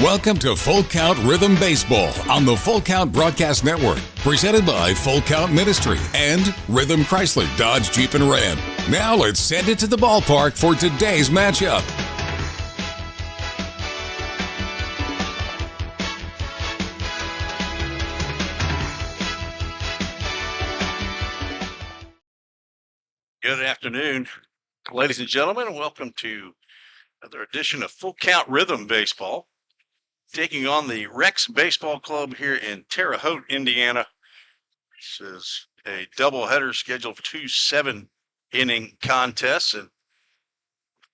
Welcome to Full Count Rhythm Baseball on the Full Count Broadcast Network, presented by Full Count Ministry and Rhythm Chrysler Dodge Jeep and Ram. Now let's send it to the ballpark for today's matchup. Good afternoon, ladies and gentlemen, and welcome to another edition of Full Count Rhythm Baseball. Taking on the Rex Baseball Club here in Terre Haute, Indiana. This is a doubleheader scheduled for 2 7-inning contests, and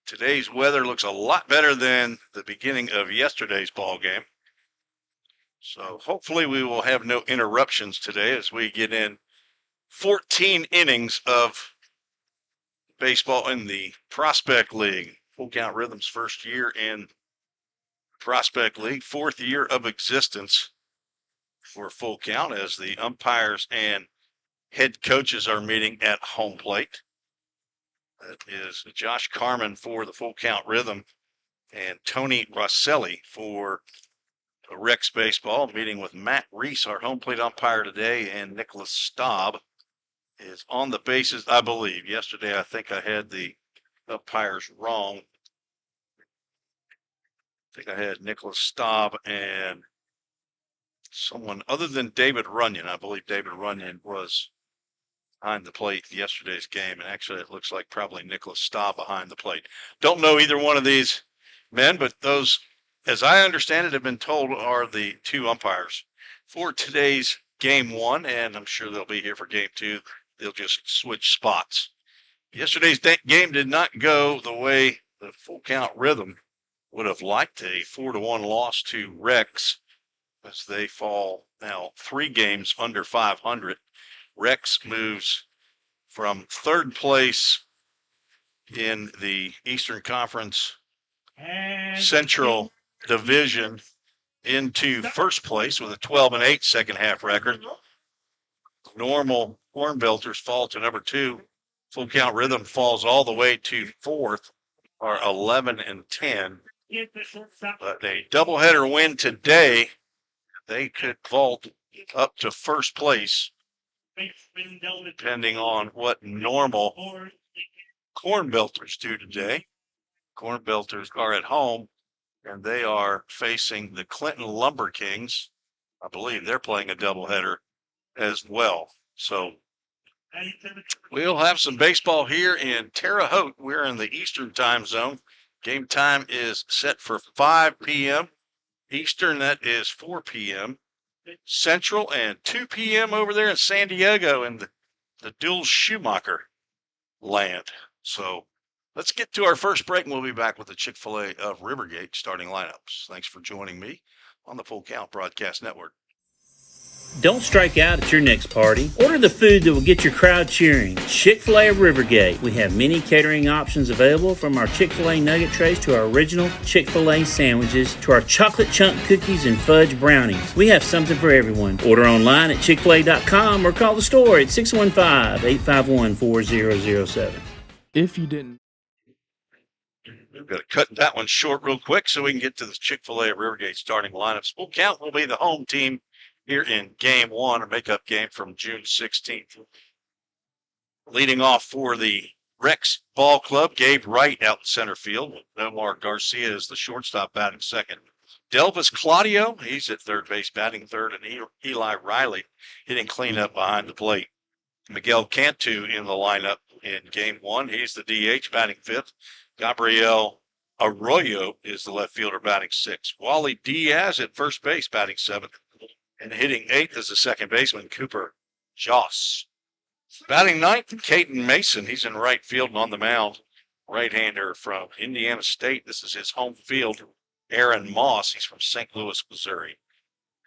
today's weather looks a lot better than the beginning of yesterday's ball game. So hopefully we will have no interruptions today as we get in 14 innings of baseball in the Prospect League. Full Count Rhythm's first year in Prospect League, fourth year of existence for Full Count as the umpires and head coaches are meeting at home plate. That is Josh Carmen for the Full Count Rhythm and Tony Rosselli for Rex Baseball, meeting with Matt Reese, our home plate umpire today, and Nicholas Staub is on the bases, I believe. Yesterday, I think I had the umpires wrong. I think I had Nicholas Staub and someone other than David Runyon. I believe David Runyon was behind the plate yesterday's game, and actually it looks like probably Nicholas Staub behind the plate. Don't know either one of these men, but those, as I understand it, have been told are the two umpires for today's game one, and I'm sure they'll be here for game two. They'll just switch spots. Yesterday's game did not go the way the Full Count Rhythm would have liked. A 4-1 loss to Rex as they fall now 3 games under 500. Rex moves from third place in the Eastern Conference Central Division into first place with a 12-8 second half record. Normal Horn Belters fall to number 2. Full Count Rhythm falls all the way to 4th, are 11-10. But a doubleheader win today, they could vault up to first place, depending on what normal Corn Belters do today. Corn Belters are at home, and they are facing the Clinton Lumber Kings. I believe they're playing a doubleheader as well. So we'll have some baseball here in Terre Haute. We're in the Eastern time zone. Game time is set for 5 p.m. Eastern. That is 4 p.m. Central, and 2 p.m. over there in San Diego in the Dual Schumacher land. So let's get to our first break, and we'll be back with the Chick-fil-A of Rivergate starting lineups. Thanks for joining me on the Full Count Broadcast Network. Don't strike out at your next party. Order the food that will get your crowd cheering. Chick-fil-A of Rivergate. We have many catering options available, from our Chick-fil-A nugget trays to our original Chick-fil-A sandwiches to our chocolate chunk cookies and fudge brownies. We have something for everyone. Order online at chickfil-a.com or call the store at 615-851-4007. If you didn't. We've got to cut that one short real quick so we can get to the Chick-fil-A of Rivergate starting lineups. Full Count will be the home team here in game one, a makeup game from June 16th. Leading off for the Rex Ball Club, Gabe Wright out in center field. Omar Garcia is the shortstop batting second. Delvis Claudio, he's at third base batting third, and Eli Riley hitting cleanup behind the plate. Miguel Cantu in the lineup in game one. He's the DH batting fifth. Gabriel Arroyo is the left fielder batting sixth. Wally Diaz at first base batting seventh. And hitting eighth is the second baseman, Cooper Joss. Batting ninth, Caden Mason. He's in right field and on the mound. Right-hander from Indiana State. This is his home field. Aaron Moss. He's from St. Louis, Missouri.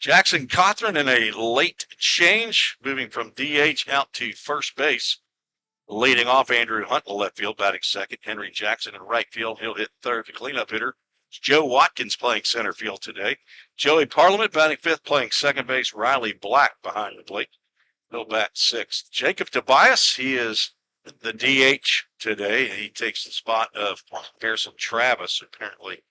Jackson Cothran in a late change, moving from DH out to first base. Leading off, Andrew Hunt in left field, batting second. Henry Jackson in right field. He'll hit third. The cleanup hitter, Joe Watkins, playing center field today. Joey Parliament batting fifth, playing second base. Riley Black behind the plate. He'll bat sixth. Jacob Tobias, he is the DH today. He takes the spot of Harrison Travis. Apparently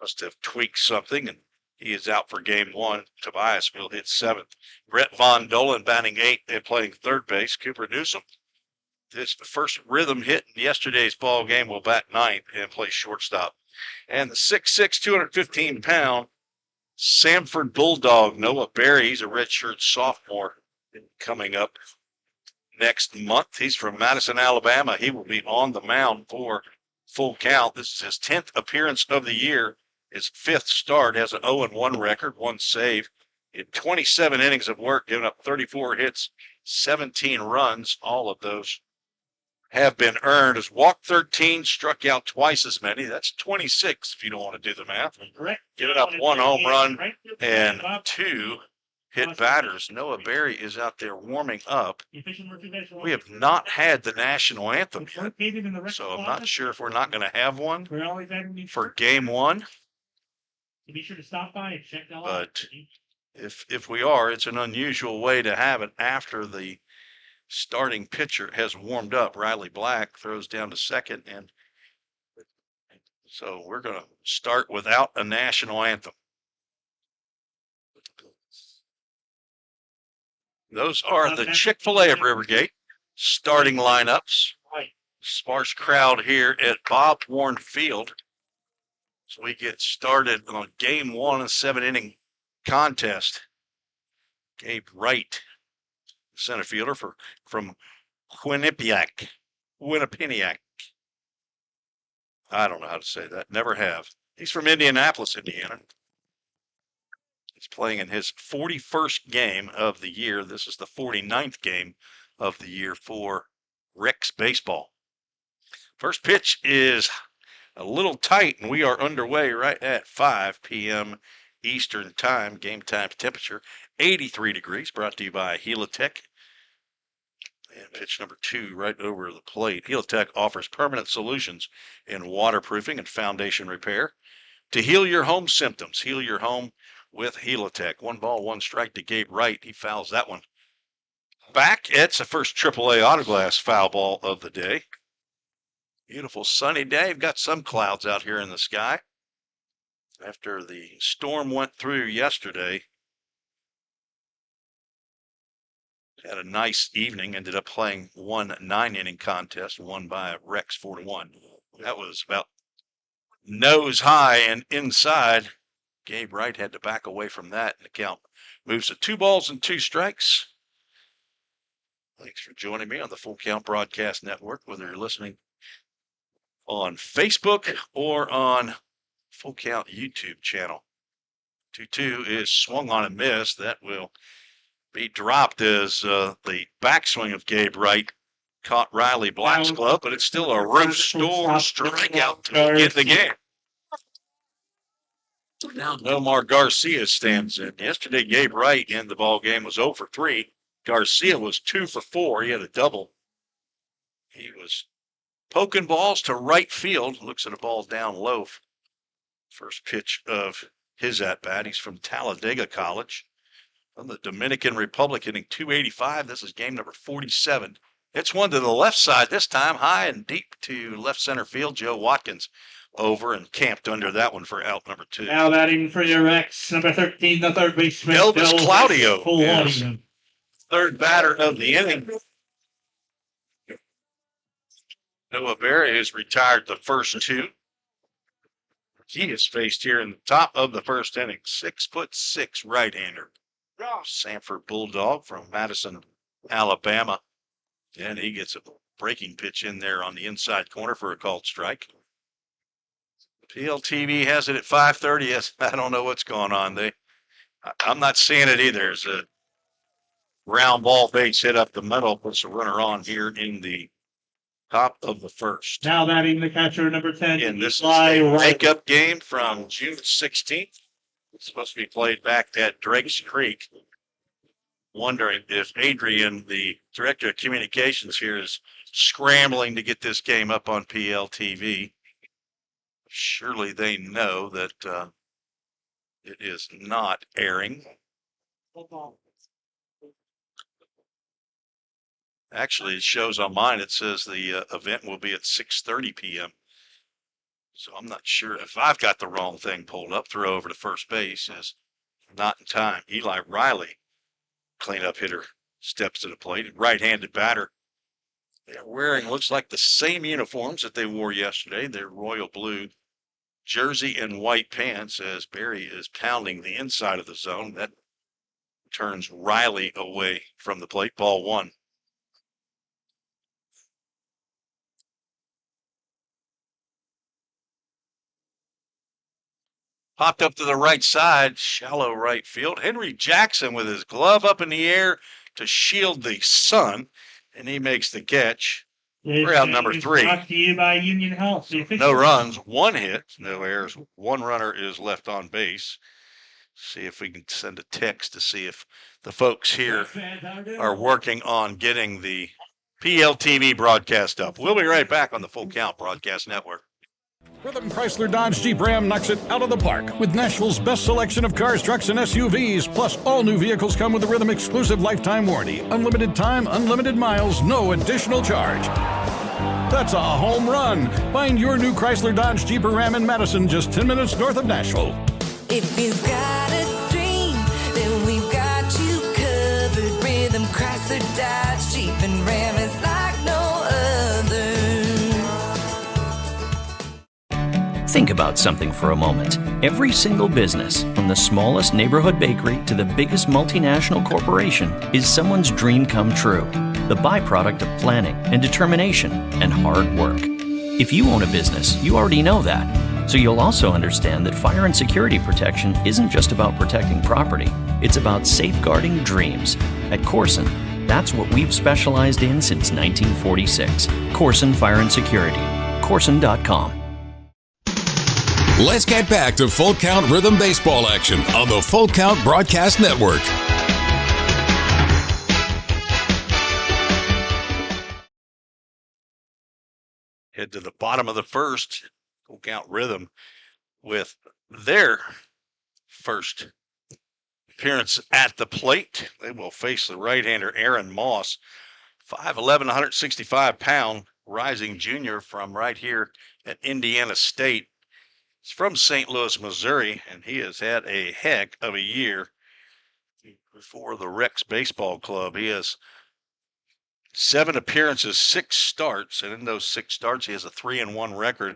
must have tweaked something and He is out for game one. Tobias will hit seventh. Brett Von Dolan batting eighth and playing third base. Cooper Newsom, his first rhythm hit in yesterday's ball game, will bat ninth and play shortstop. And the 6'6", 215-pound Samford Bulldog, Noah Berry, he's a redshirt sophomore coming up next month. He's from Madison, Alabama. He will be on the mound for Full Count. This is his 10th appearance of the year, his 5th start, has an 0-1 record, 1 save. In 27 innings of work, giving up 34 hits, 17 runs. All of those have been earned. Has walked 13, struck out twice as many. That's 26 if you don't want to do the math. Giving up 1 home run and 2 hit batters. Noah Berry is out there warming up. We have not had the national anthem yet, so I'm not sure if we're not going to have one for game one. Be sure to stop by and check out. But if we are, it's an unusual way to have it after the starting pitcher has warmed up. Riley Black throws down to second, and so we're going to start without a national anthem. Those are the Chick-fil-A of Rivergate starting lineups. Sparse crowd here at Bob Warren Field. So we get started on game one of 7-inning contest. Gabe Wright, center fielder from Quinnipiac. I don't know how to say that. Never have. He's from Indianapolis, Indiana. He's playing in his 41st game of the year. This is the 49th game of the year for Rex Baseball. First pitch is a little tight, and we are underway right at 5 p.m. Eastern Time. Game time temperature 83 degrees, brought to you by Helitech. And pitch number 2 right over the plate. Helitech offers permanent solutions in waterproofing and foundation repair to heal your home symptoms. Heal your home with Helitech. 1 ball, 1 strike to Gabe Wright. He fouls that one back. It's the first AAA Autoglass foul ball of the day. Beautiful sunny day. We've got some clouds out here in the sky. After the storm went through yesterday, had a nice evening. Ended up playing 1 9-inning contest, won by Rex 4-1. That was about nose high and inside. Gabe Wright had to back away from that, and the count moves to 2 balls and 2 strikes. Thanks for joining me on the Full Count Broadcast Network, whether you're listening on Facebook or on Full Count YouTube channel. 2-2 is swung on and missed. That will be dropped as the backswing of Gabe Wright caught Riley Black's glove, but it's still a roof store strikeout to get the game. Now Nomar Garcia stands in. Yesterday, Gabe Wright in the ball game was 0 for 3. Garcia was 2 for 4. He had a double. He was poking balls to right field. Looks at a ball down low. First pitch of his at-bat. He's from Talladega College. From the Dominican Republic, hitting 285. This is game number 47. It's one to the left side this time, high and deep to left center field. Joe Watkins over and camped under that one for out number 2. Now batting for your Rex, number 13, the third baseman. Elvis Claudio is third batter of the inning. Noah Berry has retired the first 2. He is faced here in the top of the first inning. 6'6" right-hander. Samford Bulldog from Madison, Alabama. And he gets a breaking pitch in there on the inside corner for a called strike. PLTV has it at 5:30. Yes, I don't know what's going on. I'm not seeing it either. There's a round ball base hit up the middle, puts a runner on here in the top of the first. Now batting the catcher, number 10. And this is a makeup game from June 16th. It's supposed to be played back at Drake's Creek. Wondering if Adrian, the director of communications here, is scrambling to get this game up on PLTV. Surely they know that it is not airing. Actually, it shows on mine, it says the event will be at 6:30 p.m. So I'm not sure if I've got the wrong thing pulled up. Throw over to first base is not in time. Eli Riley, cleanup hitter, steps to the plate. Right-handed batter. They're wearing, looks like the same uniforms that they wore yesterday. Their royal blue jersey and white pants as Barry is pounding the inside of the zone. That turns Riley away from the plate. Ball one. Popped up to the right side, shallow right field. Henry Jackson with his glove up in the air to shield the sun, and he makes the catch. We're out number 3. Brought to you by Union Health. No runs, 1 hit, no errors. 1 runner is left on base. See if we can send a text to see if the folks here are working on getting the PLTV broadcast up. We'll be right back on the Full Count Broadcast Network. Rhythm Chrysler Dodge Jeep Ram knocks it out of the park with Nashville's best selection of cars, trucks, and SUVs. Plus, all new vehicles come with a Rhythm exclusive lifetime warranty. Unlimited time, unlimited miles, no additional charge. That's a home run. Find your new Chrysler Dodge Jeep or Ram in Madison, just 10 minutes north of Nashville. If you've got a dream, then we've got you covered. Rhythm Chrysler Dodge Jeep and Ram is like no other. Think about something for a moment. Every single business, from the smallest neighborhood bakery to the biggest multinational corporation, is someone's dream come true. The byproduct of planning and determination and hard work. If you own a business, you already know that. So you'll also understand that fire and security protection isn't just about protecting property. It's about safeguarding dreams. At Corson, that's what we've specialized in since 1946. Corson Fire and Security. Corson.com. Let's get back to Full Count Rhythm Baseball action on the Full Count Broadcast Network. Head to the bottom of the first. Full Count Rhythm with their first appearance at the plate. They will face the right-hander Aaron Moss, 5'11", 165-pound rising junior from right here at Indiana State. He's from St. Louis, Missouri, and he has had a heck of a year for the Rex Baseball Club. He has 7 appearances, 6 starts, and in those 6 starts, he has a 3-1 record,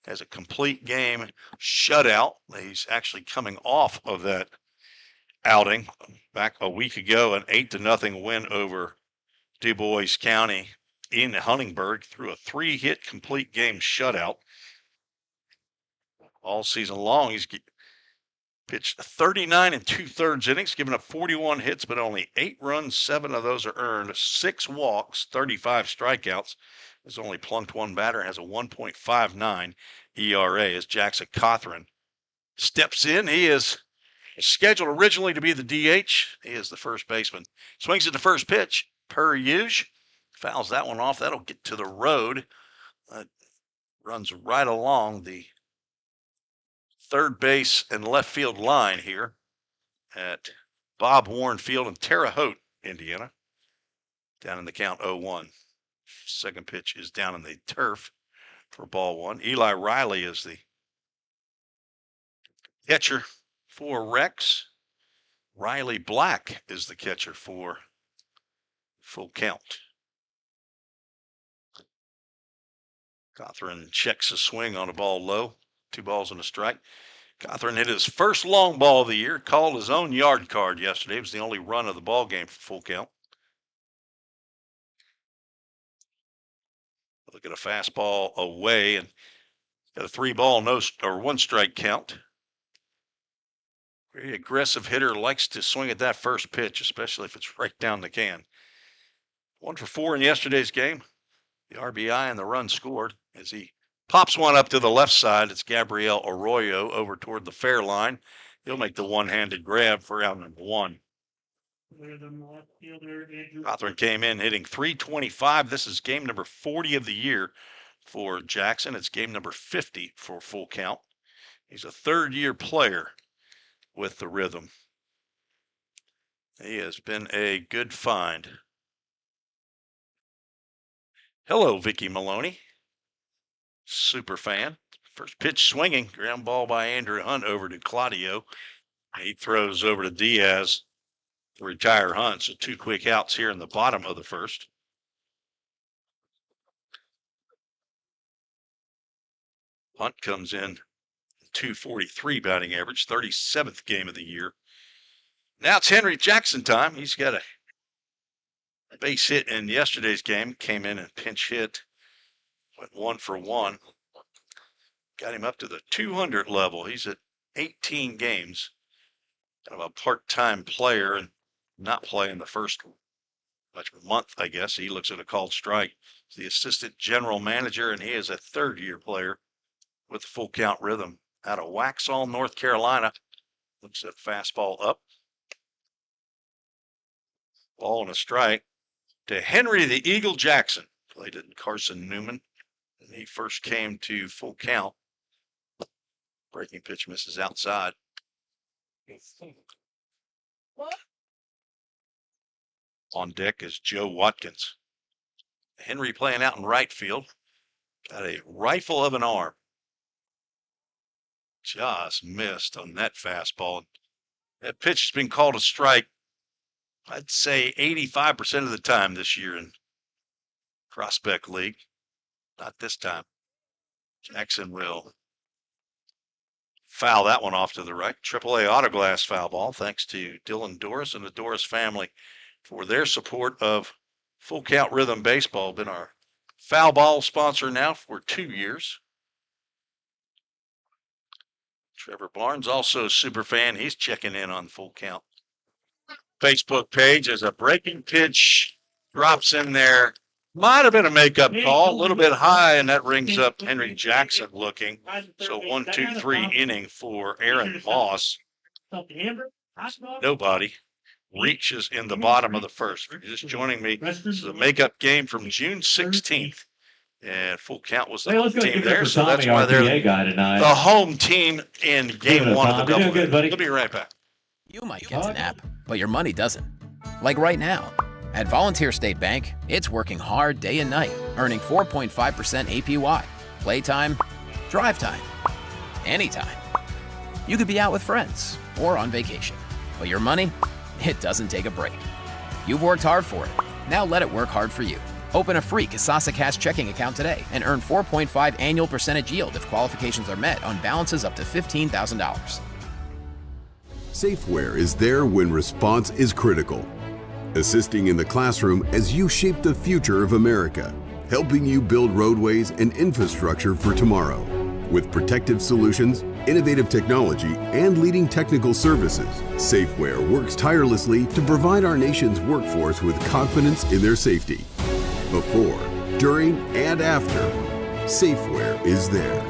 has a complete game shutout. He's actually coming off of that outing back a week ago, an 8-0 win over Du Bois County in Huntingburg through a 3-hit complete game shutout. All season long, he's pitched 39 2/3 innings, given up 41 hits, but only 8 runs. 7 of those are earned, 6 walks, 35 strikeouts. Has only plunked 1 batter, has a 1.59 ERA as Jackson Cothran steps in. He is scheduled originally to be the DH. He is the first baseman. Swings at the first pitch, per usual. Fouls that one off. That'll get to the road. Runs right along the third base and left field line here at Bob Warren Field in Terre Haute, Indiana. Down in the count 0-1. Second pitch is down in the turf for ball 1. Eli Riley is the catcher for Rex. Riley Black is the catcher for Full Count. Cothran checks a swing on a ball low. 2 balls and a strike. Cothran hit his first long ball of the year, called his own yard card yesterday. It was the only run of the ball game for Full Count. Look at a fastball away and got a 3-ball, 1 strike count. Very aggressive hitter, likes to swing at that first pitch, especially if it's right down the can. 1 for 4 in yesterday's game. The RBI and the run scored as he pops one up to the left side. It's Gabriel Arroyo over toward the fair line. He'll make the one-handed grab for out number 1. Cothran came in hitting .325. This is game number 40 of the year for Jackson. It's game number 50 for Full Count. He's a third-year player with the Rhythm. He has been a good find. Hello, Vicky Maloney. Super fan. First pitch swinging, ground ball by Andrew Hunt over to Claudio. He throws over to Diaz to retire Hunt. So 2 quick outs here in the bottom of the first. Hunt comes in 243 batting average, 37th game of the year. Now it's Henry Jackson time. He's got a base hit in yesterday's game. Came in and pinch hit. Went 1 for 1. Got him up to the 200 level. He's at 18 games. Kind of a part-time player and not playing the first month, I guess. He looks at a called strike. He's the assistant general manager, and he is a third-year player with full count rhythm out of Waxhaw, North Carolina. Looks at fastball up. Ball and a strike to Henry the Eagle Jackson. Played at Carson Newman. And he first came to full count. Breaking pitch misses outside. On deck is Joe Watkins. Henry playing out in right field. Got a rifle of an arm. Just missed on that fastball. That pitch has been called a strike, I'd say 85% of the time this year in Prospect League. Not this time. Jackson will foul that one off to the right. AAA Autoglass foul ball. Thanks to Dylan Doris and the Doris family for their support of Full Count Rhythm Baseball. Been our foul ball sponsor now for 2 years. Trevor Barnes, also a super fan. He's checking in on Full Count Facebook page as a breaking pitch drops in there. Might have been a makeup call, a little bit high, and that rings up Henry Jackson looking. So 1, 2, 3 inning for Aaron Moss. Nobody reaches in the bottom of the first. If you're just joining me, this is a makeup game from June 16th. And Full Count was the team there, so that's why they're the home team in game 1 of the doubleheader. We'll be right back. You might get an app, but your money doesn't. Like right now. At Volunteer State Bank, it's working hard day and night, earning 4.5% APY. Playtime, drive time, anytime. You could be out with friends or on vacation, but your money, it doesn't take a break. You've worked hard for it. Now let it work hard for you. Open a free Kasasa Cash checking account today and earn 4.5 annual percentage yield if qualifications are met on balances up to $15,000. Safeware is there when response is critical, assisting in the classroom as you shape the future of America, helping you build roadways and infrastructure for tomorrow. With protective solutions, innovative technology, and leading technical services, Safeware works tirelessly to provide our nation's workforce with confidence in their safety. Before, during, and after, Safeware is there.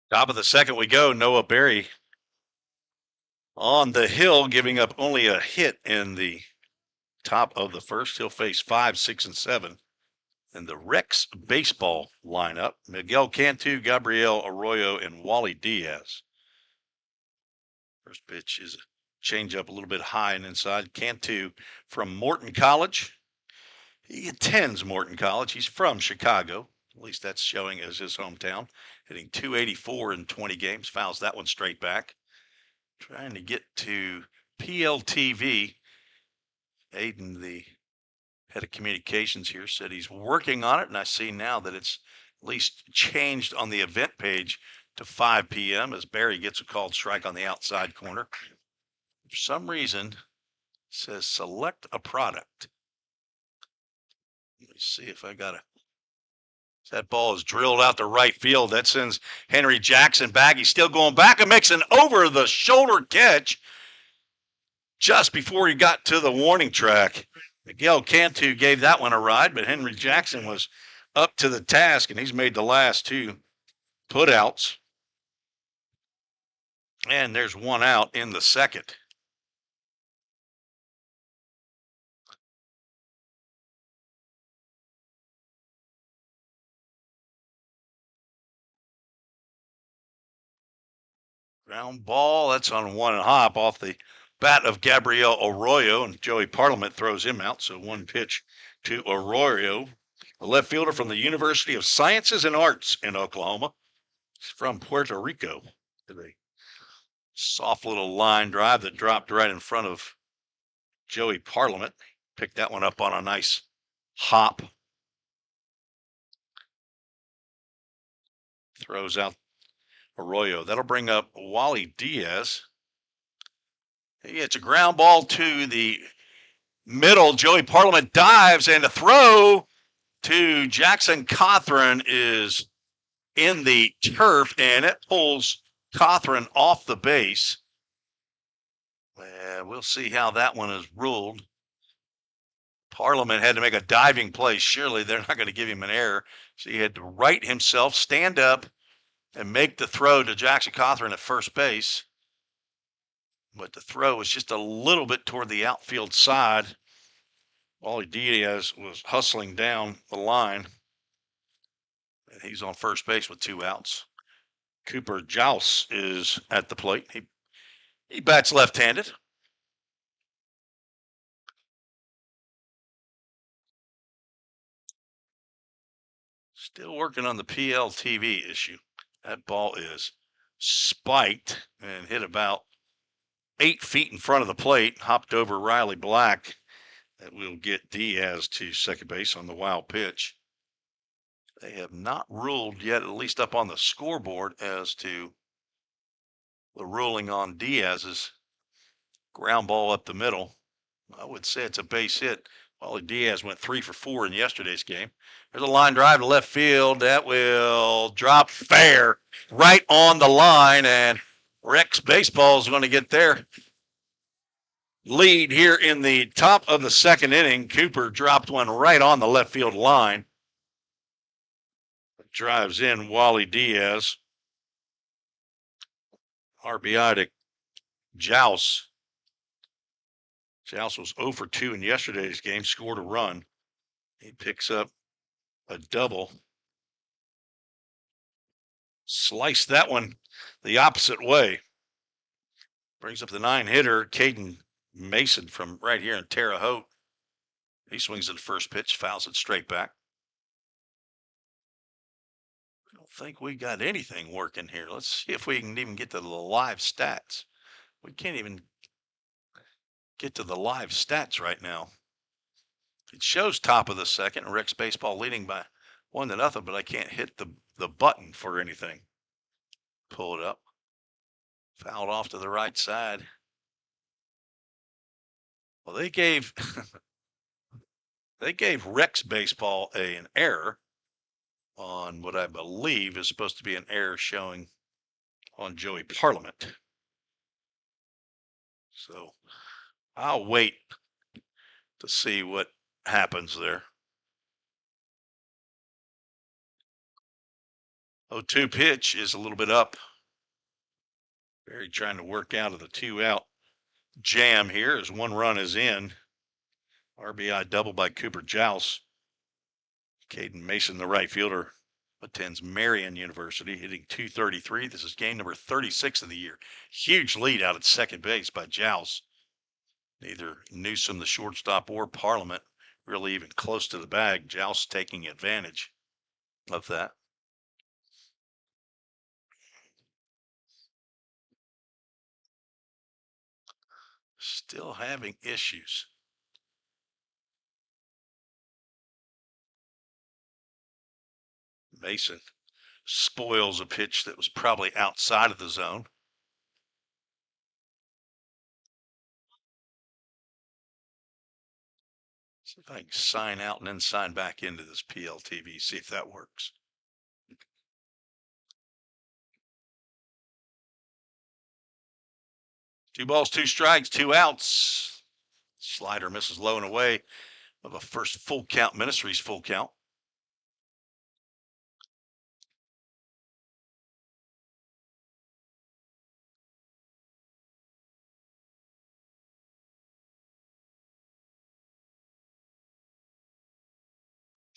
Top of the second we go. Noah Berry on the hill, giving up only a hit in the top of the first. He'll face 5, 6, and 7 in the Rex baseball lineup. Miguel Cantu, Gabriel Arroyo, and Wally Diaz. First pitch is a changeup a little bit high and inside. Cantu from Morton College. He attends Morton College. He's from Chicago. At least that's showing as his hometown. Hitting .284 in 20 games. Fouls that one straight back. Trying to get to PLTV. Aiden, the head of communications here, said he's working on it, and I see now that it's at least changed on the event page to 5 p.m. as Barry gets a called strike on the outside corner. For some reason, it says select a product. Let me see if I got a... That ball is drilled out to right field. That sends Henry Jackson back. He's still going back and makes an over-the-shoulder catch just before he got to the warning track. Miguel Cantu gave that one a ride, but Henry Jackson was up to the task, and he's made the last 2 putouts. And there's 1 out in the second. Ground ball, that's on one hop off the bat of Gabriel Arroyo, and Joey Parliament throws him out. So 1 pitch to Arroyo, a left fielder from the University of Sciences and Arts in Oklahoma. He's from Puerto Rico. A soft little line drive that dropped right in front of Joey Parliament. Picked that one up on a nice hop. Throws out Arroyo. That'll bring up Wally Diaz. It's a ground ball to the middle. Joey Parliament dives, and the throw to Jackson Cothran is in the turf, and it pulls Cothran off the base. We'll see how that one is ruled. Parliament had to make a diving play. Surely they're not going to give him an error. So he had to right himself, stand up, and make the throw to Jackson Cothran at first base. But the throw was just a little bit toward the outfield side. Wally Diaz was hustling down the line. And he's on first base with 2 outs. Cooper Jouse is at the plate. He bats left-handed. Still working on the PLTV issue. That ball is spiked and hit about 8 feet in front of the plate, hopped over Riley Black. That will get Diaz to second base on the wild pitch. They have not ruled yet, at least up on the scoreboard, as to the ruling on Diaz's ground ball up the middle. I would say it's a base hit. Wally Diaz went 3 for 4 in yesterday's game. There's a line drive to left field. That will drop fair right on the line, and Rex Baseball is going to get their lead here in the top of the second inning. Cooper dropped one right on the left field line. Drives in Wally Diaz. RBI to Jouse. Jouse was 0 for 2 in yesterday's game, scored a run. He picks up a double. Sliced that one the opposite way. Brings up the 9-hitter, Caden Mason from right here in Terre Haute. He swings at the first pitch, fouls it straight back. I don't think we got anything working here. Let's see if we can even get to the live stats. We can't even get to the live stats right now. It shows top of the second, Rex Baseball leading by 1-0, but I can't hit the button for anything. Pull it up. Fouled off to the right side. Well, they gave Rex Baseball an error on what I believe is supposed to be an error showing on Joey Parliament. So I'll wait to see what happens there. 0-2 pitch is a little bit up. Barry trying to work out of the 2-out jam here as 1 run is in. RBI double by Cooper Jouse. Caden Mason, the right fielder, attends Marion University, hitting .233. This is game number 36 of the year. Huge lead out at second base by Jouse. Neither Newsom, the shortstop, or Parliament really even close to the bag. Jouse taking advantage of that. Still having issues. Mason spoils a pitch that was probably outside of the zone. See if I can sign out and then sign back into this PLTV, see if that works. Two balls, 2 strikes, 2 outs. Slider misses low and away of a first full count, Ministries full count.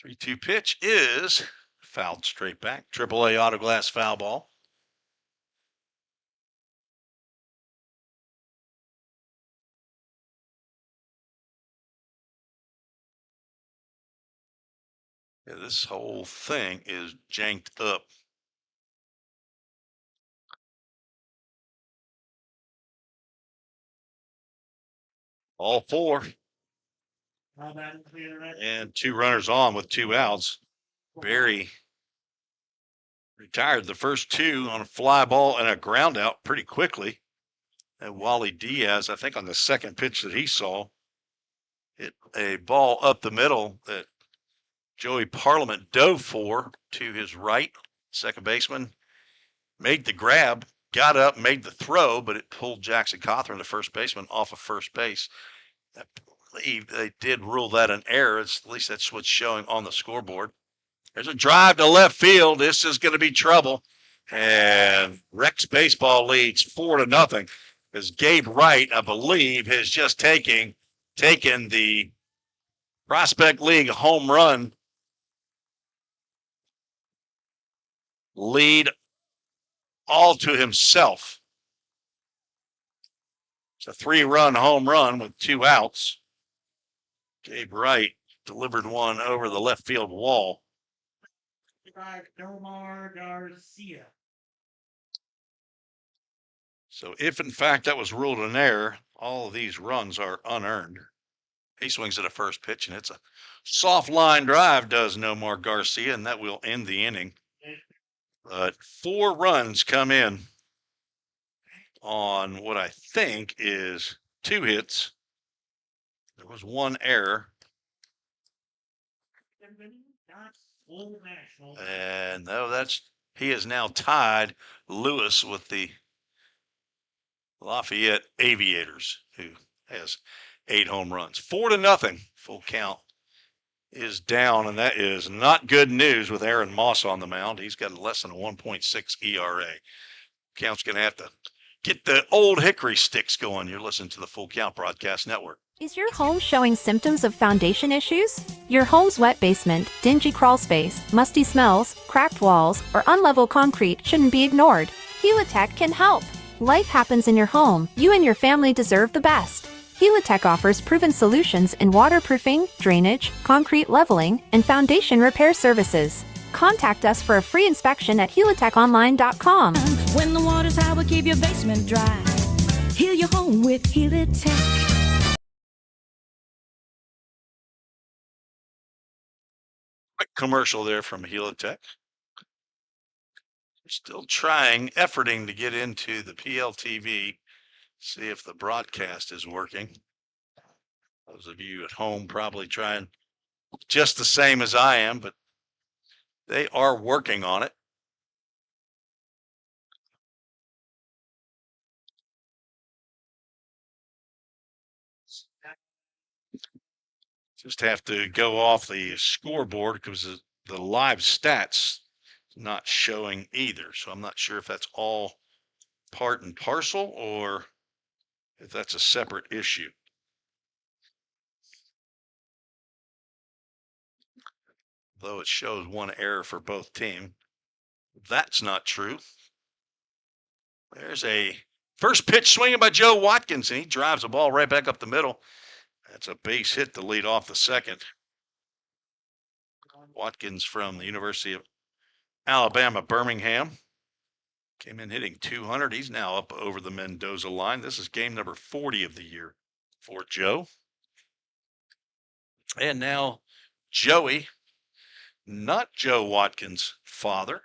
Three-two pitch is fouled straight back. AAA auto glass foul ball. Yeah, this whole thing is janked up. All four. And 2 runners on with 2 outs. Barry retired the first 2 on a fly ball and a ground out pretty quickly. And Wally Diaz, I think on the second pitch that he saw, hit a ball up the middle that Joey Parliament dove for to his right. Second baseman made the grab, got up, made the throw, but it pulled Jackson Cawthorn, the first baseman, off of first base. I believe they did rule that an error. At least that's what's showing on the scoreboard. There's a drive to left field. This is going to be trouble. And Rex Baseball leads 4-0 as Gabe Wright, I believe, has just taken the Prospect League home run lead all to himself. It's a 3-run home run with 2 outs. Gabe Wright delivered one over the left field wall. Nomar Garcia. So if in fact that was ruled an error, all of these runs are unearned. He swings at a first pitch, and it's a soft line drive, does Nomar Garcia, and that will end the inning. But 4 runs come in on what I think is 2 hits. There was 1 error. And no, he is now tied Lewis with the Lafayette Aviators, who has 8 home runs. 4-0. Full count is down, and that is not good news with Aaron Moss on the mound. He's got less than a 1.6 ERA. Count's going to have to get the old hickory sticks going. You're listening to the Full Count Broadcast Network. Is your home showing symptoms of foundation issues? Your home's wet basement, dingy crawl space, musty smells, cracked walls, or unlevel concrete shouldn't be ignored. Helitech can help. Life happens in your home. You and your family deserve the best. Helitech offers proven solutions in waterproofing, drainage, concrete leveling, and foundation repair services. Contact us for a free inspection at helitechonline.com. When the water's high, we'll keep your basement dry. Heal your home with Helitech. Quick commercial there from Helitech. Still efforting to get into the PLTV, see if the broadcast is working. Those of you at home probably trying just the same as I am, but they are working on it. Just have to go off the scoreboard because the live stats not showing either. So I'm not sure if that's all part and parcel or if that's a separate issue. Though it shows 1 error for both teams. That's not true. There's a first pitch swinging by Joe Watkins, and he drives the ball right back up the middle. That's a base hit to lead off the second. Watkins from the University of Alabama, Birmingham. Came in hitting 200. He's now up over the Mendoza line. This is game number 40 of the year for Joe. And now Joey, not Joe Watkins' father,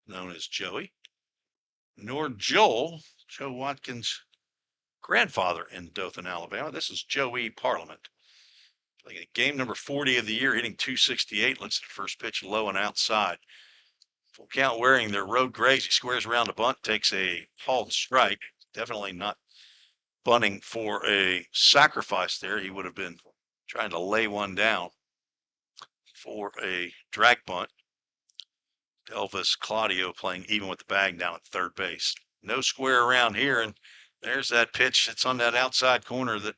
known as Joey, nor Joel, Joe Watkins' grandfather in Dothan, Alabama. This is Joey Parliament. Game number 40 of the year, hitting 268. Looks at the first pitch low and outside. Full count wearing their road grays. He squares around a bunt, takes a called strike. Definitely not bunting for a sacrifice there. He would have been trying to lay one down for a drag bunt. Elvis Claudio playing even with the bag down at third base. No square around here, and there's that pitch. It's on that outside corner that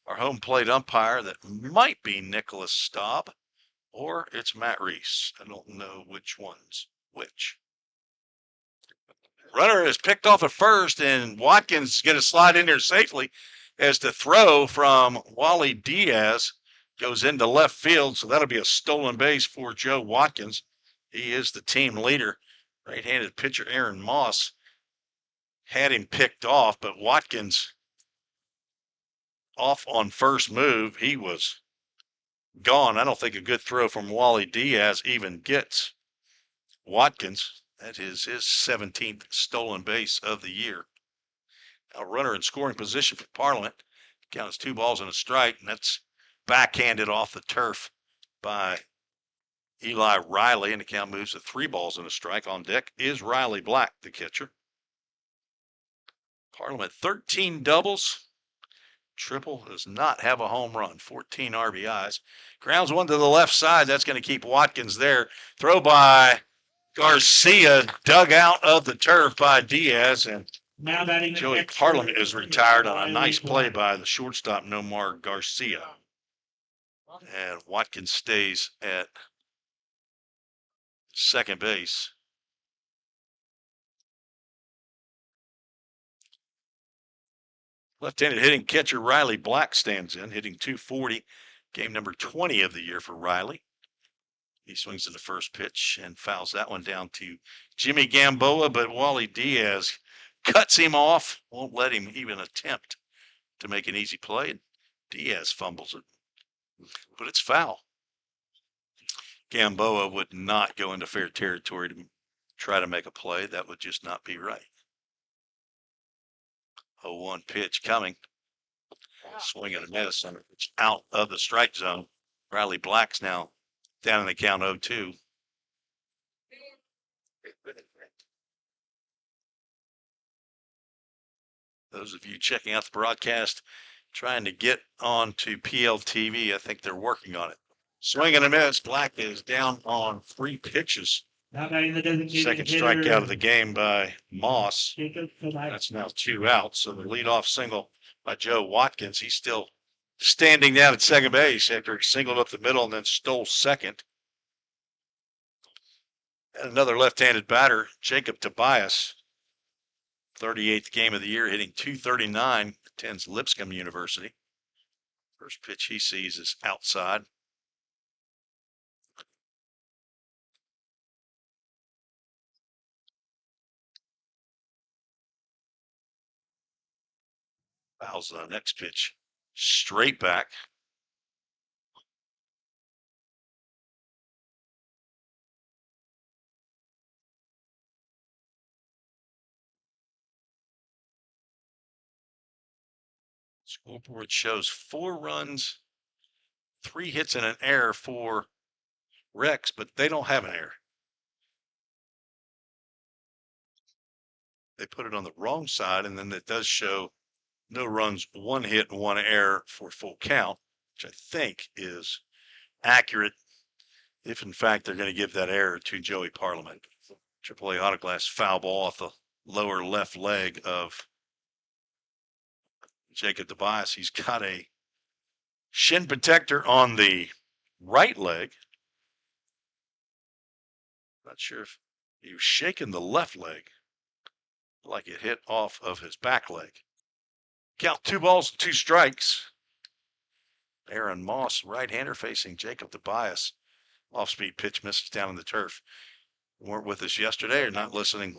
our home plate umpire, that might be Nicholas Staub, or it's Matt Reese. I don't know which one's which. Runner is picked off at first, and Watkins is going to slide in there safely as the throw from Wally Diaz goes into left field, so that'll be a stolen base for Joe Watkins. He is the team leader. Right-handed pitcher Aaron Moss had him picked off, but Watkins off on first move. He was gone. I don't think a good throw from Wally Diaz even gets Watkins. That is his 17th stolen base of the year. A runner in scoring position for Parliament. Count as 2 balls and a strike, and that's backhanded off the turf by Eli Riley, and the count moves to 3 balls and a strike. On deck is Riley Black, the catcher. Parliament 13 doubles. Triple does not have a home run. 14 RBIs. Grounds one to the left side. That's going to keep Watkins there. Throw by Garcia, dug out of the turf by Diaz, and Joey Parliament is retired on a nice play by the shortstop Nomar Garcia. And Watkins stays at second base. Left-handed hitting catcher Riley Black stands in, hitting .240, game number 20 of the year for Riley. He swings to the first pitch and fouls that one down to Jimmy Gamboa, but Wally Diaz cuts him off, won't let him even attempt to make an easy play. And Diaz fumbles it, but it's foul. Gamboa would not go into fair territory to try to make a play. That would just not be right. 0-1 pitch coming. Swing and a miss, and it's out of the strike zone. Riley Black's now down in the count 0-2. Those of you checking out the broadcast, trying to get on to PLTV, I think they're working on it. Swing and a miss. Black is down on 3 pitches. Second strikeout of the game by Moss. That's now 2 outs. So the leadoff single by Joe Watkins. He's still standing down at second base after he singled up the middle and then stole second. And another left-handed batter, Jacob Tobias. 38th game of the year, hitting .239, attends Lipscomb University. First pitch he sees is outside. Fouls the next pitch straight back. Scoreboard shows 4 runs, 3 hits and an error for Rex, but they don't have an error. They put it on the wrong side, and then it does show no runs, 1 hit and 1 error for full count, which I think is accurate if in fact they're going to give that error to Joey Parliament. AAA Autoglass foul ball off the lower left leg of Jacob Tobias. He's got a shin protector on the right leg. Not sure if he was shaking the left leg like it hit off of his back leg. Count 2 balls and 2 strikes. Aaron Moss, right-hander, facing Jacob Tobias. Off-speed pitch misses down in the turf. Weren't with us yesterday or not listening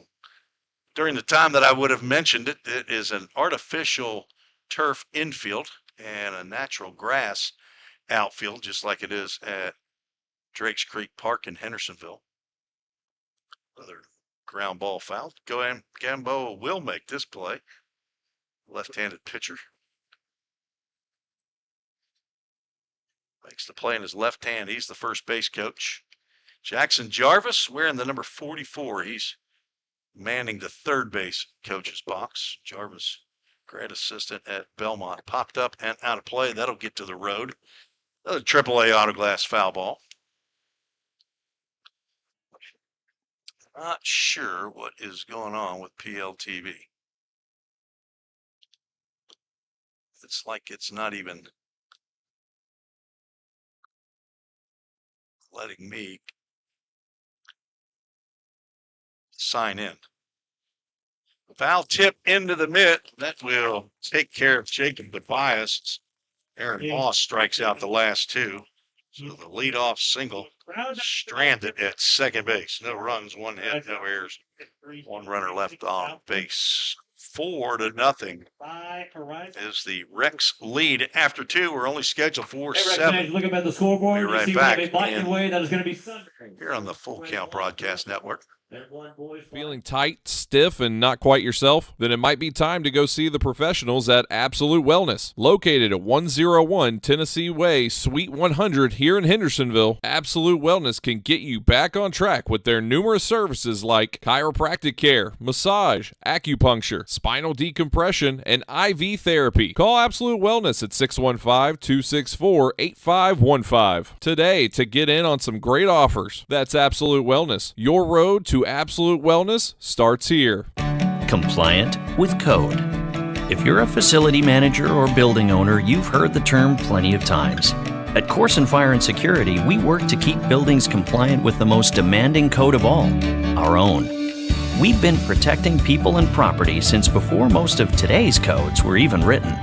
during the time that I would have mentioned it. It is an artificial turf infield and a natural grass outfield, just like it is at Drakes Creek Park in Hendersonville. Another ground ball foul. Go ahead. Gamboa will make this play. Left-handed pitcher. Makes the play in his left hand. He's the first base coach. Jackson Jarvis wearing the number 44. He's manning the third base coach's box. Jarvis, grad assistant at Belmont, popped up and out of play. That'll get to the road. Another AAA Autoglass foul ball. Not sure what is going on with PLTV. It's like it's not even letting me sign in. Foul tip into the mitt. That will take care of Jacob Tobias. Aaron Moss strikes out the last two. So the leadoff single stranded at second base. No runs, one hit, no errors. One runner left on base. 4-0 is the Rex lead. After two, we're only scheduled for 7. Look up at the scoreboard. Be right you see back we have a black and white. That is going to be Sunday. Here on the Full Count Broadcast Network. Feeling tight, stiff, and not quite yourself? Then it might be time to go see the professionals at Absolute Wellness. Located at 101 Tennessee Way, Suite 100 here in Hendersonville, Absolute Wellness can get you back on track with their numerous services like chiropractic care, massage, acupuncture, spinal decompression, and IV therapy. Call Absolute Wellness at 615-264-8515 today to get in on some great offers. That's Absolute Wellness. Your road to absolute wellness starts here. Compliant with code. If you're a facility manager or building owner, you've heard the term plenty of times. At Corson Fire and Security, we work to keep buildings compliant with the most demanding code of all, our own. We've been protecting people and property since before most of today's codes were even written.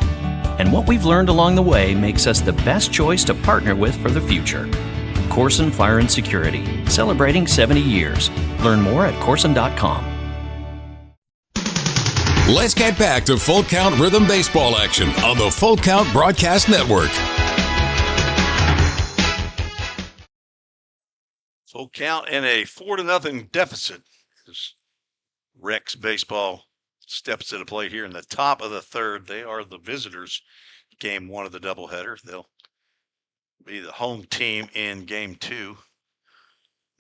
And what we've learned along the way makes us the best choice to partner with for the future. Corson Fire and Security, celebrating 70 years. Learn more at corson.com. Let's get back to Full Count Rhythm Baseball action on the Full Count Broadcast Network. Full count and a 4-0 deficit as Rex Baseball steps to the plate here in the top of the third. They are the visitors. Game one of the doubleheader. They'll be the home team in game two.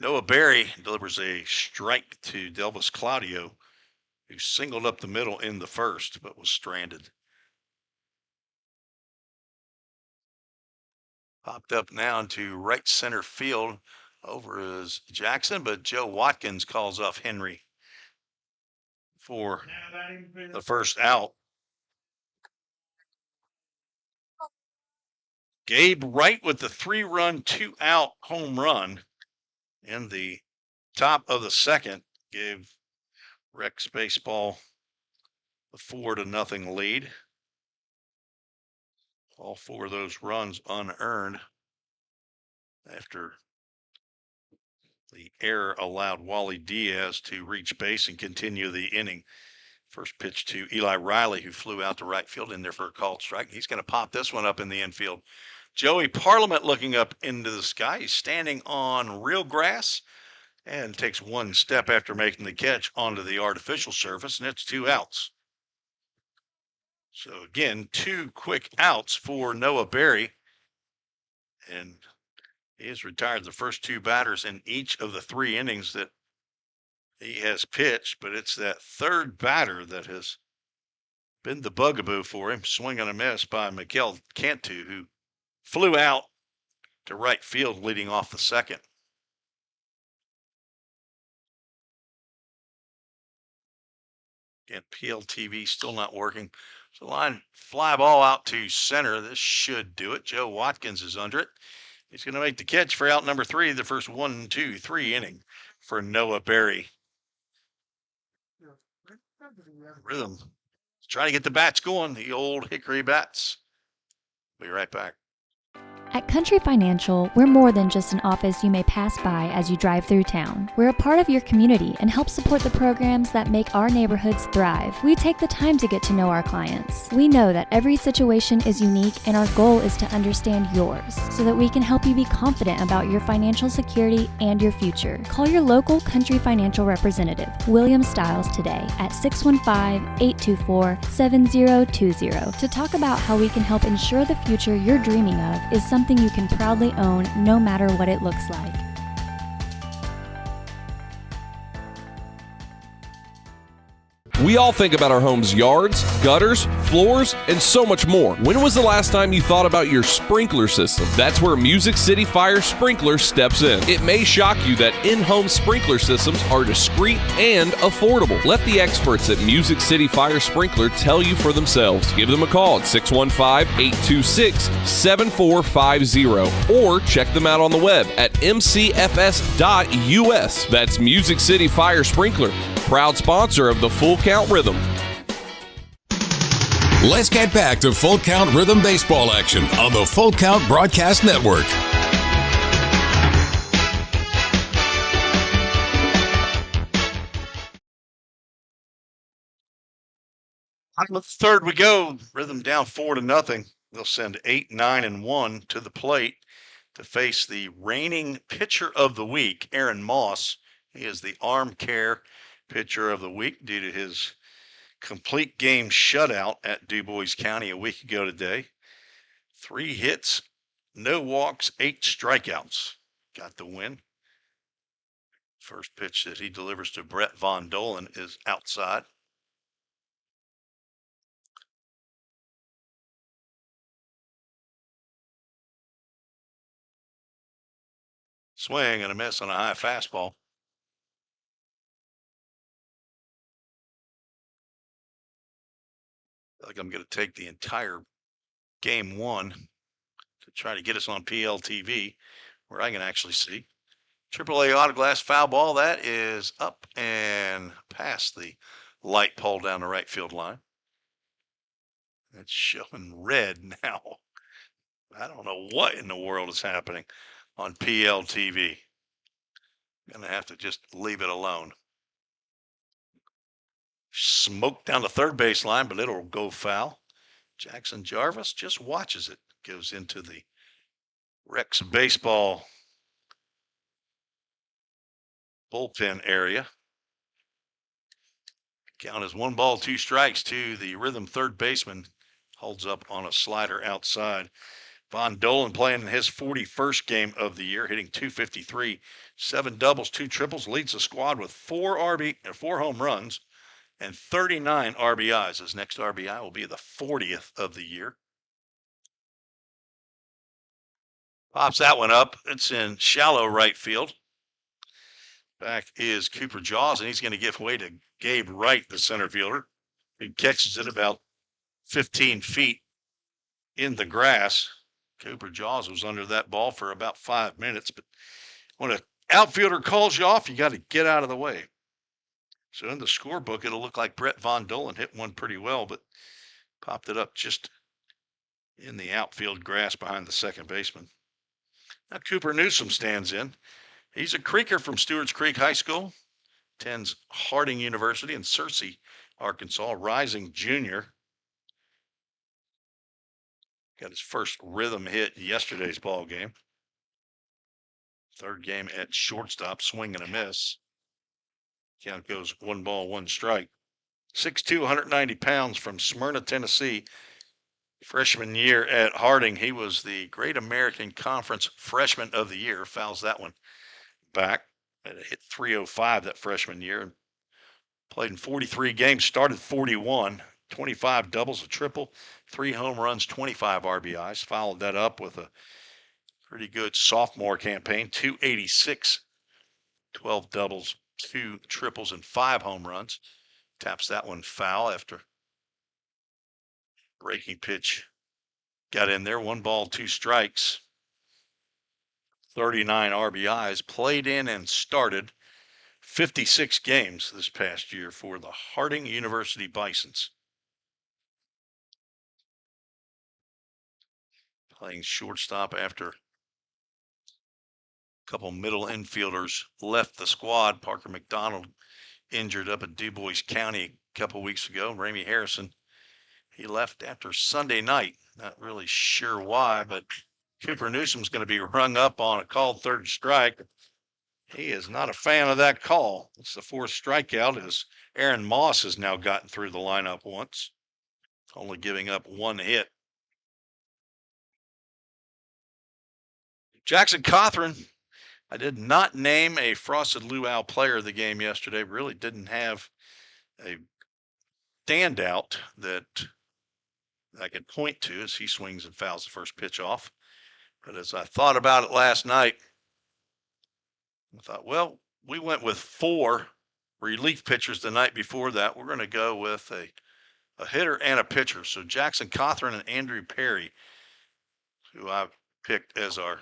Noah Berry delivers a strike to Delvis Claudio, who singled up the middle in the first, but was stranded. Popped up now into right center field over is Jackson, but Joe Watkins calls off Henry for the first out. Gabe Wright with the 3-run, 2-out home run in the top of the second gave Rex Baseball the 4-0 lead. All four of those runs unearned after the error allowed Wally Diaz to reach base and continue the inning. First pitch to Eli Riley, who flew out to right field in there for a called strike. He's going to pop this one up in the infield. Joey Parliament looking up into the sky. He's standing on real grass and takes one step after making the catch onto the artificial surface, and it's 2 outs. So again, 2 quick outs for Noah Berry. And he has retired the first 2 batters in each of the 3 innings that he has pitched, but it's that third batter that has been the bugaboo for him. Swing and a miss by Miguel Cantu, who flew out to right field leading off the second. Again, PLTV still not working. So line fly ball out to center. This should do it. Joe Watkins is under it. He's going to make the catch for out number 3, the first 1, 2, 3 inning for Noah Berry. Rhythm. Trying to get the bats going, the old Hickory bats. Be right back. At Country Financial, we're more than just an office you may pass by as you drive through town. We're a part of your community and help support the programs that make our neighborhoods thrive. We take the time to get to know our clients. We know that every situation is unique, and our goal is to understand yours so that we can help you be confident about your financial security and your future. Call your local Country Financial representative, William Stiles, today at 615-824-7020 to talk about how we can help ensure the future you're dreaming of is something you can proudly own no matter what it looks like. We all think about our home's yards, gutters, floors, and so much more. When was the last time you thought about your sprinkler system? That's where Music City Fire Sprinkler steps in. It may shock you that in-home sprinkler systems are discreet and affordable. Let the experts at Music City Fire Sprinkler tell you for themselves. Give them a call at 615-826-7450 or check them out on the web at mcfs.us. That's Music City Fire Sprinkler, proud sponsor of the Full Count Rhythm. Let's get back to Full Count Rhythm Baseball action on the Full Count Broadcast Network. On the third we go. Rhythm down 4-0. They'll send 8, 9, and 1 to the plate to face the reigning pitcher of the week, Aaron Moss. He is the arm care pitcher of the week due to his complete game shutout at DuBois County a week ago today. 3 hits, no walks, 8 strikeouts. Got the win. First pitch that he delivers to Brett Von Dolan is outside. Swing and a miss on a high fastball. I think I'm going to take the entire game 1 to try to get us on PLTV where I can actually see. AAA Autoglass foul ball. That is up and past the light pole down the right field line. It's showing red now. I don't know what in the world is happening on PLTV. Gonna have to just leave it alone. Smoke down the third base line, but it'll go foul. Jackson Jarvis just watches it. Goes into the Rex baseball bullpen area. Count is 1 ball, 2 strikes to the Rhythm third baseman. Holds up on a slider outside. Von Dolan playing in his 41st game of the year, hitting .253, 7 doubles, 2 triples, leads the squad with 4 home runs and 39 RBIs. His next RBI will be the 40th of the year. Pops that one up. It's in shallow right field. Back is Cooper Jaws, and he's going to give way to Gabe Wright, the center fielder. He catches it about 15 feet in the grass. Cooper Jaws was under that ball for about 5 minutes, but when an outfielder calls you off, you got to get out of the way. So in the scorebook, it'll look like Brett Von Dolan hit one pretty well, but popped it up just in the outfield grass behind the second baseman. Now Cooper Newsom stands in. He's a Creeker from Stewart's Creek High School, attends Harding University in Searcy, Arkansas, rising junior. Got his first Rhythm hit yesterday's ball game. Third game at shortstop, swing and a miss. Count goes 1 ball, 1 strike. 6'2", 190 pounds from Smyrna, Tennessee. Freshman year at Harding, he was the Great American Conference Freshman of the Year. Fouls that one back. Hit .305 that freshman year. Played in 43 games, started 41. 25 doubles, a triple, 3 home runs, 25 RBIs. Followed that up with a pretty good sophomore campaign, .286, 12 doubles, 2 triples, and 5 home runs. Taps that one foul after breaking pitch got in there. 1 ball, 2 strikes. 39 RBIs. Played in and started 56 games this past year for the Harding University Bisons. Playing shortstop after a couple middle infielders left the squad. Parker McDonald injured up at DuBois County a couple weeks ago. Ramey Harrison, he left after Sunday night. Not really sure why, but Cooper Newsom's going to be rung up on a called third strike. He is not a fan of that call. It's the 4th strikeout as Aaron Moss has now gotten through the lineup once, only giving up 1 hit. Jackson Cothran, I did not name a Frosted Luau player of the game yesterday. Really didn't have a standout that I could point to as he swings and fouls the first pitch off. But as I thought about it last night, I thought, well, we went with 4 relief pitchers the night before that. We're going to go with a hitter and a pitcher. So Jackson Cothran and Andrew Perry, who I've picked as our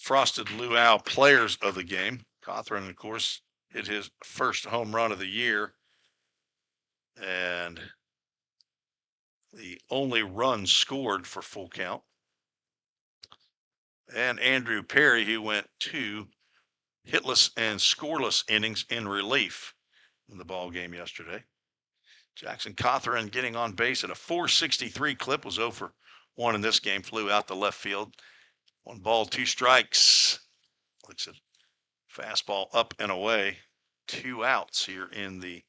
Frosted Luau players of the game. Cothran, of course, hit his first home run of the year. And the only run scored for full count. And Andrew Perry, who went 2 hitless and scoreless innings in relief in the ball game yesterday. Jackson Cawthorn getting on base at a .463 clip, was 0 for 1 in this game, flew out the left field. 1 ball, 2 strikes. Looks at fastball up and away. 2 outs here in the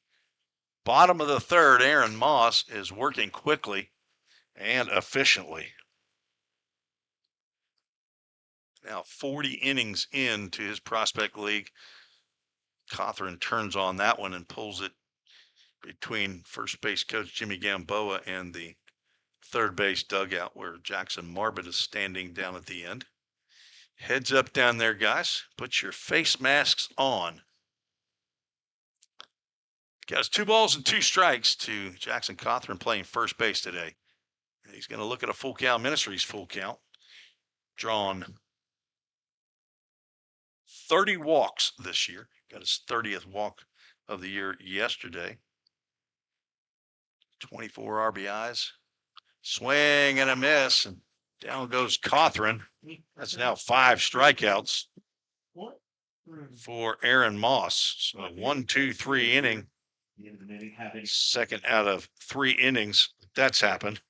bottom of the third. Aaron Moss is working quickly and efficiently. Now 40 innings into his prospect league. Cawthorn turns on that one and pulls it between first base coach Jimmy Gamboa and the third base dugout where Jackson Marbut is standing down at the end. Heads up down there, guys. Put your face masks on. Got 2 balls and 2 strikes to Jackson Cawthorn playing first base today. He's going to look at a full count, Ministries full count. Drawn 30 walks this year. Got his 30th walk of the year yesterday. 24 RBIs. Swing and a miss. And down goes Cawthorn. That's now 5 strikeouts for Aaron Moss. So 1, 2, 3 inning. Second out of 3 innings that's happened.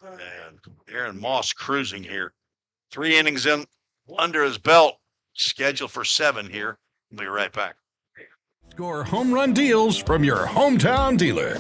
And Aaron Moss cruising here. 3 innings in under his belt. Scheduled for 7 here. We'll be right back. Score home run deals from your hometown dealer.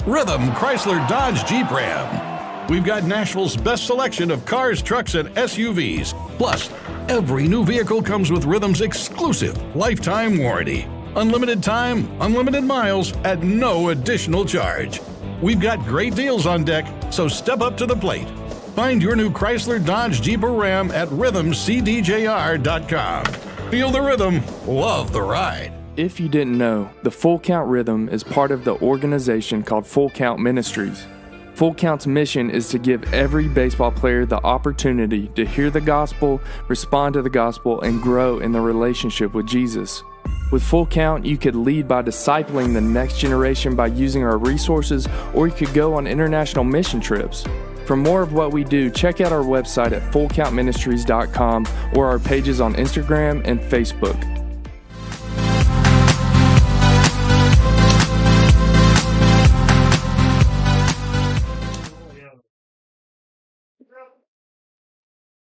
Rhythm Chrysler Dodge Jeep Ram. We've got Nashville's best selection of cars, trucks, and SUVs. Plus, every new vehicle comes with Rhythm's exclusive lifetime warranty. Unlimited time, unlimited miles at no additional charge. We've got great deals on deck, so step up to the plate. Find your new Chrysler Dodge Jeep or Ram at rhythmcdjr.com. Feel the rhythm, love the ride. If you didn't know, the Full Count Rhythm is part of the organization called Full Count Ministries. Full Count's mission is to give every baseball player the opportunity to hear the gospel, respond to the gospel, and grow in the relationship with Jesus. With Full Count, you could lead by discipling the next generation by using our resources, or you could go on international mission trips. For more of what we do, check out our website at fullcountministries.com or our pages on Instagram and Facebook.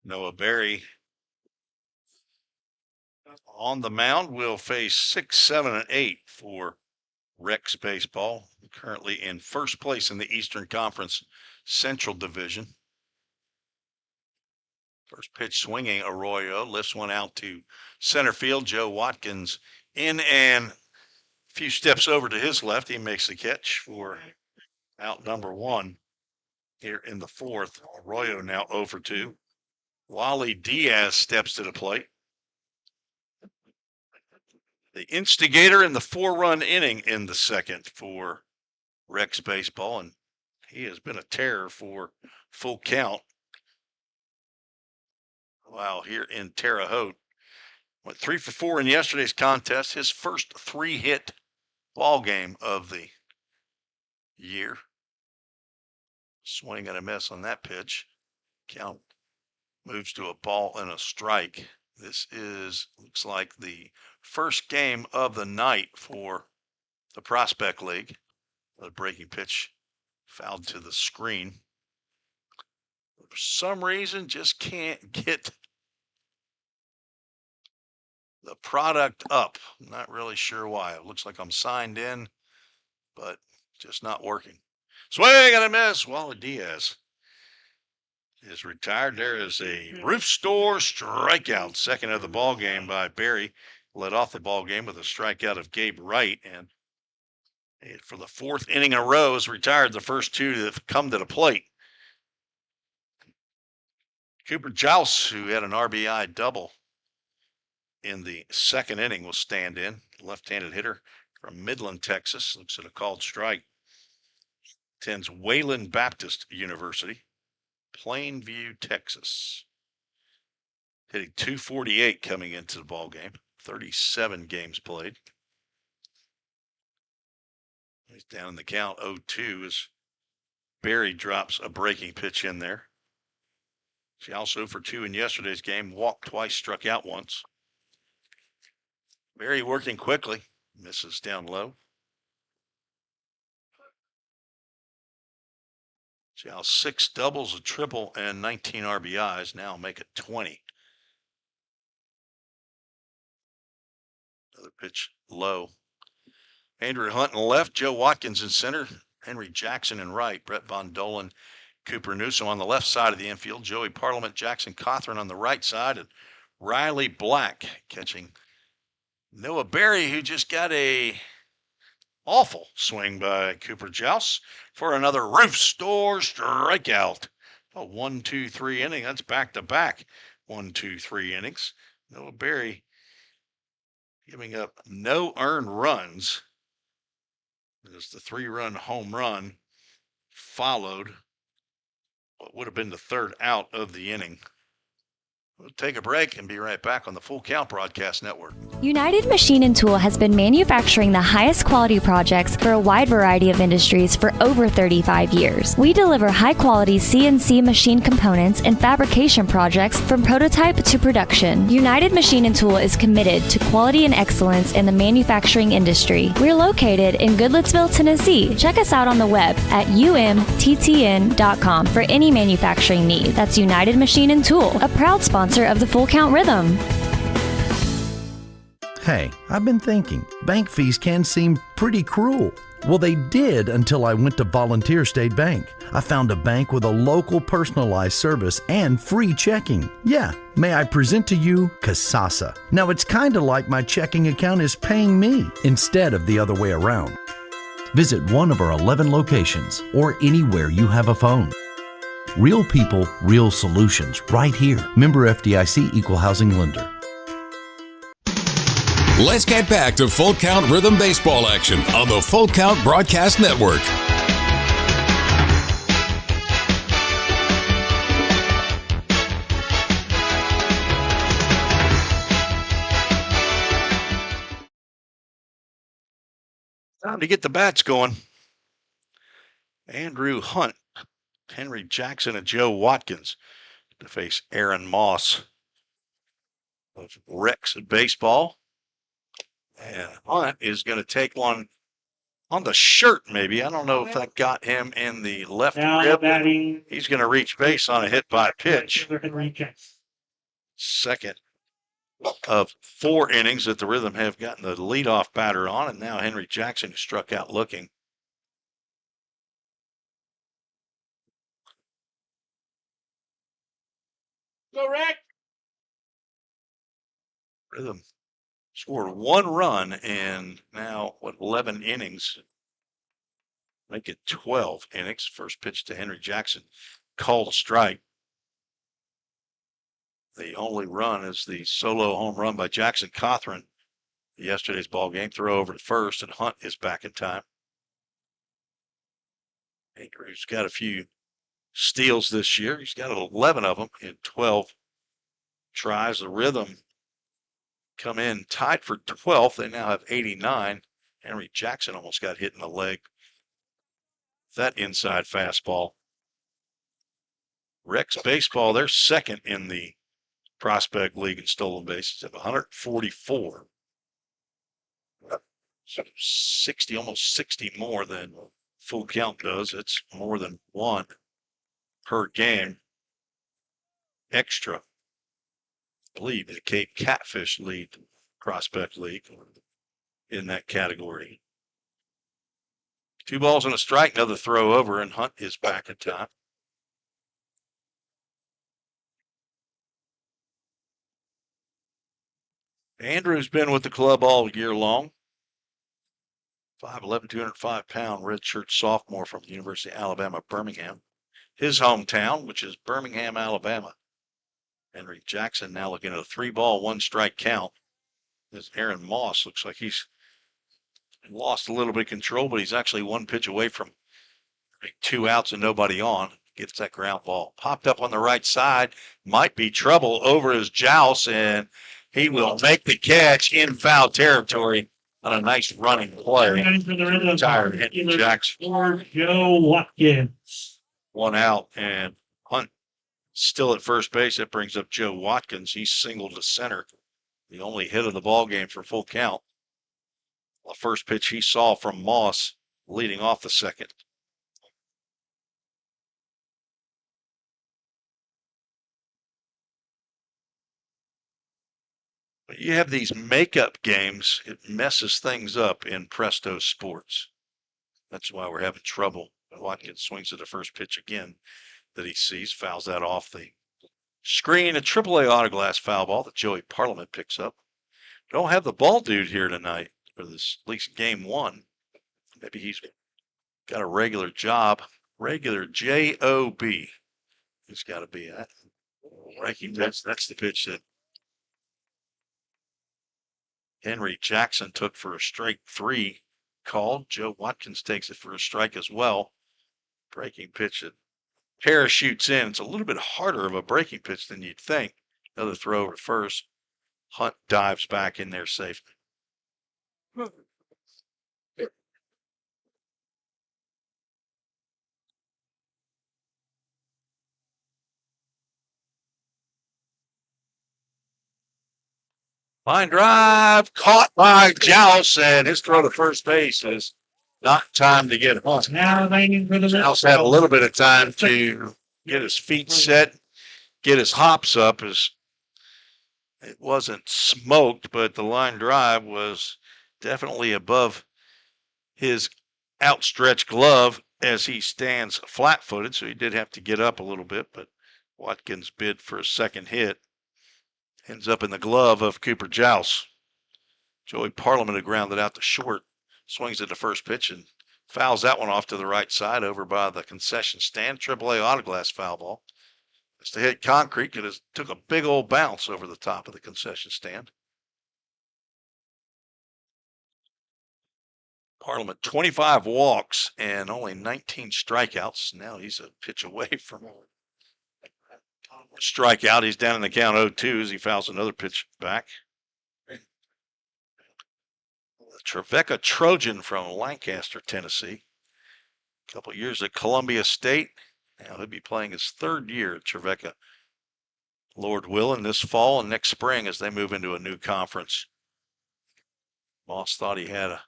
Noah Berry on the mound will face 6, 7, and 8 for Rex baseball. Currently in first place in the Eastern Conference Central Division. First pitch swinging, Arroyo lifts one out to center field. Joe Watkins in and a few steps over to his left. He makes the catch for out number 1 here in the 4th. Arroyo now 0 for 2. Wally Diaz steps to the plate. The instigator in the 4-run inning in the 2nd for Rex baseball, and he has been a terror for Full Count. Wow, here in Terre Haute. Went 3 for 4 in yesterday's contest. His first 3-hit ball game of the year. Swing and a miss on that pitch. Count moves to a ball and a strike. This looks like the first game of the night for the Prospect League. The breaking pitch fouled to the screen. For some reason, just can't get the product up. I'm not really sure why. It looks like I'm signed in, but just not working. Swing and a miss. Wally Diaz is retired. There is a roof store strikeout. Second of the ball game by Berry. Led off the ball game with a strikeout of Gabe Wright, and for the 4th inning in a row has retired the first 2 that have come to the plate. Cooper Jouse, who had an RBI double in the 2nd inning, will stand in. Left-handed hitter from Midland, Texas. Looks at a called strike. Attends Wayland Baptist University, Plainview, Texas. Hitting .248 coming into the ball game. 37 games played. He's down in the count. 0-2 is Berry drops a breaking pitch in there. She also for 2 in yesterday's game, walked twice, struck out once. Berry working quickly, misses down low. Xiao 6 doubles, a triple, and 19 RBIs. Now make it 20. Another pitch low. Andrew Hunt in left, Joe Watkins in center, Henry Jackson in right, Brett Von Dolan, Cooper Newsom on the left side of the infield, Joey Parliament, Jackson Cothran on the right side, and Riley Black catching Noah Berry, who just got a awful swing by Cooper Jouse for another roof store strikeout. A 1-2-3 inning. That's back-to-back 1-2-3 innings. Noah Berry giving up no earned runs. As the 3-run home run followed what would have been the third out of the inning. We'll take a break and be right back on the Full Count Broadcast Network. United Machine and Tool has been manufacturing the highest quality projects for a wide variety of industries for over 35 years. We deliver high-quality CNC machine components and fabrication projects from prototype to production. United Machine and Tool is committed to quality and excellence in the manufacturing industry. We're located in Goodlettsville, Tennessee. Check us out on the web at umttn.com for any manufacturing need. That's United Machine and Tool, a proud sponsor of the Full Count Rhythm. Hey, I've been thinking, bank fees can seem pretty cruel. Well, they did until I went to Volunteer State Bank. I found a bank with a local personalized service and free checking. Yeah, may I present to you Kasasa. Now, it's kind of like my checking account is paying me instead of the other way around. Visit one of our 11 locations or anywhere you have a phone. Real people, real solutions, right here. Member FDIC Equal Housing Lender. Let's get back to Full Count Rhythm Baseball action on the Full Count Broadcast Network. Time to get the bats going. Andrew Hunt, Henry Jackson, and Joe Watkins to face Aaron Moss of Rex Baseball. And Hunt is going to take one on the shirt, maybe. I don't know if that got him in the left rib. He's going to reach base on a hit by pitch. Second of 4 innings that the Rhythm have gotten the leadoff batter on, and now Henry Jackson who struck out looking. Correct. Rhythm scored 1 run in now, 11 innings. Make it 12 innings. First pitch to Henry Jackson. Called a strike. The only run is the solo home run by Jackson Cothran. Yesterday's ball game. Throw over to first, and Hunt is back in time. Andrew's got a few steals this year. He's got 11 of them in 12 tries. The Rhythm come in tied for 12th. They now have 89. Henry Jackson almost got hit in the leg. That inside fastball. Rex Baseball, they're second in the Prospect League in stolen bases at 144. So 60, almost 60 more than Full Count does. It's more than 1 per game extra. I believe the Cape Catfish lead Prospect League in that category. 2 balls and a strike, another throw over, and Hunt is back in time. Andrew's been with the club all year long. 5'11", 205-pound redshirt sophomore from the University of Alabama, Birmingham. His hometown, which is Birmingham, Alabama. Henry Jackson now looking at a 3-ball, 1-strike count. As Aaron Moss looks like he's lost a little bit of control, but he's actually 1 pitch away from 2 outs and nobody on. Gets that ground ball. Popped up on the right side. Might be trouble over his joust, and he will make the catch in foul territory on a nice running play. Tired Henry Jackson. For Joe Watkins. One out, and Hunt still at first base. That brings up Joe Watkins. He's singled to center. The only hit of the ball game for full count. The first pitch he saw from Moss leading off the second. But you have these makeup games, it messes things up in Presto Sports. That's why we're having trouble. Watkins swings at the first pitch again that he sees, fouls that off the screen. A AAA autoglass foul ball that Joey Parliament picks up. Don't have the ball dude here tonight for this, at least game one. Maybe he's got a regular job. Regular J-O-B. He's got to be at. That's the pitch that Henry Jackson took for a strike three called. Joe Watkins takes it for a strike as well. Breaking pitch that parachutes in. It's a little bit harder of a breaking pitch than you'd think. Another throw over to first. Hunt dives back in there safely. Line drive caught by Joust, and his throw to first base is not time to get Hunt. Now waiting for the Joust had a little bit of time to get his feet set, get his hops up. As it wasn't smoked, but the line drive was definitely above his outstretched glove as he stands flat-footed, so he did have to get up a little bit, but Watkins bid for a second hit. Ends up in the glove of Cooper Joust. Joey Parliament had grounded out to short. Swings at the first pitch and fouls that one off to the right side over by the concession stand. AAA autoglass foul ball. It's to hit concrete. It took a big old bounce over the top of the concession stand. Parliament 25 walks and only 19 strikeouts. Now he's a pitch away from strikeout. He's down in the count 0-2 as he fouls another pitch back. The Trevecca Trojan from Lancaster, Tennessee. A couple years at Columbia State. Now he'll be playing his third year at Trevecca. Lord willing, this fall and next spring as they move into a new conference. Moss thought he had a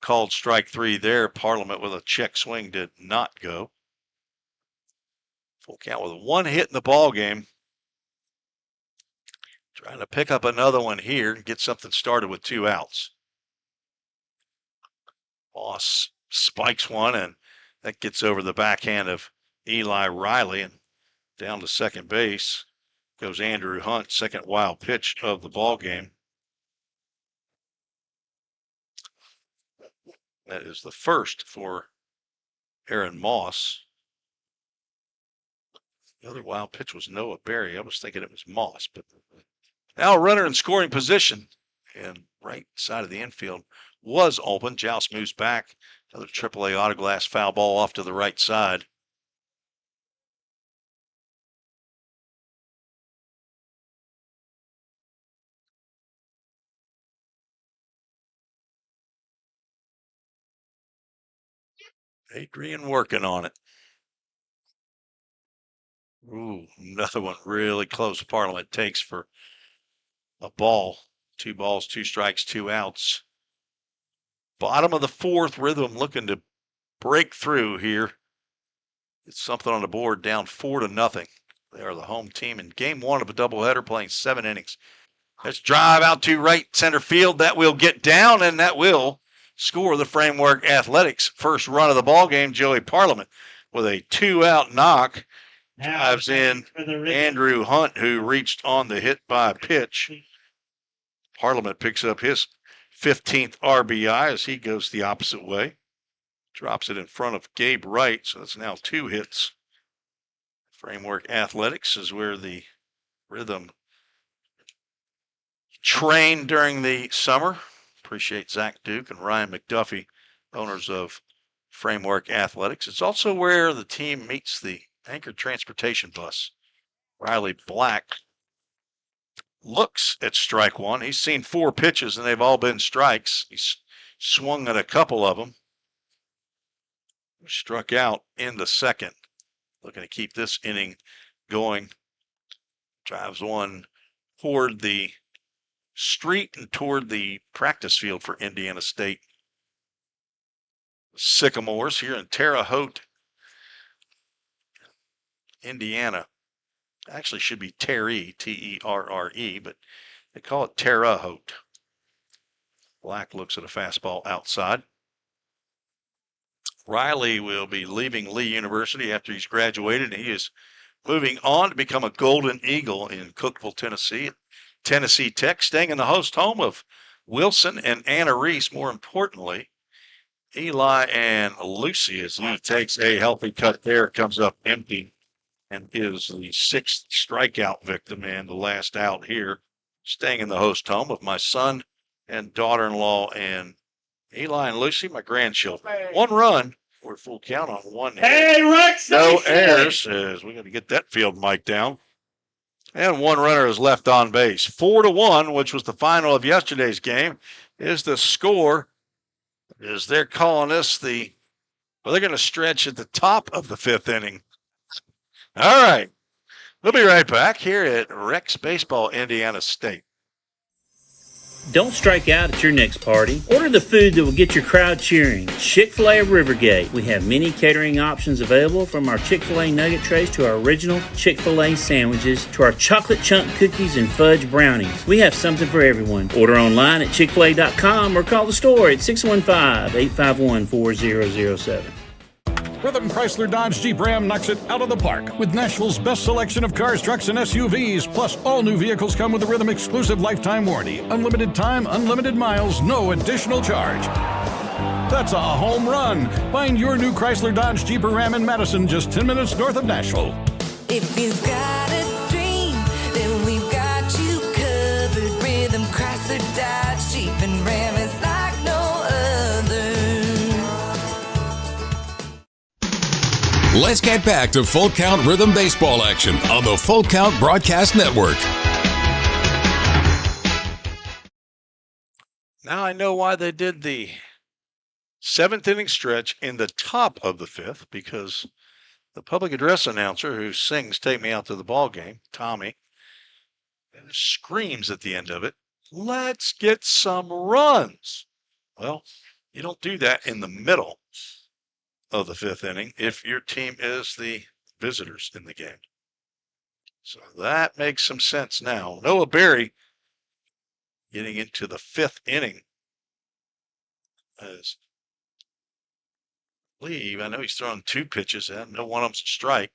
called strike three there. Parliament with a check swing did not go. Full count with one hit in the ball game. Trying to pick up another one here and get something started with 2 outs. Moss spikes one, and that gets over the backhand of Eli Riley, and down to second base goes Andrew Hunt, second wild pitch of the ball game. That is the first for Aaron Moss. The other wild pitch was Noah Berry. I was thinking it was Moss, but now a runner in scoring position, and right side of the infield was open. Joust moves back. Another AAA autoglass foul ball off to the right side. Adrian working on it. Ooh, another one really close. Parliament takes for a ball. 2 balls, 2 strikes, 2 outs. Bottom of the fourth, Rhythm looking to break through here. It's something on the board, down 4-0. They are the home team in game 1 of a doubleheader, playing 7 innings. Let's drive out to right center field. That will get down, and that will score the Framework Athletics first run of the ball game. Joey Parliament with a 2-out knock. Drives in Andrew Hunt, who reached on the hit by pitch. Parliament picks up his 15th RBI as he goes the opposite way. Drops it in front of Gabe Wright, so that's now 2 hits. Framework Athletics is where the Rhythm trained during the summer. Appreciate Zach Duke and Ryan McDuffie, owners of Framework Athletics. It's also where the team meets the Anchor Transportation bus. Riley Black looks at strike one. He's seen 4 pitches, and they've all been strikes. He's swung at a couple of them. Struck out in the second. looking to keep this inning going. Drives one toward the street and toward the practice field for Indiana State. Sycamores here in Terre Haute, Indiana. Actually should be Terre, Terre, but they call it Terre Haute. Black looks at a fastball outside. Riley will be leaving Lee University after he's graduated. He is moving on to become a Golden Eagle in Cookeville, Tennessee. Tennessee Tech, staying in the host home of Wilson and Anna Reese. More importantly, Eli and Lucy, as Lee takes a healthy cut there, comes up empty and is the 6th strikeout victim and the last out here. Staying in the host home of my son and daughter-in-law and Eli and Lucy, my grandchildren. 1 run. We're full count on 1 hit. Hey, Rex! No errors, as we're going to get that field mic down. And 1 runner is left on base. 4-1, which was the final of yesterday's game, is the score. As they're calling this well, they're going to stretch at the top of the 5th inning. All right. We'll be right back here at Rex Baseball, Indiana State. Don't strike out at your next party. Order the food that will get your crowd cheering. Chick-fil-A of Rivergate. We have many catering options available, from our Chick-fil-A nugget trays to our original Chick-fil-A sandwiches to our chocolate chunk cookies and fudge brownies. We have something for everyone. Order online at chickfil-a.com or call the store at 615-851-4007. Rhythm Chrysler Dodge Jeep Ram knocks it out of the park with Nashville's best selection of cars, trucks, and SUVs. Plus, all new vehicles come with a Rhythm exclusive lifetime warranty. Unlimited time, unlimited miles, no additional charge. That's a home run. Find your new Chrysler Dodge Jeep or Ram in Madison, just 10 minutes north of Nashville. If you've got a dream, then we've got you covered. Rhythm Chrysler Dodge Jeep and Ram is like no other. Let's get back to Full Count Rhythm Baseball action on the Full Count Broadcast Network. Now I know why they did the 7th inning stretch in the top of the 5th, because the public address announcer who sings "Take Me Out to the Ball Game," Tommy, screams at the end of it, "Let's get some runs." Well, you don't do that in the middle of the 5th inning if your team is the visitors in the game. So that makes some sense now. Noah Berry getting into the 5th inning. As I know he's throwing 2 pitches and no one of them's a strike.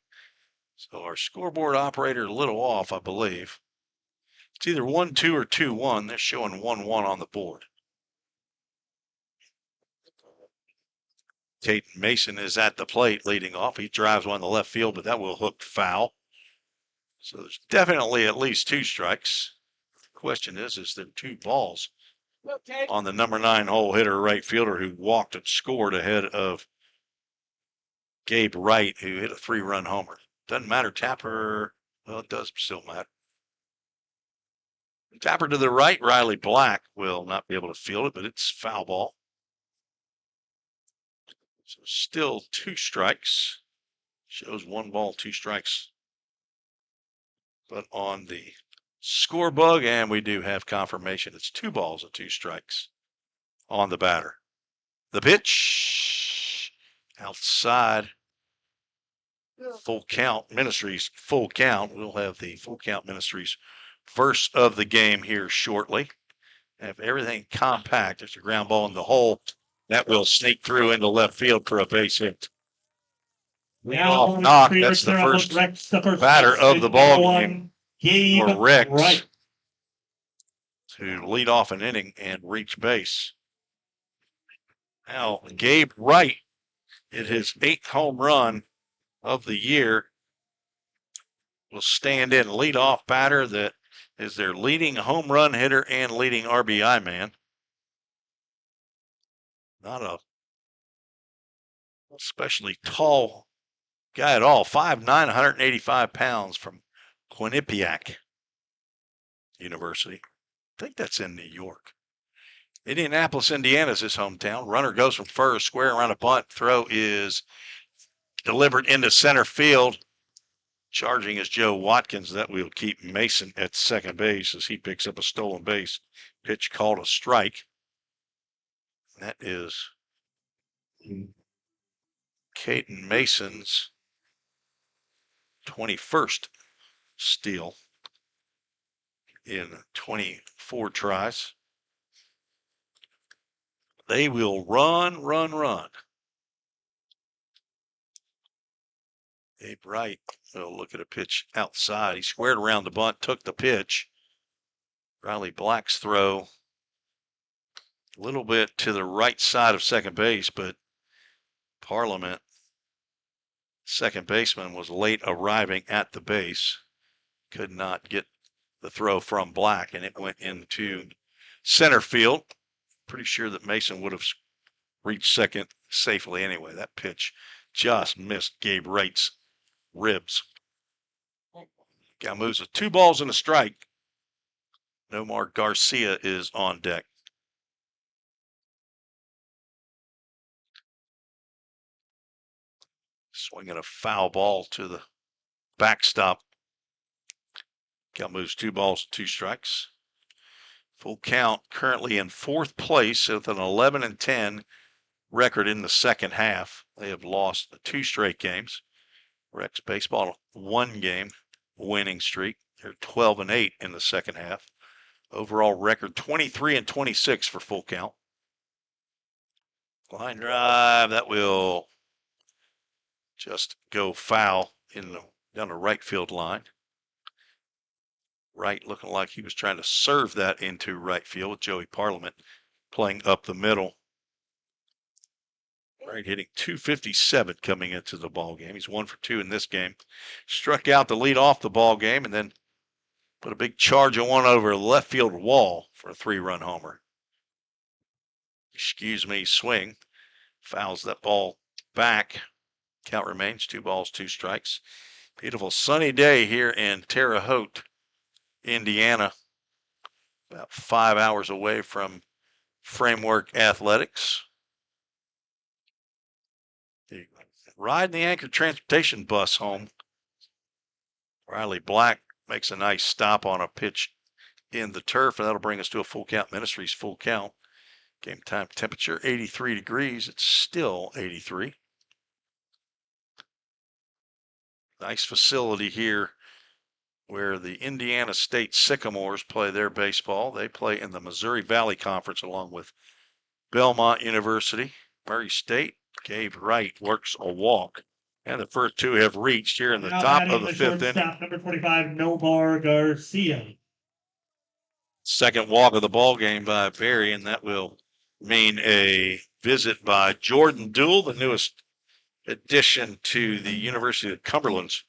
So our scoreboard operator a little off, I believe. It's either 1-2 or 2-1. They're showing 1-1 on the board. Caden Mason is at the plate leading off. He drives one to left field, but that will hook foul. So there's definitely at least 2 strikes. The question is there 2 balls on the number 9 hole hitter, right fielder, who walked and scored ahead of Gabe Wright, who hit a 3-run homer. Doesn't matter. Tapper, well, it does still matter. Tapper to the right. Riley Black will not be able to field it, but it's foul ball. So still 2 strikes. Shows 1 ball, 2 strikes. But on the score bug, and we do have confirmation, it's 2 balls and 2 strikes on the batter. The pitch outside. Full Count Ministries, full count. We'll have the Full Count Ministries verse of the game here shortly. Have everything compact. There's a ground ball in the hole. That will sneak through into left field for a base hit. Off knock. That's the first batter of the ball game for Rex to lead off an inning and reach base. Now, Gabe Wright hit his 8th home run of the year. Will stand in leadoff batter that is their leading home run hitter and leading RBI man. Not a especially tall guy at all. 5'9", 185 pounds, from Quinnipiac University. I think that's in New York. Indianapolis, Indiana is his hometown. Runner goes from first, square around a bunt. Throw is delivered into center field. Charging is Joe Watkins. That will keep Mason at second base as he picks up a stolen base. Pitch called a strike. That is Caden Mason's 21st steal in 24 tries. They will run. Gabe Wright will look at a pitch outside. He squared around the bunt, took the pitch. Riley Black's throw a little bit to the right side of second base, but Parliament, second baseman, was late arriving at the base. Could not get the throw from Black, and it went into center field. Pretty sure that Mason would have reached second safely anyway. That pitch just missed Gabe Wright's ribs. Gal moves with 2 balls and a strike. Nomar Garcia is on deck. Swinging a foul ball to the backstop. Cal moves 2 balls, 2 strikes. Full count, currently in 4th place with an 11-10 record in the second half. They have lost 2 straight games. Rex baseball 1 game winning streak. They're 12-8 in the second half. Overall record 23-26 for full count. Line drive, that will just go foul down the right field line. Wright looking like he was trying to serve that into right field with Joey Parliament playing up the middle. Wright hitting .257 coming into the ball game. He's 1 for 2 in this game. Struck out to lead off the ball game and then put a big charge of one over the left field wall for a 3-run homer. Excuse me, swing. Fouls that ball back. Count remains 2 balls, 2 strikes. Beautiful sunny day here in Terre Haute, Indiana. About 5 hours away from Framework Athletics. Riding the Anchor Transportation bus home. Riley Black makes a nice stop on a pitch in the turf, and that'll bring us to a Full Count Ministries full count. Game time temperature 83 degrees. It's still 83. Nice facility here where the Indiana State Sycamores play their baseball. They play in the Missouri Valley Conference along with Belmont University. Murray State, Gabe Wright works a walk. And the first 2 have reached here in the top of the 5th inning. Number 45, Nomar Garcia. Second walk of the ball game by Berry, and that will mean a visit by Jordan Duell, the newest addition to the University of Cumberland's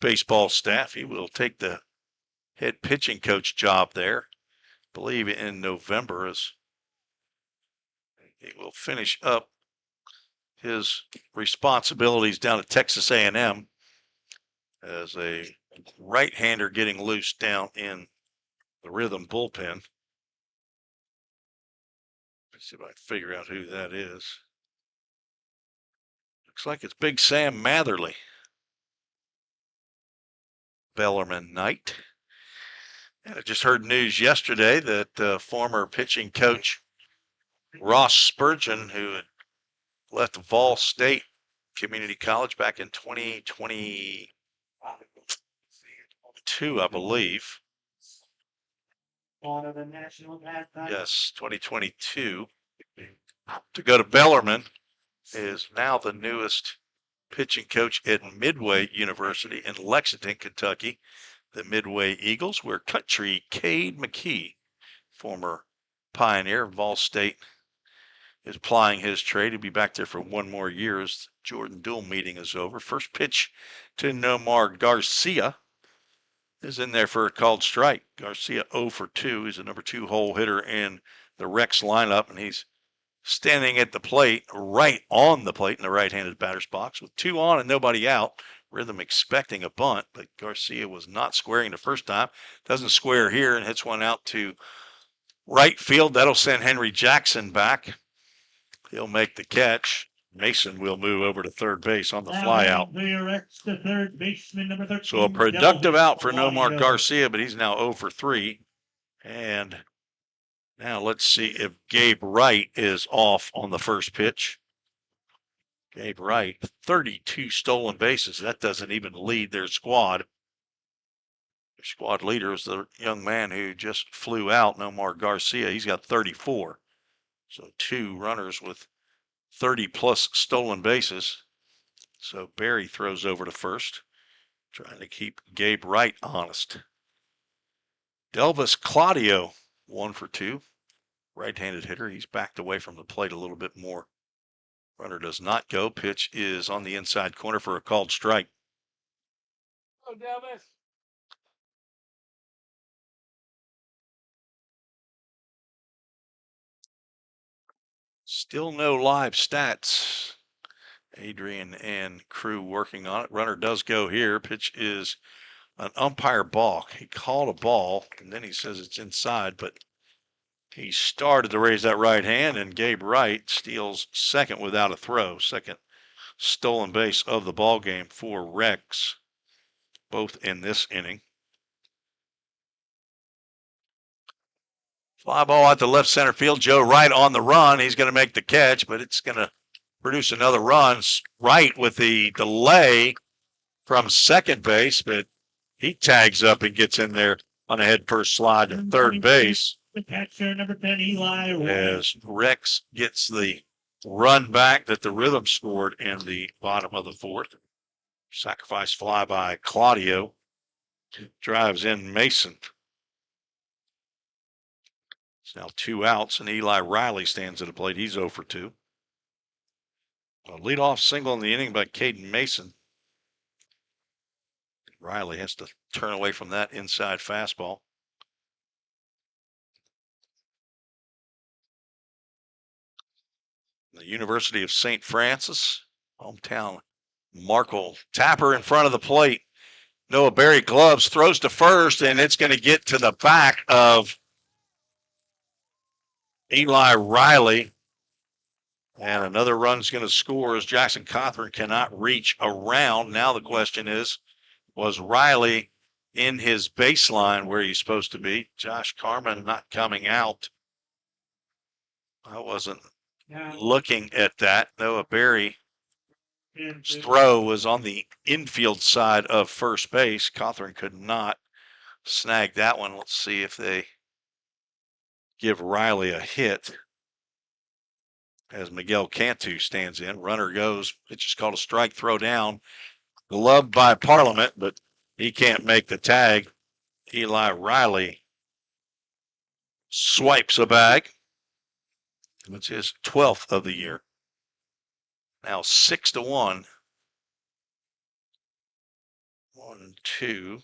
baseball staff. He will take the head pitching coach job there, I believe in November, as he will finish up his responsibilities down at Texas A&M as a right-hander getting loose down in the Rhythm bullpen. Let's see if I can figure out who that is. Looks like it's Big Sam Matherly. Bellarmine Knight. And I just heard news yesterday that former pitching coach Ross Spurgeon, who had left Vol State Community College back in 2022, I believe. Yes, 2022. To go to Bellarmine, is now the newest pitching coach at Midway University in Lexington, Kentucky. The Midway Eagles, where Country Cade McKee, former Pioneer of Vol State, is plying his trade. He'll be back there for 1 more year as the Jordan Duell meeting is over. First pitch to Nomar Garcia is in there for a called strike. Garcia 0 for 2. He's a number 2 hole hitter in the Rex lineup, and he's standing at the plate, right on the plate in the right-handed batter's box with 2 on and nobody out. Rhythm expecting a bunt, but Garcia was not squaring the first time. Doesn't square here and hits one out to right field. That'll send Henry Jackson back. He'll make the catch. Mason will move over to third base on the fly out. The third baseman, number 13. So a productive out for Nomar Claudio. Garcia, but he's now 0 for 3. And now let's see if Gabe Wright is off on the first pitch. Gabe Wright, 32 stolen bases. That doesn't even lead their squad. Their squad leader is the young man who just flew out, Nomar Garcia. He's got 34. So 2 runners with 30-plus stolen bases. So Barry throws over to first, trying to keep Gabe Wright honest. Delvis Claudio, 1 for 2. Right-handed hitter. He's backed away from the plate a little bit more. Runner does not go. Pitch is on the inside corner for a called strike. Oh, Delvis. Still no live stats. Adrian and crew working on it. Runner does go here. Pitch is an umpire balk. He called a ball, and then he says it's inside, but he started to raise that right hand, and Gabe Wright steals second without a throw. Second stolen base of the ball game for Rex, both in this inning. Fly ball out to left center field. Joe Wright on the run. He's going to make the catch, but it's going to produce another run. Wright with the delay from second base, but he tags up and gets in there on a head first slide to third base. The catcher, number 10, Eli. As Rex gets the run back that the Rhythm scored in the bottom of the fourth. Sacrifice fly by Claudio. Drives in Mason. It's now 2 outs, and Eli Riley stands at the plate. He's 0 for 2. A leadoff single in the inning by Caden Mason. Riley has to turn away from that inside fastball. The University of St. Francis, hometown Markle. Tapper in front of the plate. Noah Berry gloves, throws to first, and it's going to get to the back of Eli Riley. And another run's going to score as Jackson Cothran cannot reach around. Now the question is, was Riley in his baseline where he's supposed to be? Josh Carman not coming out. I wasn't looking at that. Noah Berry's throw was on the infield side of first base. Cothran could not snag that one. Let's see if they give Riley a hit as Miguel Cantu stands in. Runner goes. Pitch is called a strike, throw down. Gloved by Parliament, but he can't make the tag. Eli Riley swipes a bag. It's his 12th of the year. Now 6-1. 1, 2,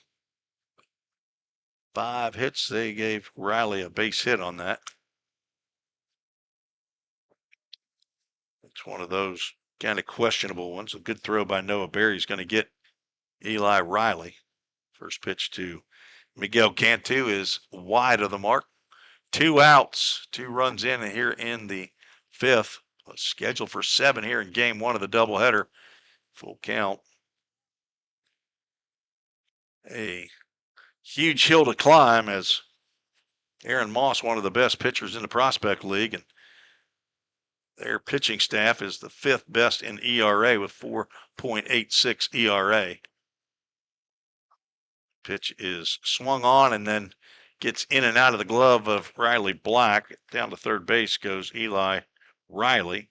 5 hits. They gave Riley a base hit on that. It's one of those kind of questionable ones. A good throw by Noah Berry is going to get Eli Riley. First pitch to Miguel Cantu is wide of the mark. 2 outs, 2 runs in here in the 5th. Scheduled for 7 here in game 1 of the doubleheader. Full count. A huge hill to climb as Aaron Moss, one of the best pitchers in the Prospect League, and their pitching staff is the 5th best in ERA with 4.86 ERA. Pitch is swung on and then gets in and out of the glove of Riley Black. Down to third base goes Eli Riley.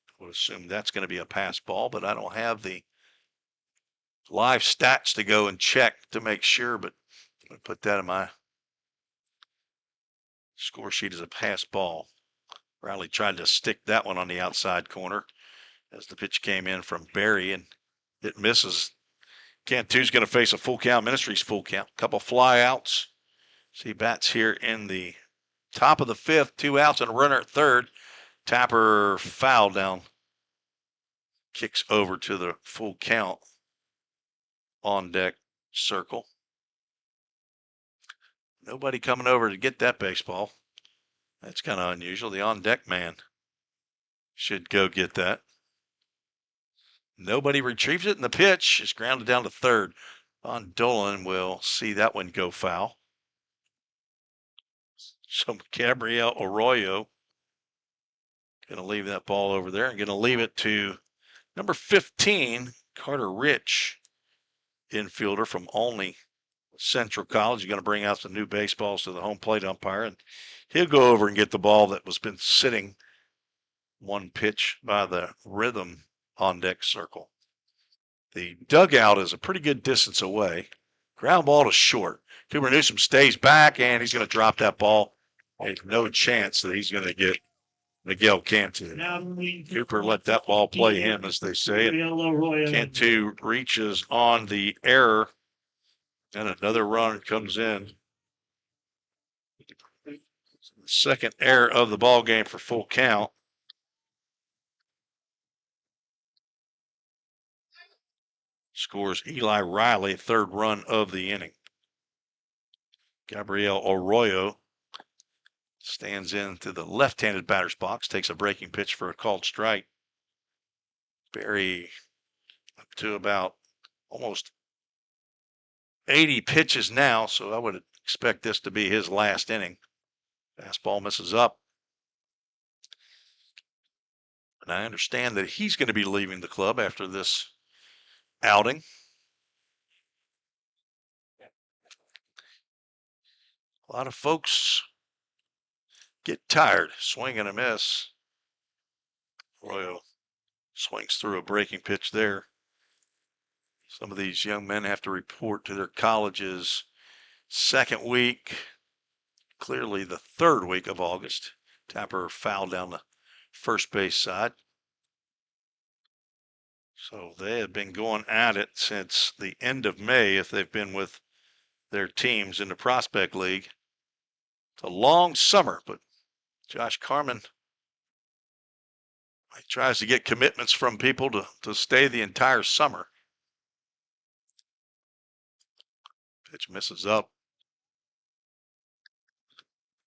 I would assume that's going to be a pass ball, but I don't have the live stats to go and check to make sure, but I'm going to put that in my score sheet as a pass ball. Riley tried to stick that one on the outside corner as the pitch came in from Barry, and it misses. Cantu's going to face a full count. Ministries full count. Couple fly outs. See bats here in the top of the 5th. 2 outs and a runner at third. Tapper foul down. Kicks over to the full count on deck circle. Nobody coming over to get that baseball. That's kind of unusual. The on deck man should go get that. Nobody retrieves it, and the pitch is grounded down to third. Von Dolan will see that one go foul. So Gabriel Arroyo going to leave that ball over there and going to leave it to number 15, Carter Rich, infielder from Olney Central College. He's going to bring out some new baseballs to the home plate umpire, and he'll go over and get the ball that was been sitting one pitch by the Rhythm on deck circle. The dugout is a pretty good distance away. Ground ball to short. Cooper Newsom stays back, and he's going to drop that ball. There's no chance that he's going to get Miguel Cantu. Cooper let that ball play him, as they say. Cantu reaches on the error, and another run comes in. Second error of the ball game for full count. Scores Eli Riley, third run of the inning. Gabriel Arroyo stands into the left-handed batter's box, takes a breaking pitch for a called strike. Barry up to about almost 80 pitches now, so I would expect this to be his last inning. Fastball misses up. And I understand that he's going to be leaving the club after this outing. A lot of folks get tired, swing and a miss. Arroyo swings through a breaking pitch there. Some of these young men have to report to their colleges second week, clearly the third week of August. Tapper fouled down the first base side. So they have been going at it since the end of May if they've been with their teams in the Prospect League. It's a long summer, but Josh Carmen, he tries to get commitments from people to stay the entire summer. Pitch misses up.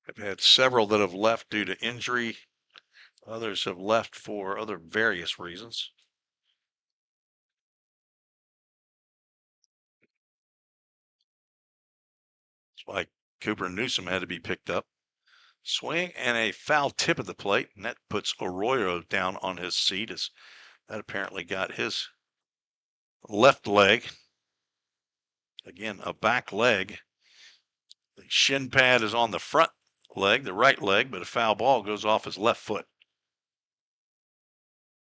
I've had several that have left due to injury. Others have left for other various reasons. That's why Cooper Newsom had to be picked up. Swing and a foul tip at the plate, and that puts Arroyo down on his seat, as that apparently got his left leg. Again, a back leg. The shin pad is on the front leg, the right leg, but a foul ball goes off his left foot.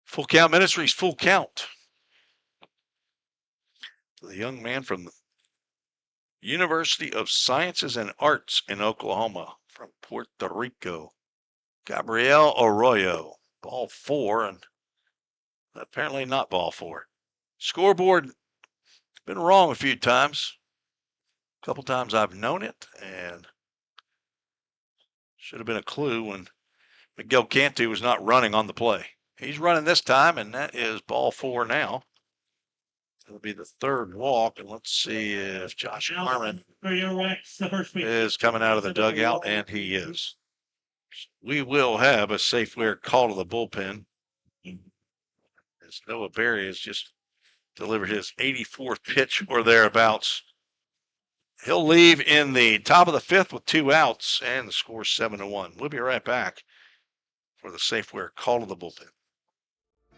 Full Count Ministries, full count. The young man from the University of Sciences and Arts in Oklahoma, from Puerto Rico, Gabriel Arroyo. Ball 4, and apparently not ball 4. Scoreboard been wrong a few times. A couple times I've known it, and should have been a clue when Miguel Cantu was not running on the play. He's running this time, and that is ball 4 now. It'll be the third walk, and let's see if Josh Harmon is coming out of the dugout, and he is. We will have a Safeware call to the bullpen, as Noah Berry has just delivered his 84th pitch or thereabouts. He'll leave in the top of the 5th with 2 outs, and the score 7-1. We'll be right back for the Safeware call to the bullpen.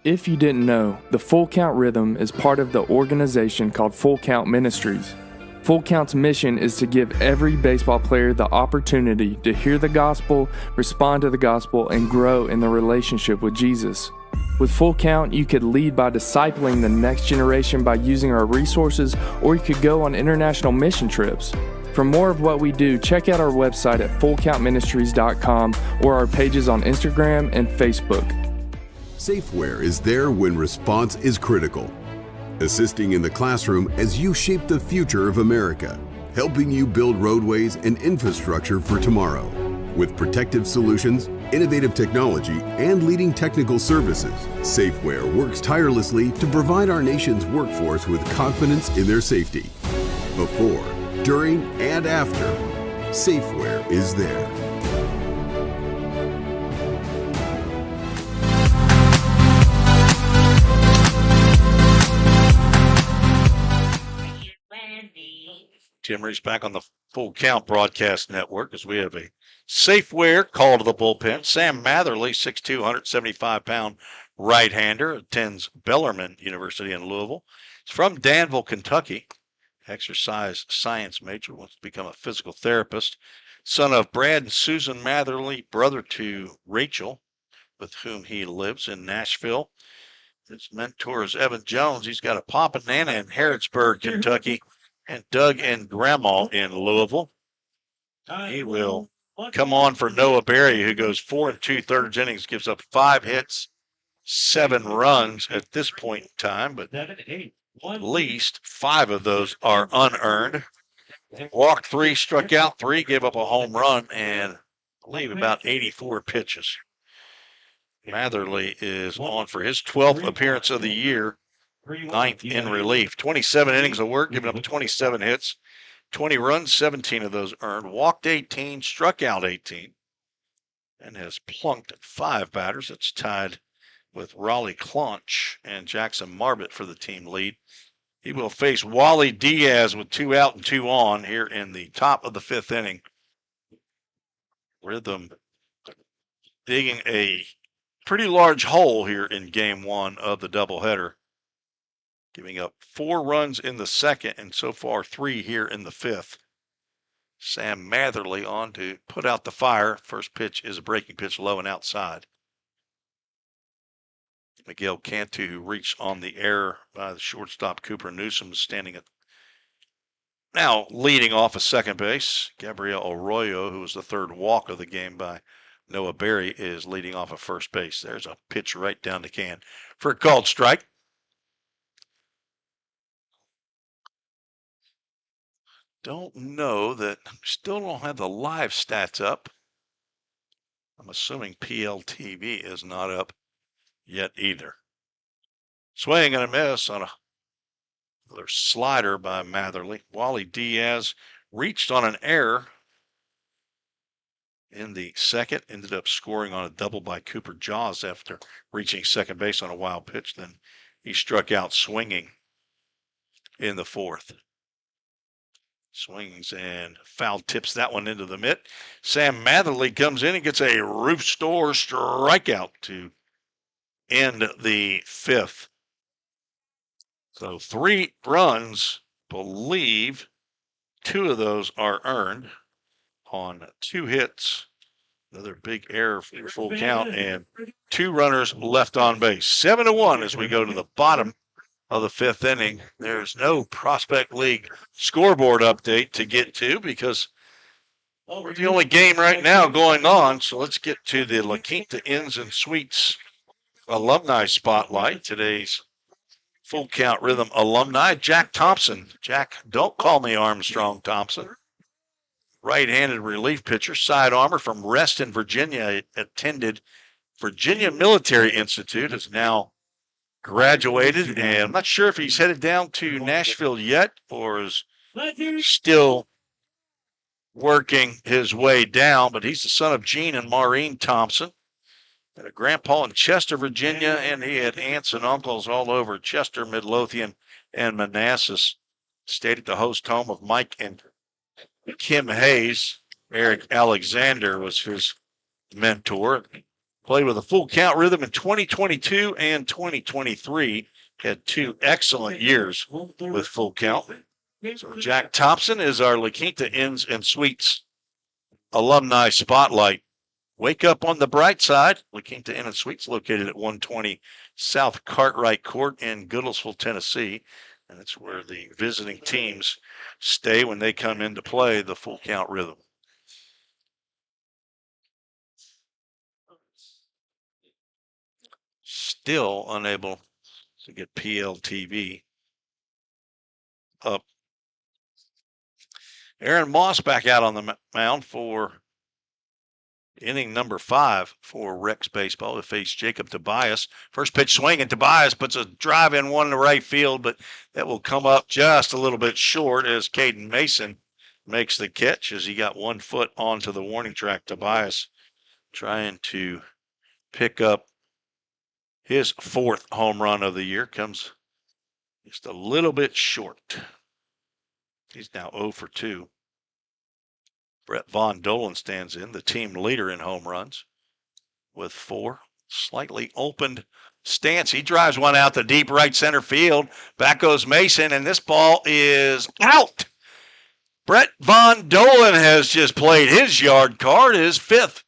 If you didn't know, the Full Count Rhythm is part of the organization called Full Count Ministries. Full Count's mission is to give every baseball player the opportunity to hear the gospel, respond to the gospel, and grow in the relationship with Jesus. With Full Count, you could lead by discipling the next generation by using our resources, or you could go on international mission trips. For more of what we do, check out our website at fullcountministries.com or our pages on Instagram and Facebook. Safeware is there when response is critical, assisting in the classroom as you shape the future of America, helping you build roadways and infrastructure for tomorrow. With protective solutions, innovative technology, and leading technical services, Safeware works tirelessly to provide our nation's workforce with confidence in their safety. Before, during, and after, Safeware is there. Tim Reese back on the Full Count Broadcast Network as we have a Safeware call to the bullpen. Sam Matherly, 6'2", 175-pound right-hander, attends Bellarmine University in Louisville. He's from Danville, Kentucky. Exercise science major, wants to become a physical therapist. Son of Brad and Susan Matherly, brother to Rachel, with whom he lives in Nashville. His mentor is Evan Jones. He's got a Papa and Nana in Harrodsburg, Kentucky, and Doug and Grandma in Louisville. He will come on for Noah Berry, who goes 4 2/3 innings, gives up 5 hits, 7 runs at this point in time, but at least 5 of those are unearned. Walked 3, struck out 3, gave up a home run, and I believe about 84 pitches. Matherly is on for his 12th appearance of the year, 9th in relief. 27 innings of work, giving up 27 hits, 20 runs, 17 of those earned. Walked 18, struck out 18, and has plunked 5 batters. It's tied with Raleigh Claunch and Jackson Marbett for the team lead. He will face Wally Diaz with 2 out and 2 on here in the top of the 5th inning. Rhythm digging a pretty large hole here in game 1 of the doubleheader, giving up 4 runs in the 2nd and so far 3 here in the 5th. Sam Matherly on to put out the fire. First pitch is a breaking pitch, low and outside. Miguel Cantu, who reached on the error by the shortstop Cooper Newsom, standing at now leading off at second base. Gabriel Arroyo, who was the 3rd walk of the game by Noah Berry, is leading off at first base. There's a pitch right down the can for a called strike. Don't know that, still don't have the live stats up. I'm assuming PLTV is not up yet either. Swing and a miss on another slider by Matherly. Wally Diaz reached on an error in the 2nd, ended up scoring on a double by Cooper Jaws after reaching second base on a wild pitch. Then he struck out swinging in the 4th. Swings and foul tips that one into the mitt. Sam Matherly comes in and gets a roof store strikeout to end the 5th. So 3 runs, believe 2 of those are earned on 2 hits. Another big error for Full Count and 2 runners left on base. 7-1 as we go to the bottom of the 5th inning. There's no Prospect League scoreboard update to get to because we're the only game right now going on. So let's get to the La Quinta Inns and Suites alumni spotlight. Today's Full Count Rhythm alumni, Jack Thompson. Jack, don't call me Armstrong Thompson. Right-handed relief pitcher, side armor from Reston, Virginia. Attended Virginia Military Institute, is now graduated, and I'm not sure if he's headed down to Nashville yet or is still working his way down, but he's the son of Gene and Maureen Thompson. Had a grandpa in Chester, Virginia, and he had aunts and uncles all over Chester, Midlothian, and Manassas. Stayed at the host home of Mike and Kim Hayes. Eric Alexander was his mentor. Played with a Full Count Rhythm in 2022 and 2023. Had 2 excellent years with Full Count. So Jack Thompson is our La Quinta Inns and Suites alumni spotlight. Wake up on the bright side. La Quinta Inn and Suites located at 120 South Cartwright Court in Goodlettsville, Tennessee. And it's where the visiting teams stay when they come in to play the Full Count Rhythm. Still unable to get PLTV up. Aaron Moss back out on the mound for inning number 5 for Rex Baseball to face Jacob Tobias. First pitch swing, and Tobias puts a drive in one to right field, but that will come up just a little bit short as Caden Mason makes the catch as he got 1 foot onto the warning track. Tobias trying to pick up his 4th home run of the year, comes just a little bit short. He's now 0 for 2. Brett Von Dolan stands in, the team leader in home runs with 4. Slightly opened stance. He drives one out to deep right center field. Back goes Mason, and this ball is out. Brett Von Dolan has just played his yard card, his 5th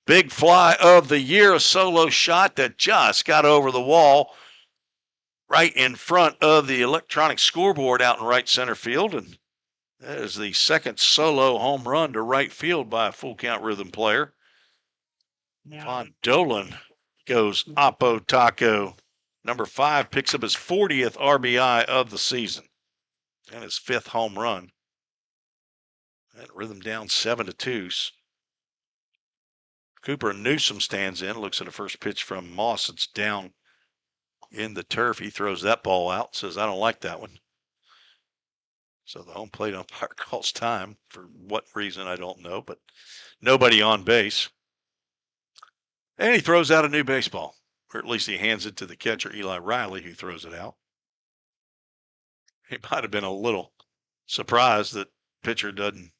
big fly of the year, a solo shot that just got over the wall right in front of the electronic scoreboard out in right center field. And that is the 2nd solo home run to right field by a full count rhythm player. Von Dolan goes Oppo Taco. Number 5 picks up his 40th RBI of the season and his 5th home run. That rhythm down 7-2. Cooper Newsom stands in, looks at a first pitch from Moss. It's down in the turf. He throws that ball out, says, I don't like that one. So the home plate umpire calls time. For what reason, I don't know, but nobody on base. And he throws out a new baseball, or at least he hands it to the catcher, Eli Riley, who throws it out. He might have been a little surprised that pitcher doesn't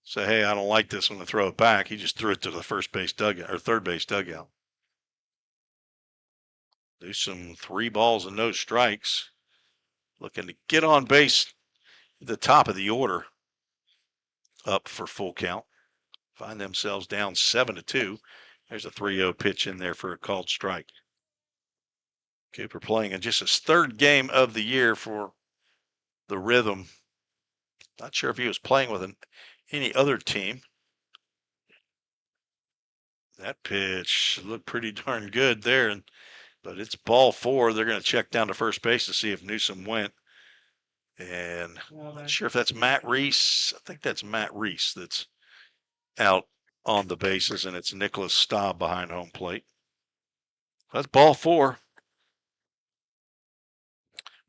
say, hey, I don't like this one, to throw it back. He just threw it to the first base dugout, or third base dugout. Do some 3 balls and no strikes. Looking to get on base at the top of the order. Up for full count. Find themselves down 7-2. There's a 3-0 pitch in there for a called strike. Cooper playing in just his 3rd game of the year for the Rhythm. Not sure if he was playing with any other team. That pitch looked pretty darn good there, but it's ball 4. They're going to check down to first base to see if Newsom went. And I'm not sure if that's Matt Reese. I think that's Matt Reese that's out on the bases, and it's Nicholas Staub behind home plate. That's ball 4.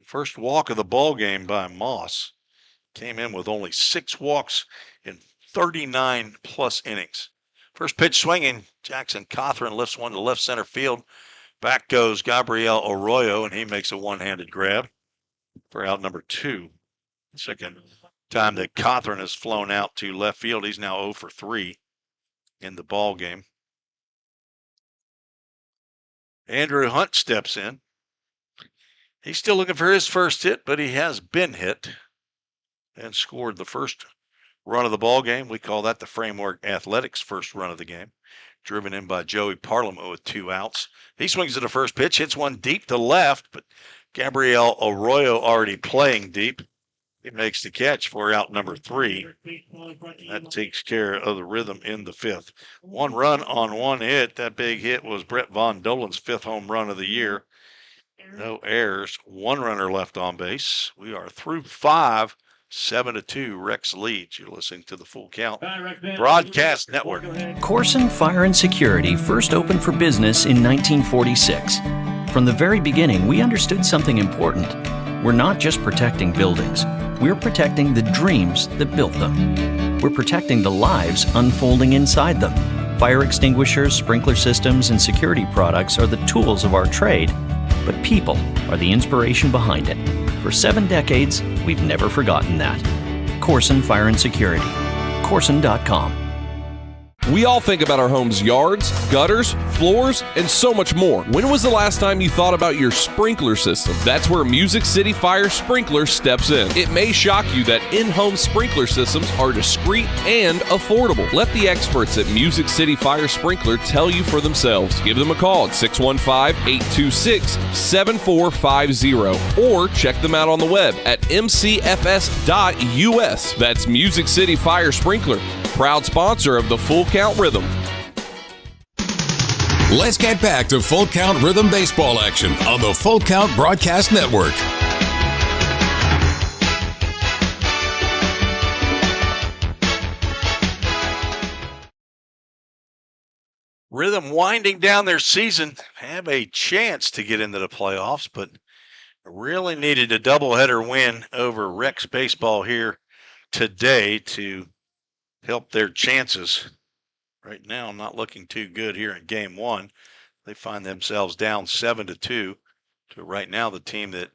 First walk of the ball game by Moss. Came in with only 6 walks in 39 plus innings. First pitch swinging. Jackson Cothran lifts one to left center field. Back goes Gabriel Arroyo, and he makes a one-handed grab for out number 2. Second time that Cothran has flown out to left field. He's now 0 for 3 in the ball game. Andrew Hunt steps in. He's still looking for his first hit, but he has been hit and scored the first run of the ball game. We call that the Framework Athletics first run of the game. Driven in by Joey Parliament with 2 outs. He swings at the first pitch, hits one deep to left, but Gabriel Arroyo already playing deep. He makes the catch for out number 3. That takes care of the Rhythm in the 5th. 1 run on 1 hit. That big hit was Brett Von Dolan's 5th home run of the year. No errors. 1 runner left on base. We are through 5. 7-2, Rex leads. You're listening to the Full Count Broadcast Network. Corson Fire and Security first opened for business in 1946. From the very beginning, we understood something important. We're not just protecting buildings. We're protecting the dreams that built them. We're protecting the lives unfolding inside them. Fire extinguishers, sprinkler systems, and security products are the tools of our trade, but people are the inspiration behind it. For 7 decades, we've never forgotten that. Corson Fire and Security. Corson.com. We all think about our home's yards, gutters, floors, and so much more. When was the last time you thought about your sprinkler system? That's where Music City Fire Sprinkler steps in. It may shock you that in-home sprinkler systems are discreet and affordable. Let the experts at Music City Fire Sprinkler tell you for themselves. Give them a call at 615-826-7450 or check them out on the web at mcfs.us. That's Music City Fire Sprinkler, proud sponsor of the Full Count Rhythm. Let's get back to Full Count Rhythm baseball action on the Full Count Broadcast Network. Rhythm winding down their season, have a chance to get into the playoffs, but really needed a doubleheader win over Rex Baseball here today to help their chances. Right now, not looking too good here in game 1. They find themselves down 7-2 to right now the team that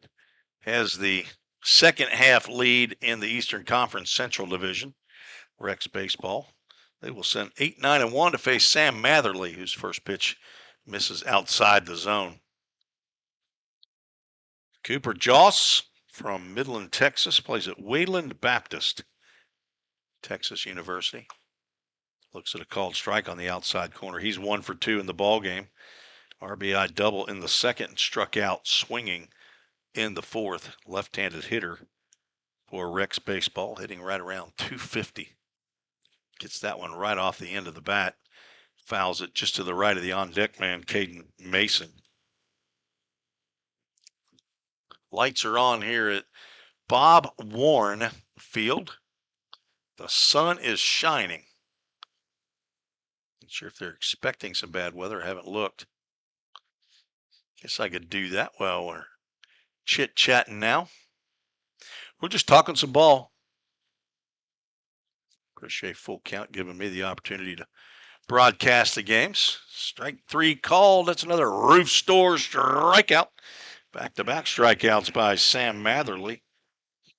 has the second half lead in the Eastern Conference Central Division. Rex Baseball. They will send 8-9-1 to face Sam Matherly, whose first pitch misses outside the zone. Cooper Joss from Midland, Texas, plays at Wayland Baptist, Texas University. Looks at a called strike on the outside corner. He's 1 for 2 in the ball game. RBI double in the second and struck out swinging in the fourth. Left-handed hitter for Rex Baseball, hitting right around 250. Gets that one right off the end of the bat. Fouls it just to the right of the on-deck man, Caden Mason. Lights are on here at Bob Warren Field. The sun is shining. Not sure if they're expecting some bad weather. I haven't looked. Guess I could do that while we're chit-chatting now. We're just talking some ball. Appreciate Full Count giving me the opportunity to broadcast the games. Strike 3 called. That's another Roof Store strikeout. Back-to-back strikeouts by Sam Matherly.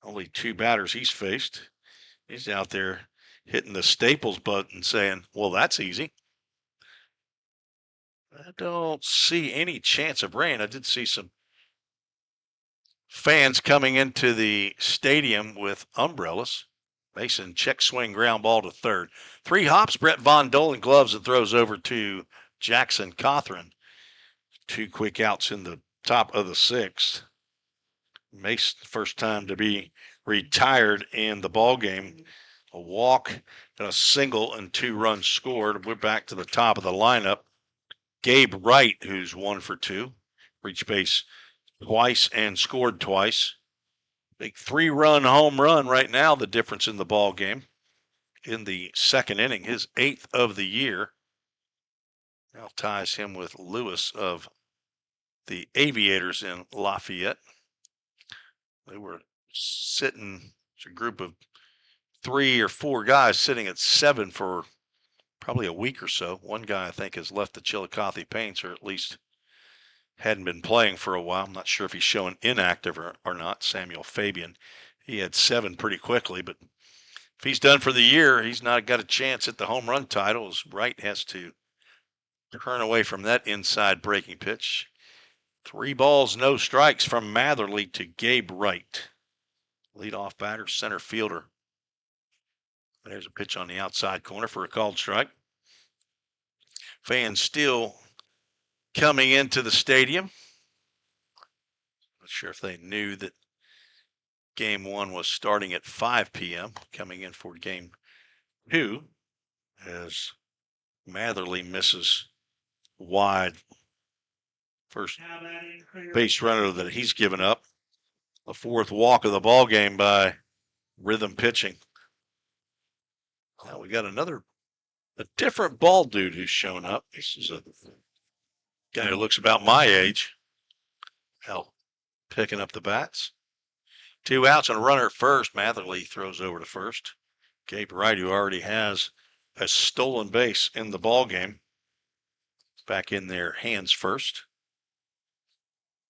Only 2 batters he's faced. He's out there hitting the Staples button saying, well, that's easy. I don't see any chance of rain. I did see some fans coming into the stadium with umbrellas. Mason check swing ground ball to third. 3 hops. Brett Von Dolan gloves and throws over to Jackson Cothran. 2 quick outs in the top of the 6th. Mason, first time to be retired in the ball game. A walk and a single and 2 runs scored. We're back to the top of the lineup. Gabe Wright, who's 1 for 2, reached base twice and scored twice. Big 3-run home run right now, the difference in the ball game in the second inning, his 8th of the year. Now ties him with Lewis of the Aviators in Lafayette. They were sitting, it's a group of 3 or 4 guys sitting at 7 for probably a week or so. One guy, I think, has left the Chillicothe Paints, or at least hadn't been playing for a while. I'm not sure if he's showing inactive or not. Samuel Fabian. He had 7 pretty quickly, but if he's done for the year, he's not got a chance at the home run title, as Wright has to turn away from that inside breaking pitch. 3 balls, no strikes from Matherly to Gabe Wright. Leadoff batter, center fielder. There's a pitch on the outside corner for a called strike. Fans still coming into the stadium. Not sure if they knew that game 1 was starting at 5 p.m. Coming in for game 2 as Matherly misses wide. First base runner that he's given up. The 4th walk of the ball game by Rhythm Pitching. Now we got a different ball dude who's shown up. This is a guy who looks about my age. Hell, picking up the bats. 2 outs and a runner at first. Matherly throws over to first. Gabe Wright, who already has a stolen base in the ball game, back in their hands first.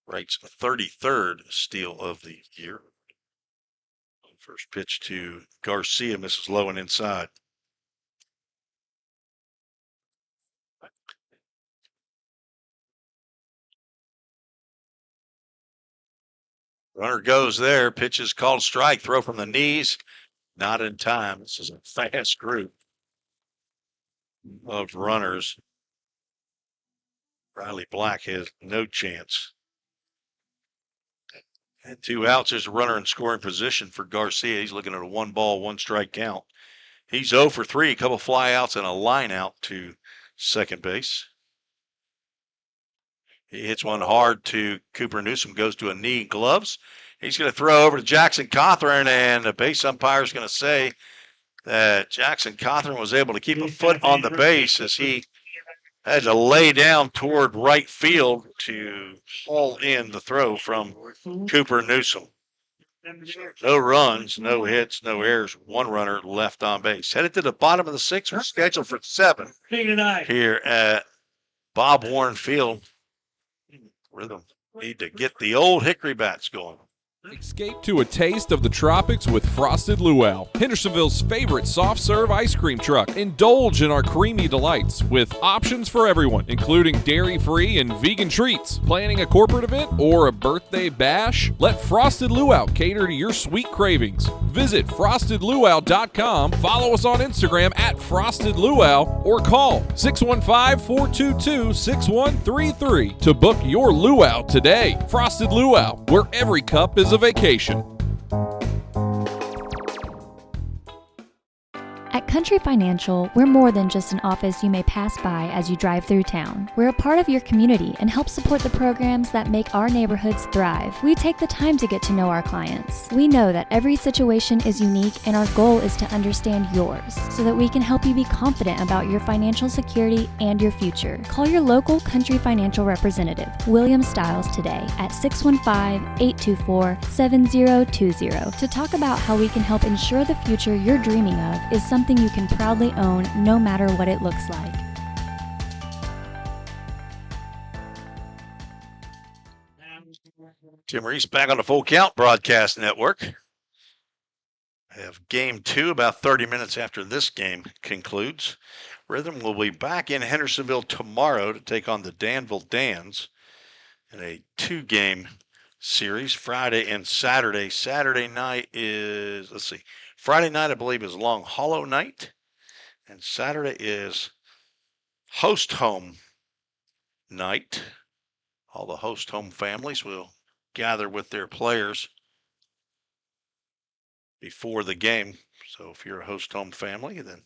Wright's 33rd steal of the year. First pitch to Garcia, misses low and inside. Runner goes there. Pitch is called strike. Throw from the knees. Not in time. This is a fast group of runners. Riley Black has no chance. And 2 outs. There's a runner in scoring position for Garcia. He's looking at a 1-ball, 1-strike count. He's 0 for 3. A couple fly outs and a line out to second base. He hits one hard to Cooper Newsom, goes to a knee, gloves. He's going to throw over to Jackson Cothran, and the base umpire is going to say that Jackson Cothran was able to keep a foot on the base as he had to lay down toward right field to haul in the throw from Cooper Newsom. No runs, no hits, no errors. 1 runner left on base. Headed to the bottom of the 6th. We're scheduled for 7 here at Bob Warren Field. Rhythm need to get the old Hickory bats going. Escape to a taste of the tropics with Frosted Luau, Hendersonville's favorite soft serve ice cream truck. Indulge in our creamy delights with options for everyone, including dairy-free and vegan treats. Planning a corporate event or a birthday bash? Let Frosted Luau cater to your sweet cravings. Visit frostedluau.com, follow us on Instagram at Frosted Luau, or call 615-422-6133 to book your luau today. Frosted Luau, where every cup is a vacation. At Country Financial, we're more than just an office you may pass by as you drive through town. We're a part of your community and help support the programs that make our neighborhoods thrive. We take the time to get to know our clients. We know that every situation is unique, and our goal is to understand yours so that we can help you be confident about your financial security and your future. Call your local Country Financial representative, William Stiles, today at 615-824-7020 to talk about how we can help ensure the future you're dreaming of is something you can proudly own no matter what it looks like. Tim Reese back on the Full Count Broadcast Network. I have game 2 about 30 minutes after this game concludes. Rhythm will be back in Hendersonville tomorrow to take on the Danville Dans in a 2-game series, Friday and Saturday. Saturday night is, Friday night, I believe, is Long Hollow night, and Saturday is host home night. All the host home families will gather with their players before the game. So if you're a host home family, then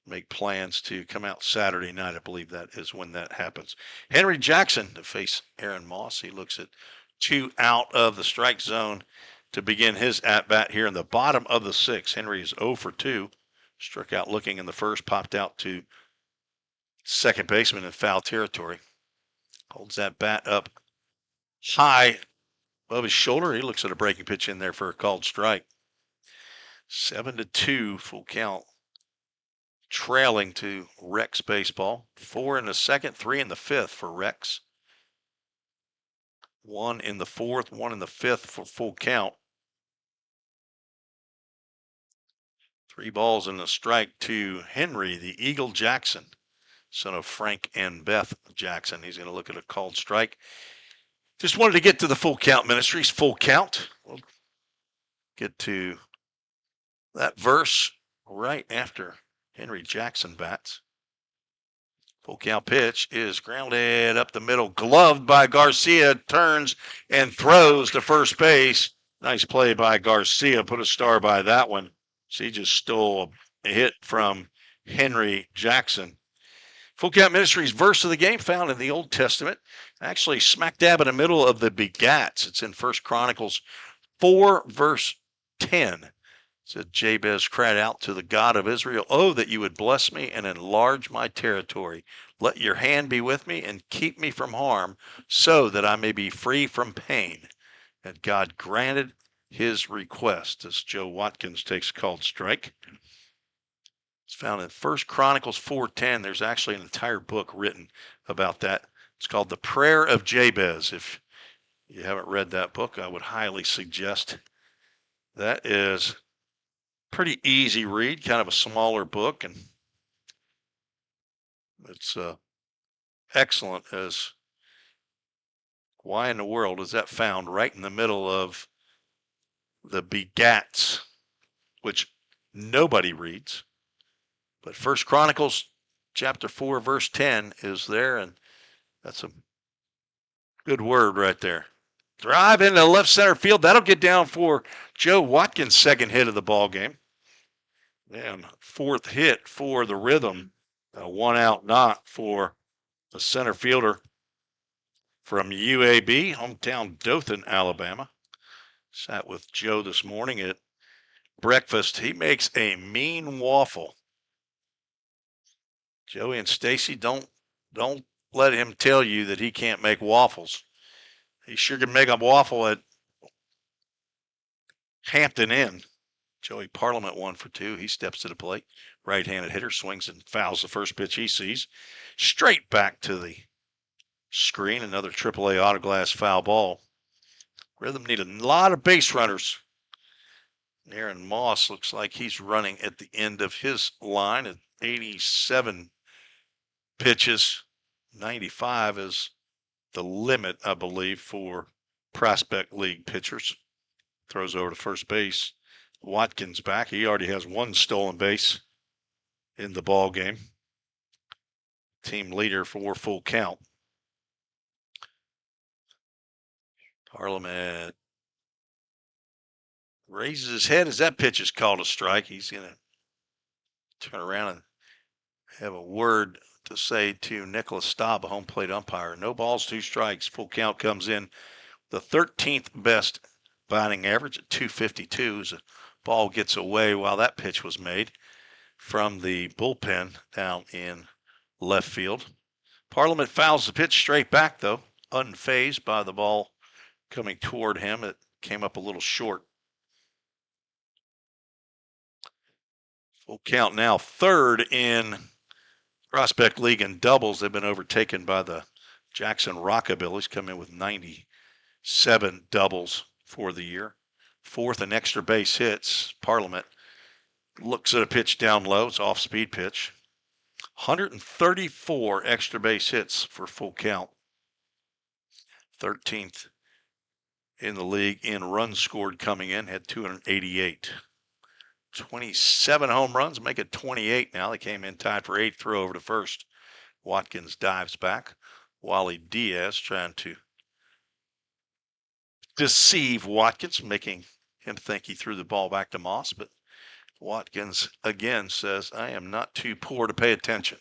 make plans to come out Saturday night. I believe that is when that happens. Henry Jackson to face Aaron Moss. He looks at 2 out of the strike zone to begin his at-bat here in the bottom of the 6th. Henry is 0 for 2. Struck out looking in the first, popped out to second baseman in foul territory. Holds that bat up high above his shoulder. He looks at a breaking pitch in there for a called strike. 7-2 full count. Trailing to Rex baseball. 4 in the 2nd, 3 in the 5th for Rex. 1 in the 4th, 1 in the 5th for full count. 3 balls and a strike to Henry, the Eagle Jackson, son of Frank and Beth Jackson. He's going to look at a called strike. Just wanted to get to the Full Count Ministries, Full Count. We'll get to that verse right after Henry Jackson bats. Full count pitch is grounded up the middle, gloved by Garcia, turns and throws to first base. Nice play by Garcia, put a star by that one. So he just stole a hit from Henry Jackson. Full Count Ministries verse of the game found in the Old Testament, actually smack dab in the middle of the begats. It's in 1 Chronicles 4, verse 10. Said Jabez cried out to the God of Israel, "Oh, that you would bless me and enlarge my territory. Let your hand be with me and keep me from harm, so that I may be free from pain." And God granted his request as Joe Watkins takes a called strike. It's found in 1 Chronicles 4:10. There's actually an entire book written about that. It's called The Prayer of Jabez. If you haven't read that book, I would highly suggest. That is pretty easy read, kind of a smaller book, and it's excellent as why in the world is that found right in the middle of the begats, which nobody reads. But 1 Chronicles chapter 4, verse 10 is there, and that's a good word right there. Drive into left center field. That'll get down for Joe Watkins' second hit of the ball game. And 4th hit for the Rhythm. A 1-out knock for the center fielder from UAB, hometown Dothan, Alabama. Sat with Joe this morning at breakfast. He makes a mean waffle. Joey and Stacy, don't let him tell you that he can't make waffles. He sure can make a waffle at Hampton Inn. Joey Parliament 1 for 2. He steps to the plate. Right-handed hitter swings and fouls the first pitch he sees. Straight back to the screen. Another AAA autoglass foul ball. Rhythm need a lot of base runners. Aaron Moss looks like he's running at the end of his line at 87 pitches. 95 is the limit, I believe, for Prospect League pitchers. Throws over to first base. Watkins back. He already has one stolen base in the ball game. Team leader for full count. Parliament raises his head as that pitch is called a strike. He's going to turn around and have a word to say to Nicholas Staub, a home plate umpire. No balls, 2 strikes. Full count comes in. The 13th best batting average at 252 as the ball gets away while that pitch was made from the bullpen down in left field. Parliament fouls the pitch straight back, though, unfazed by the ball coming toward him. It came up a little short. Full count now, 3rd in Prospect League in doubles. They've been overtaken by the Jackson Rockabillies, come in with 97 doubles for the year. 4th in extra base hits. Parliament looks at a pitch down low. It's off speed pitch. 134 extra base hits for full count. 13th in the league in runs scored coming in, had 288. 27 home runs, make it 28 now. They came in tied for 8th, throw over to first. Watkins dives back. Wally Diaz trying to deceive Watkins, making him think he threw the ball back to Moss, but Watkins again says, I am not too poor to pay attention.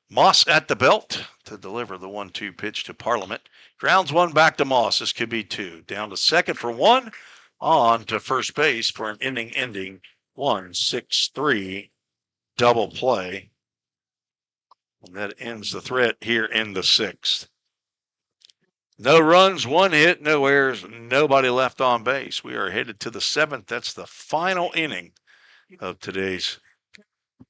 Moss at the belt to deliver the 1-2 pitch to Parliament. Grounds one back to Moss. This could be 2. Down to second for 1. On to first base for an inning-ending 1-6-3 double play. And that ends the threat here in the 6th. No runs, 1 hit, no errors, nobody left on base. We are headed to the 7th. That's the final inning of today's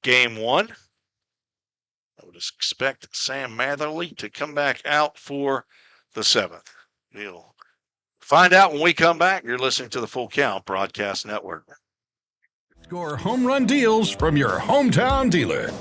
game 1. I would expect Sam Matherly to come back out for the 7th. We'll find out when we come back. You're listening to the Full Count Broadcast Network. Score home run deals from your hometown dealer.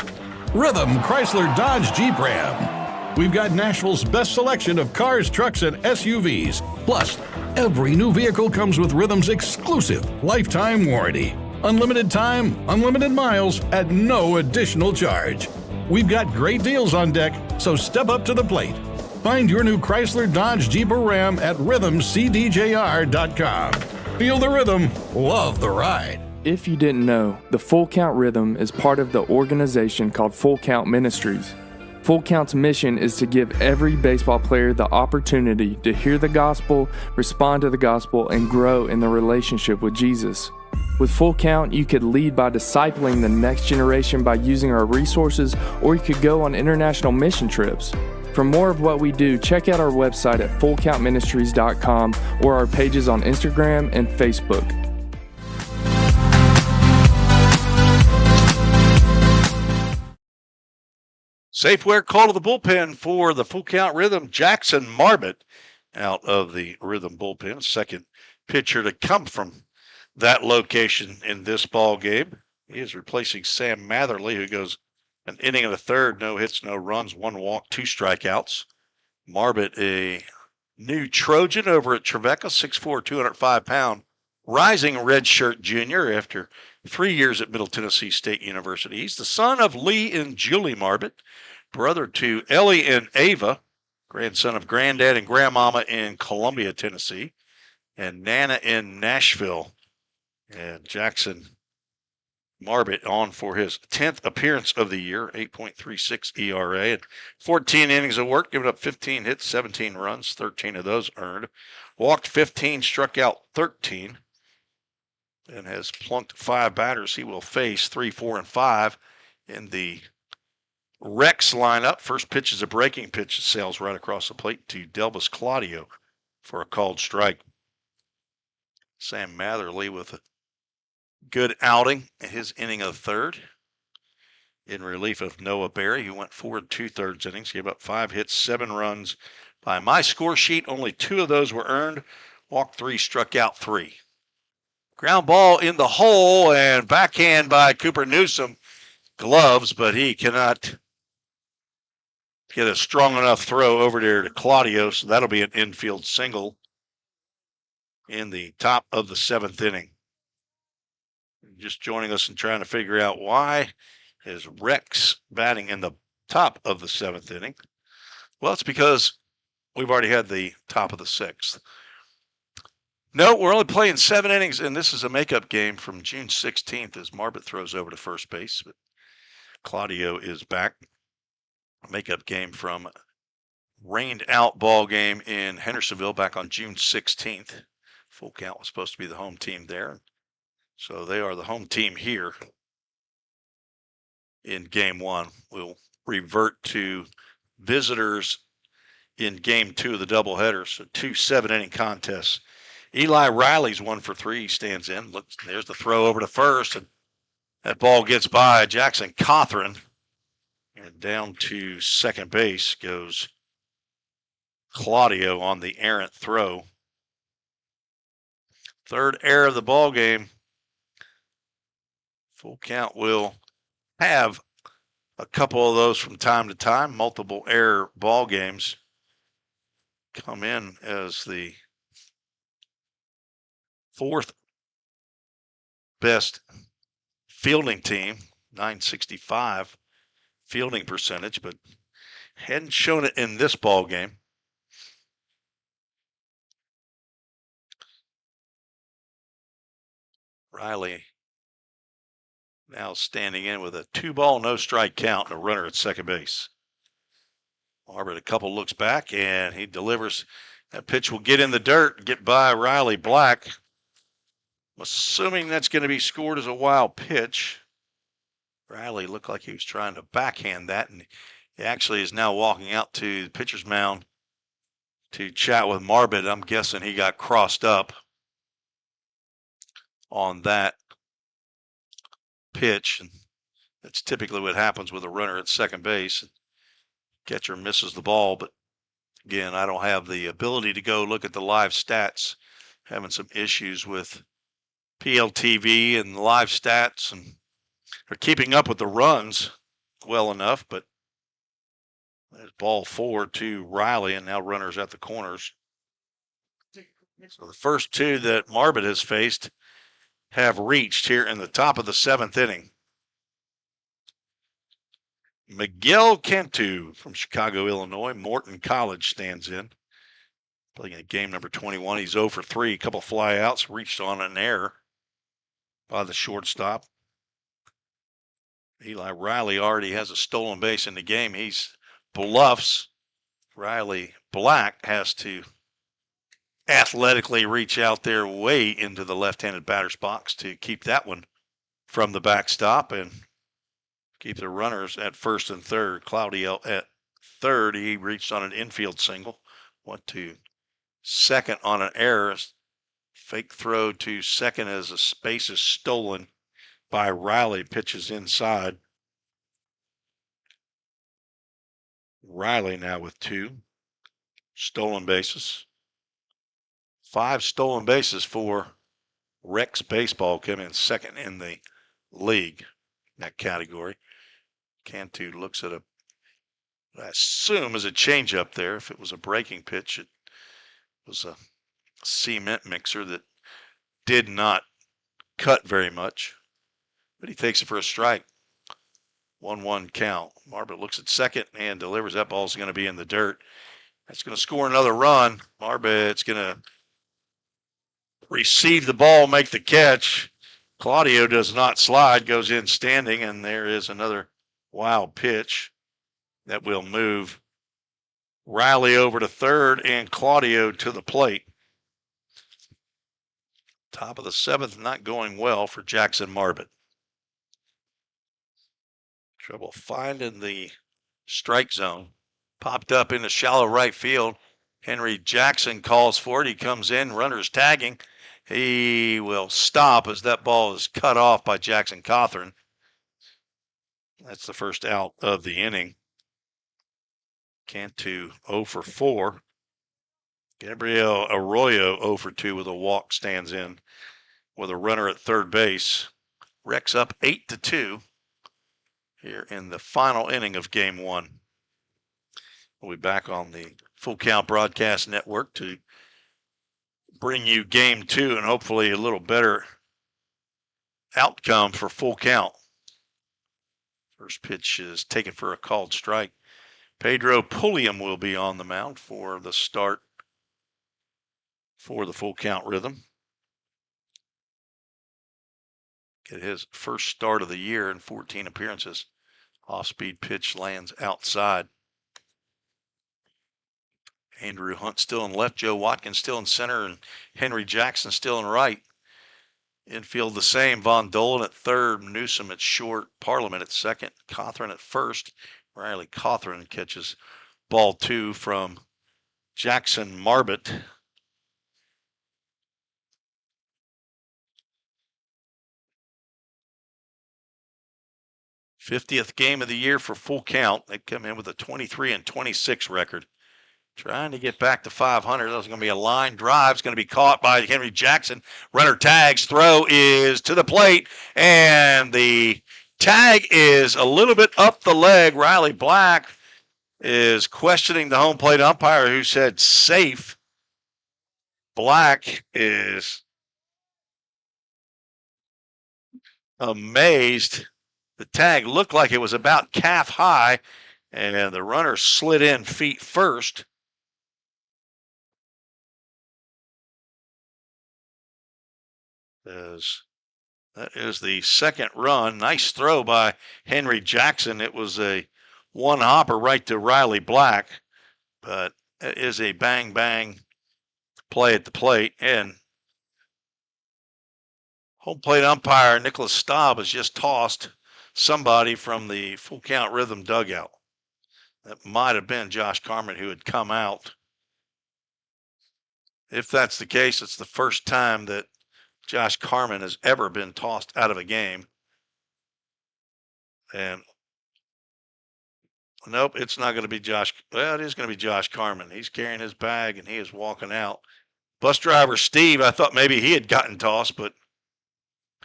Rhythm Chrysler Dodge Jeep Ram. We've got Nashville's best selection of cars, trucks, and SUVs. Plus, every new vehicle comes with Rhythm's exclusive lifetime warranty. Unlimited time, unlimited miles at no additional charge. We've got great deals on deck, so step up to the plate. Find your new Chrysler Dodge Jeep or Ram at rhythmcdjr.com. Feel the rhythm, love the ride. If you didn't know, the Full Count Rhythm is part of the organization called Full Count Ministries. Full Count's mission is to give every baseball player the opportunity to hear the gospel, respond to the gospel, and grow in the relationship with Jesus. With Full Count, you could lead by discipling the next generation by using our resources, or you could go on international mission trips. For more of what we do, check out our website at fullcountministries.com or our pages on Instagram and Facebook. Safeware call to the bullpen for the Full Count Rhythm. Jackson Marbett out of the Rhythm bullpen. Second pitcher to come from that location in this ball game. He is replacing Sam Matherly, who goes an inning and a third, no hits, no runs, 1 walk, 2 strikeouts. Marbett, a new Trojan over at Trevecca, 6'4", 205-pound, rising redshirt junior after 3 years at Middle Tennessee State University. He's the son of Lee and Julie Marbett, brother to Ellie and Ava, grandson of Granddad and Grandmama in Columbia, Tennessee, and Nana in Nashville. And Jackson Marbett on for his 10th appearance of the year, 8.36 ERA, and 14 innings of work, giving up 15 hits, 17 runs, 13 of those earned. Walked 15, struck out 13, and has plunked 5 batters. He will face 3, 4, and 5 in the Rex lineup. First pitch is a breaking pitch that sails right across the plate to Delvis Claudio for a called strike. Sam Matherly with a good outing in his inning of third in relief of Noah Berry, who went 4 2/3 innings, gave up 5 hits, 7 runs. By my score sheet, only 2 of those were earned. Walked 3, struck out 3. Ground ball in the hole and backhand by Cooper Newsom. Gloves, but he cannot get a strong enough throw over there to Claudio, so that'll be an infield single in the top of the 7th inning. Just joining us and trying to figure out why is Rex batting in the top of the 7th inning. Well, it's because we've already had the top of the 6th. No, we're only playing 7 innings, and this is a makeup game from June 16th as Marbut throws over to first base. But Claudio is back. Makeup game from rained out ball game in Hendersonville back on June 16th. Full Count was supposed to be the home team there. So they are the home team here in game 1. We'll revert to visitors in game 2 of the doubleheader. So 2 7-inning contests. Eli Riley's 1 for 3. He stands in. Look, there's the throw over to first, and that ball gets by Jackson Cothran. And down to second base goes Claudio on the errant throw. Third error of the ball game. Full Count will have a couple of those from time to time. Multiple error ball games come in as the 4th best fielding team, 965 fielding percentage, but hadn't shown it in this ball game. Riley now standing in with a 2-ball, no strike count and a runner at second base. Marbut a couple looks back and he delivers. That pitch will get in the dirt, get by Riley Black. I'm assuming that's going to be scored as a wild pitch. Riley looked like he was trying to backhand that, and he actually is now walking out to the pitcher's mound to chat with Marbut. I'm guessing he got crossed up on that pitch, and that's typically what happens with a runner at second base. Catcher misses the ball, but again, I don't have the ability to go look at the live stats. Having some issues with PLTV and live stats, and they're keeping up with the runs well enough, but there's ball 4 to Riley, and now runners at the corners. So the first 2 that Marbut has faced have reached here in the top of the 7th inning. Miguel Cantu from Chicago, Illinois. Morton College stands in. Playing at game number 21. He's 0 for 3. A couple flyouts. Reached on an error by the shortstop. Eli Riley already has a stolen base in the game. He's bluffs. Riley Black has to athletically reach out there way into the left-handed batter's box to keep that one from the backstop and keep the runners at first and third. Claudio at third. He reached on an infield single. Went to second on an error. Fake throw to second as a space is stolen by Riley. Pitches inside. Riley now with 2 stolen bases. 5 stolen bases for Rex Baseball, coming in second in the league in that category. Cantu looks at I assume is a changeup there. If it was a breaking pitch, it was a cement mixer that did not cut very much, but he takes it for a strike. 1-1 count. Marbut looks at second and delivers. That ball's going to be in the dirt. That's going to score another run. Marbut's going to receive the ball, make the catch. Claudio does not slide, goes in standing, and there is another wild pitch that will move Riley over to third and Claudio to the plate. Top of the 7th, not going well for Jackson Marbut. Trouble finding the strike zone. Popped up into shallow right field. Henry Jackson calls for it. He comes in, runners tagging. He will stop as that ball is cut off by Jackson Cothran. That's the first out of the inning. Cantu 0 for 4. Gabriel Arroyo 0 for 2 with a walk stands in with a runner at third base. Rex up 8-2 here in the final inning of game one. We'll be back on the Full Count Broadcast Network to bring you game two and hopefully a little better outcome for Full Count. First pitch is taken for a called strike. Pedro Pulliam will be on the mound for the start for the Full Count Rhythm. Get his first start of the year in 14 appearances. Off-speed pitch lands outside. Andrew Hunt still in left, Joe Watkins still in center, and Henry Jackson still in right. Infield the same, Von Dolan at third, Newsom at short, Parliament at second, Cawthron at first. Riley Cawthron catches ball 2 from Jackson Marbot. '50th game of the year for Full Count. They come in with a 23-26 record. Trying to get back to 500. That's going to be a line drive. It's going to be caught by Henry Jackson. Runner tags. Throw is to the plate. And the tag is a little bit up the leg. Riley Black is questioning the home plate umpire who said safe. Black is amazed. The tag looked like it was about calf high, and the runner slid in feet first. That is the second run. Nice throw by Henry Jackson. It was a one hopper right to Riley Black, but it is a bang bang play at the plate. And home plate umpire Nicholas Staub has just tossed somebody from the Full Count Rhythm dugout. That might have been Josh Carmen who had come out. If that's the case, it's the first time that Josh Carmen has ever been tossed out of a game. And nope, it's not going to be Josh. Well, it is going to be Josh Carmen. He's carrying his bag and he is walking out. Bus driver Steve, I thought maybe he had gotten tossed, but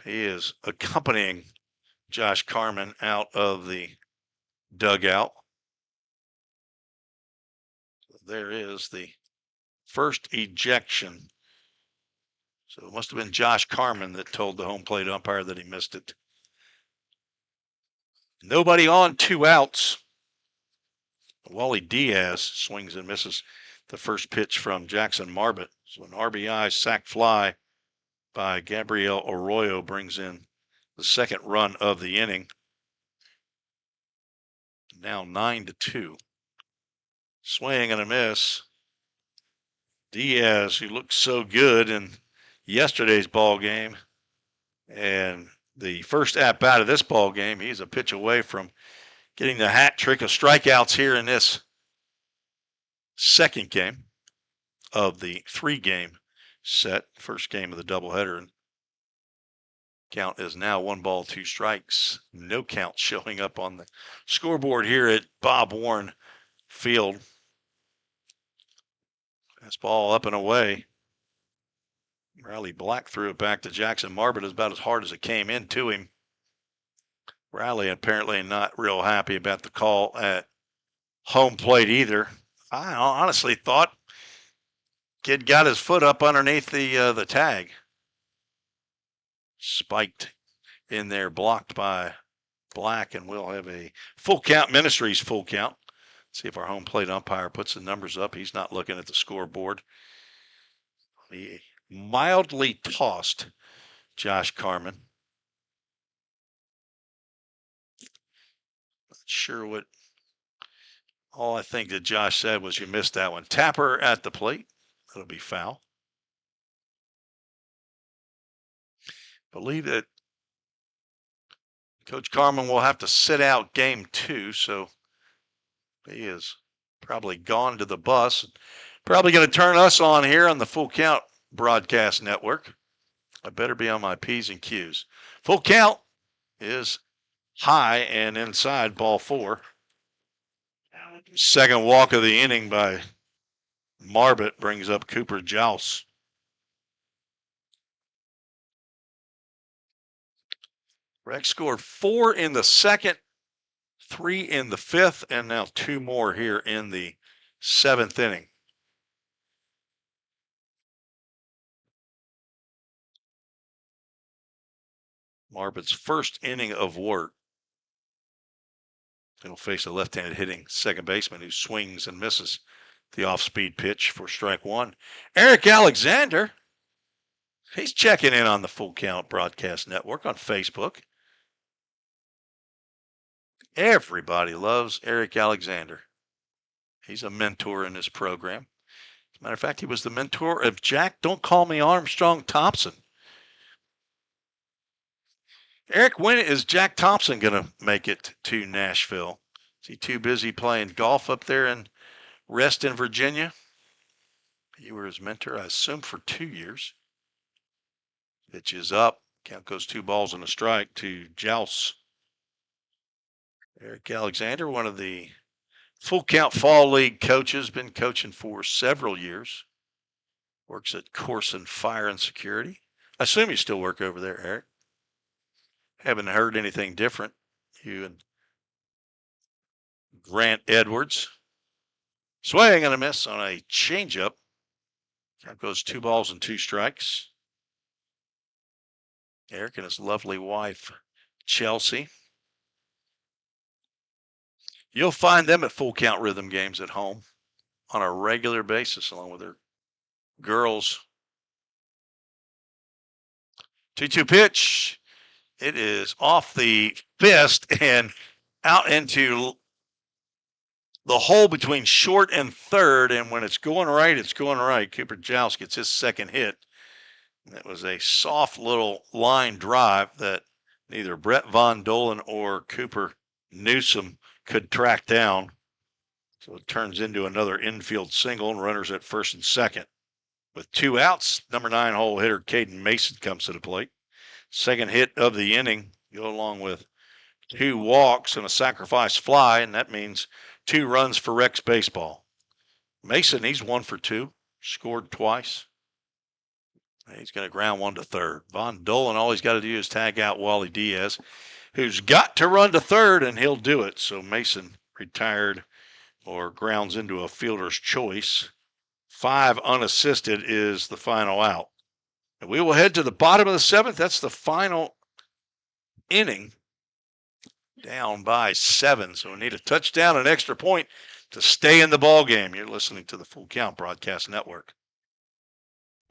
he is accompanying Josh Carmen out of the dugout. There is the first ejection. So it must have been Josh Carmen that told the home plate umpire that he missed it. Nobody on, 2 outs. Wally Diaz swings and misses the first pitch from Jackson Marbot. So an RBI sac fly by Gabriel Arroyo brings in the second run of the inning. Now 9-2. Swing and a miss. Diaz, who looked so good in yesterday's ball game, and the first at bat of this ball game, he's a pitch away from getting the hat trick of strikeouts here in this second game of the 3-game set. First game of the doubleheader. And count is now 1 ball, 2 strikes. No count showing up on the scoreboard here at Bob Warren Field. Fastball up and away. Riley Black threw it back to Jackson Marbot about as hard as it came into him. Riley apparently not real happy about the call at home plate either. I honestly thought kid got his foot up underneath the tag. Spiked in there, blocked by Black, and we'll have a Full Count Ministries full count. See if our home plate umpire puts the numbers up. He's not looking at the scoreboard. He mildly tossed Josh Carmen. Not sure what. All I think that Josh said was you missed that one. Tapper at the plate. That'll be foul. Believe that Coach Carmen will have to sit out game 2, so he is probably gone to the bus. Probably going to turn us on here on the Full Count Broadcast Network. I better be on my P's and Q's. Full count is high and inside, ball 4. Second walk of the inning by Marbot brings up Cooper Jouse. Rex scored 4 in the second, 3 in the fifth, and now 2 more here in the 7th inning. Marbot's first inning of work. He'll face a left-handed hitting second baseman who swings and misses the off-speed pitch for strike one. Eric Alexander, he's checking in on the Full Count Broadcast Network on Facebook. Everybody loves Eric Alexander. He's a mentor in this program. As a matter of fact, he was the mentor of Jack Don't Call Me Armstrong Thompson. Eric, when is Jack Thompson going to make it to Nashville? Is he too busy playing golf up there in Reston, Virginia? You were his mentor, I assume, for 2 years. Pitch is up. Count goes 2 balls and a strike to Jouse. Eric Alexander, one of the Full Count Fall League coaches, been coaching for several years. Works at Corson Fire and Security. I assume you still work over there, Eric. Haven't heard anything different. You and Grant Edwards. Swing and a miss on a changeup. Count goes 2 balls and 2 strikes. Eric and his lovely wife, Chelsea. You'll find them at Full Count Rhythm games at home on a regular basis, along with their girls. 2-2 pitch. It is off the fist and out into the hole between short and third. And when it's going right, it's going right. Cooper Jouse gets his second hit. That was a soft little line drive that neither Brett Von Dolan or Cooper Newsom could track down. So it turns into another infield single and runners at first and second. With 2 outs, number 9 hole hitter Caden Mason comes to the plate. Second hit of the inning, go along with 2 walks and a sacrifice fly, and that means 2 runs for Rex baseball. Mason, he's 1 for 2, scored twice. He's going to ground 1 to third. Von Dolan, all he's got to do is tag out Wally Diaz, who's got to run to third, and he'll do it. So Mason retired or grounds into a fielder's choice. 5 unassisted is the final out. And we will head to the bottom of the 7th. That's the final inning. Down by 7. So we need a touchdown, an extra point to stay in the ball game. You're listening to the Full Count Broadcast Network.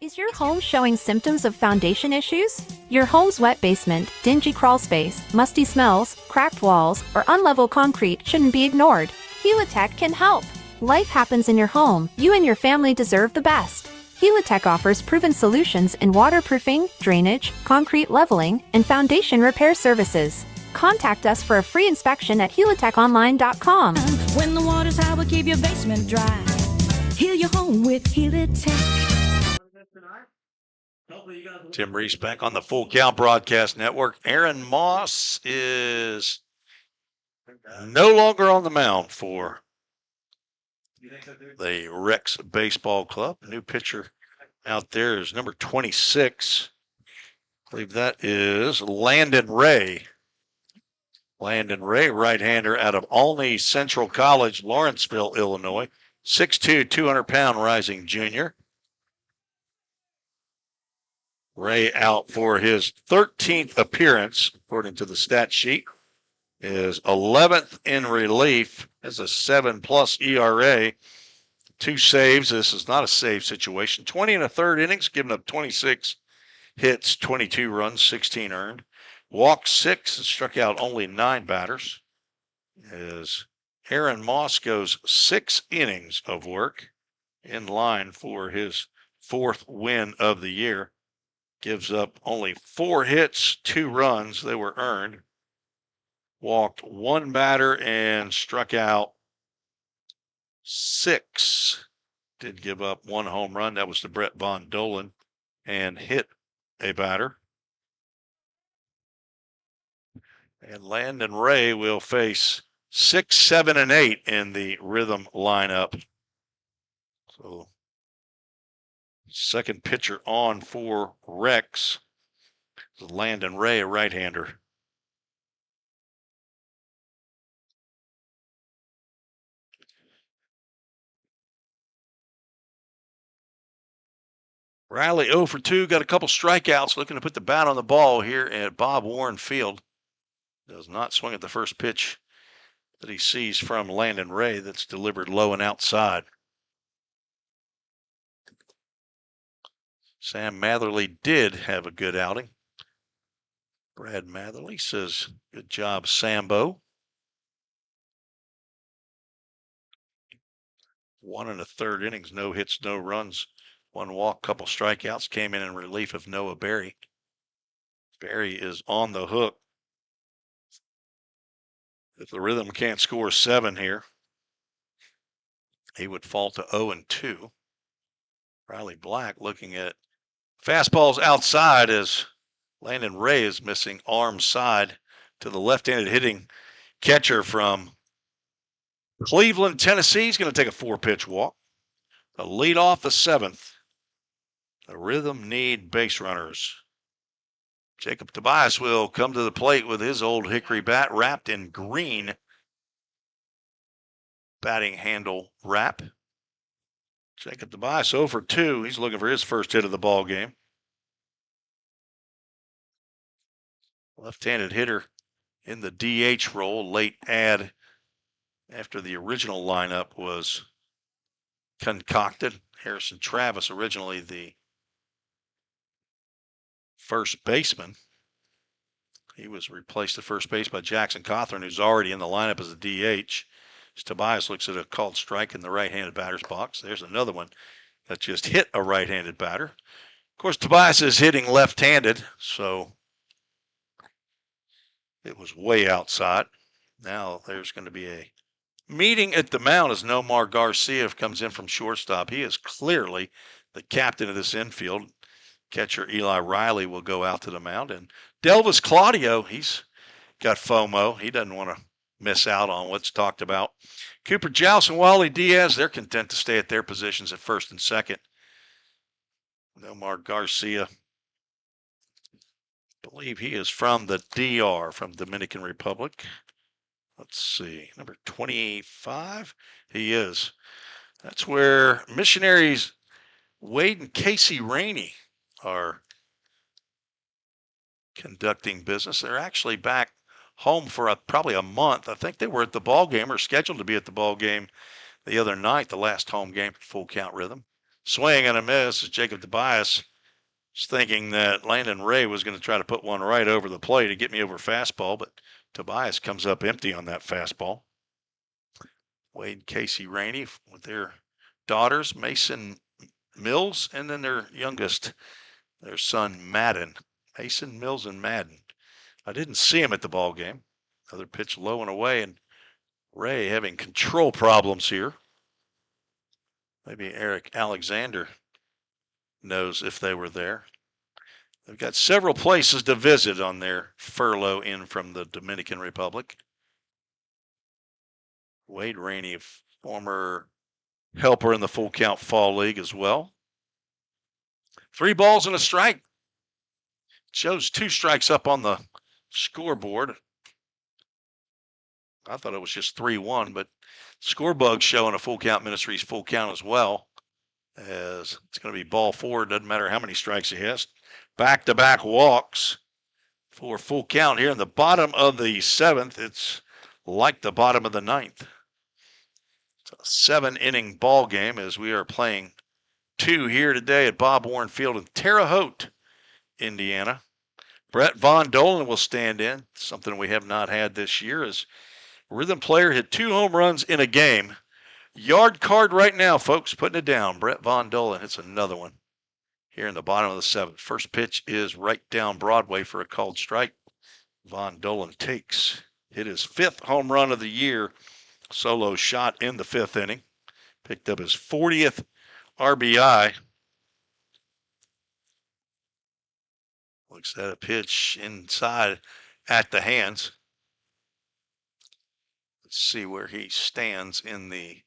Is your home showing symptoms of foundation issues? Your home's wet basement, dingy crawl space, musty smells, cracked walls, or unlevel concrete shouldn't be ignored. Helitech can help. Life happens in your home. You and your family deserve the best. Helitech offers proven solutions in waterproofing, drainage, concrete leveling, and foundation repair services. Contact us for a free inspection at helitechonline.com. When the water's high, we'll keep your basement dry. Heal your home with Helitech. Tim Reese back on the Full Count Broadcast Network. Aaron Moss is no longer on the mound for the Rex Baseball Club. New pitcher out there is number 26. I believe that is Landon Ray. Landon Ray, right-hander out of Olney Central College, Lawrenceville, Illinois. 6'2", 200-pound rising junior. Ray out for his 13th appearance, according to the stat sheet. Is 11th in relief, has a 7+ ERA, 2 saves. This is not a save situation. 20 and a third innings, giving up 26 hits, 22 runs, 16 earned. Walked 6 and struck out only 9 batters. As Aaron Moss goes 6 innings of work, in line for his 4th win of the year. Gives up only 4 hits, 2 runs. They were earned. Walked 1 batter and struck out 6. Did give up 1 home run. That was to Brett Von Dolan, and hit a batter. And Landon Ray will face 6, 7, and 8 in the Rhythm lineup. So Second pitcher on for Rex. Landon Ray, a right-hander. Riley 0 for 2, got a couple strikeouts, looking to put the bat on the ball here at Bob Warren Field. Does not swing at the first pitch that he sees from Landon Ray that's delivered low and outside. Sam Matherly did have a good outing. Brad Matherly says, good job, Sambo. 1 1/3 innings, no hits, no runs, 1 walk, couple strikeouts, came in relief of Noah Berry. Berry is on the hook. If the Rhythm can't score 7 here, he would fall to 0-2. Riley Black looking at fastballs outside as Landon Ray is missing arm side to the left-handed hitting catcher from Cleveland, Tennessee. He's going to take a 4-pitch walk. The lead off the 7th. The Rhythm need base runners. Jacob Tobias will come to the plate with his old hickory bat wrapped in green batting handle wrap. Jacob Tobias 0 for 2. He's looking for his first hit of the ball game. Left-handed hitter in the DH role, late add after the original lineup was concocted. Harrison Travis, originally the first baseman. He was replaced at first base by Jackson Cawthorn, who's already in the lineup as a DH. As Tobias looks at a called strike in the right-handed batter's box. There's another one that just hit a right-handed batter. Of course, Tobias is hitting left-handed, so it was way outside. Now there's going to be a meeting at the mound as Nomar Garcia comes in from shortstop. He is clearly the captain of this infield. Catcher Eli Riley will go out to the mound. And Delvis Claudio, he's got FOMO. He doesn't want to miss out on what's talked about. Cooper Joust and Wally Diaz, they're content to stay at their positions at first and second. Nomar Garcia, I believe he is from the DR, from Dominican Republic. Let's see, number 25, he is. That's where missionaries Wade and Casey Rainey are conducting business. They're actually back home for probably a month. I think they were at the ball game or scheduled to be at the ball game the other night, the last home game for Full Count Rhythm. Swing and a miss as Jacob Tobias was thinking that Landon Ray was going to try to put one right over the plate to get me over fastball, but Tobias comes up empty on that fastball. Wade and Casey Rainey with their daughters, Mason Mills, and then their youngest, their son, Madden. Mason, Mills, and Madden. I didn't see him at the ball game. Another pitch low and away, and Ray having control problems here. Maybe Eric Alexander knows if they were there. They've got several places to visit on their furlough in from the Dominican Republic. Wade Rainey, former helper in the Full Count Fall League as well. 3 balls and a strike. Shows 2 strikes up on the scoreboard. I thought it was just 3-1, but Scorebug's showing a Full Count Ministries full count as well. As it's going to be ball 4. Doesn't matter how many strikes he has. Back-to-back walks for full count here in the bottom of the 7th. It's like the bottom of the 9th. It's a 7-inning ball game as we are playing 2 here today at Bob Warren Field in Terre Haute, Indiana. Brett Von Dolan will stand in. Something we have not had this year is Rhythm player hit 2 home runs in a game. Yard card right now, folks, putting it down. Brett Von Dolan hits another one here in the bottom of the 7th. First pitch is right down Broadway for a called strike. Von Dolan takes. Hit his 5th home run of the year. Solo shot in the 5th inning. Picked up his 40th RBI. Looks at a pitch inside at the hands. Let's see where he stands in the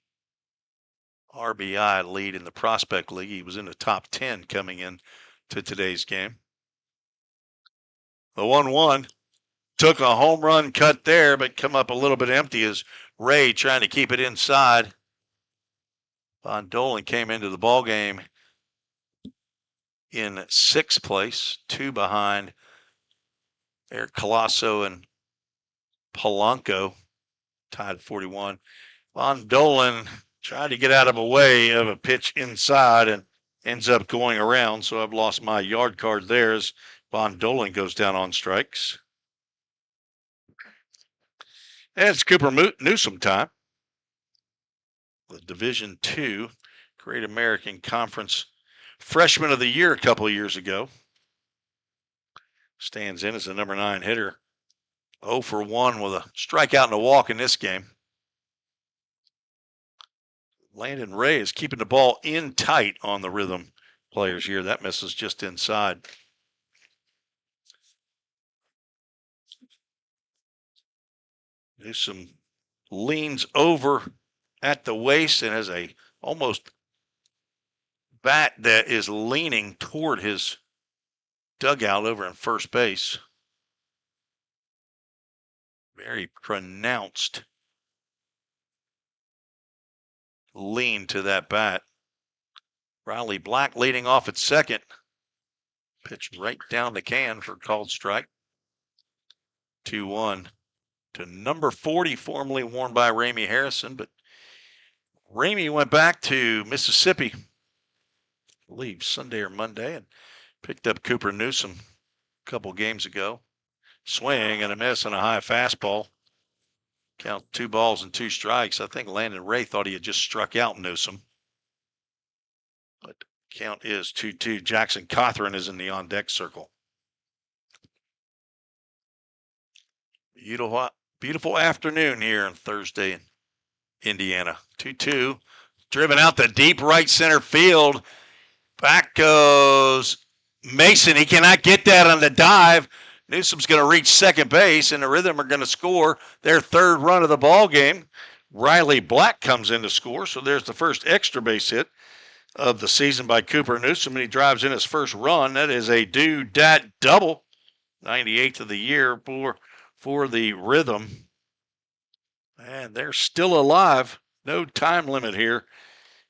RBI lead in the Prospect League. He was in the top 10 coming in to today's game. The 1-1 took a home run cut there, but come up a little bit empty as Ray trying to keep it inside. Von Dolan came into the ball game in 6th place, 2 behind Eric Colasso and Polanco, tied 41. Von Dolan tried to get out of a way of a pitch inside and ends up going around, so I've lost my yard card there as Von Dolan goes down on strikes. And it's Cooper Newsom time. The Division II Great American Conference Freshman of the Year a couple of years ago. Stands in as the number 9 hitter. 0 for 1 with a strikeout and a walk in this game. Landon Ray is keeping the ball in tight on the Rhythm players here. That misses just inside. Newsom leans over at the waist and has a almost bat that is leaning toward his dugout over in first base. Very pronounced lean to that bat. Riley Black leading off at second. Pitch right down the can for a called strike. 2-1 to number 40, formerly worn by Ramey Harrison, but Ramey went back to Mississippi, I believe Sunday or Monday, and picked up Cooper Newsom a couple games ago. Swing and a miss and a high fastball. Count 2 balls and 2 strikes. I think Landon Ray thought he had just struck out Newsom. But count is 2-2. Jackson Cothran is in the on-deck circle. Beautiful afternoon here on Thursday in Indiana. 2-2. Driven out the deep right center field. Back goes Mason. He cannot get that on the dive. Newsom's going to reach second base, and the Rhythm are going to score their 3rd run of the ball game. Riley Black comes in to score, so there's the first extra base hit of the season by Cooper Newsom, and he drives in his first run. That is a do-dat double, 98th of the year for the Rhythm. And they're still alive. No time limit here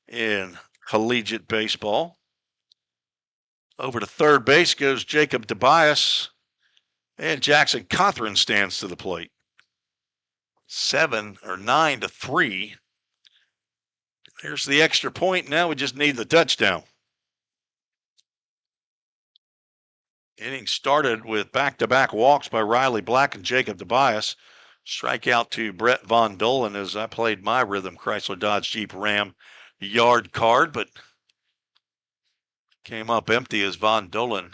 in collegiate baseball. Over to third base goes Jacob DeBias. And Jackson Cothran stands to the plate. 9-3. There's the extra point. Now we just need the touchdown. Inning started with back-to-back walks by Riley Black and Jacob DeBias. Strikeout to Brett Von Dolan as I played my Rhythm Chrysler Dodge Jeep Ram yard card, but came up empty as Von Dolan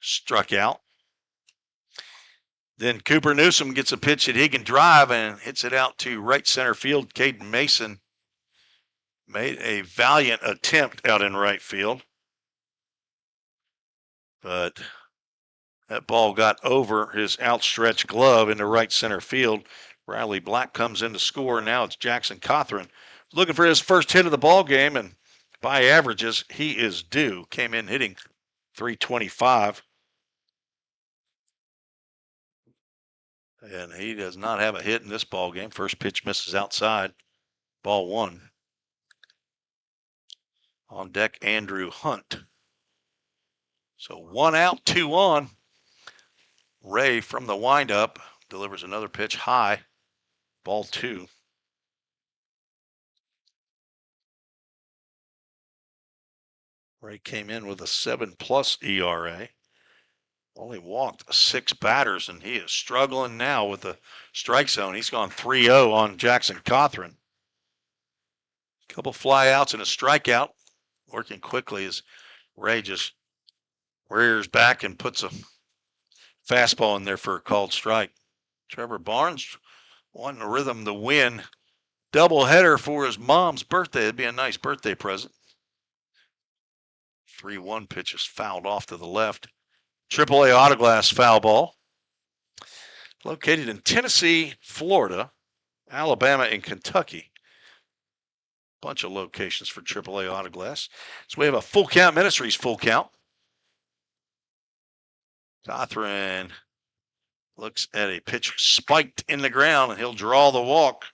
struck out. Then Cooper Newsom gets a pitch that he can drive and hits it out to right center field. Caden Mason made a valiant attempt out in right field, but that ball got over his outstretched glove into right center field. Riley Black comes in to score. Now it's Jackson Cothran looking for his first hit of the ball game, and by averages, he is due. Came in hitting .325. And he does not have a hit in this ball game. First pitch misses outside. Ball 1. On deck, Andrew Hunt. So 1 out, 2 on. Ray from the windup delivers another pitch high. Ball 2. Ray came in with a 7+ ERA. Only walked 6 batters, and he is struggling now with the strike zone. He's gone 3-0 on Jackson Cothran. Couple flyouts and a strikeout. Working quickly as Ray just rears back and puts a fastball in there for a called strike. Trevor Barnes wanting the Rhythm to win. Doubleheader for his mom's birthday. It'd be a nice birthday present. 3-1 pitch is fouled off to the left. AAA Autoglass foul ball. Located in Tennessee, Florida, Alabama, and Kentucky. bunch of locations for AAA Auto Glass. So we have a Full Count Ministries full count. Cothran looks at a pitch spiked in the ground, and he'll draw the walk.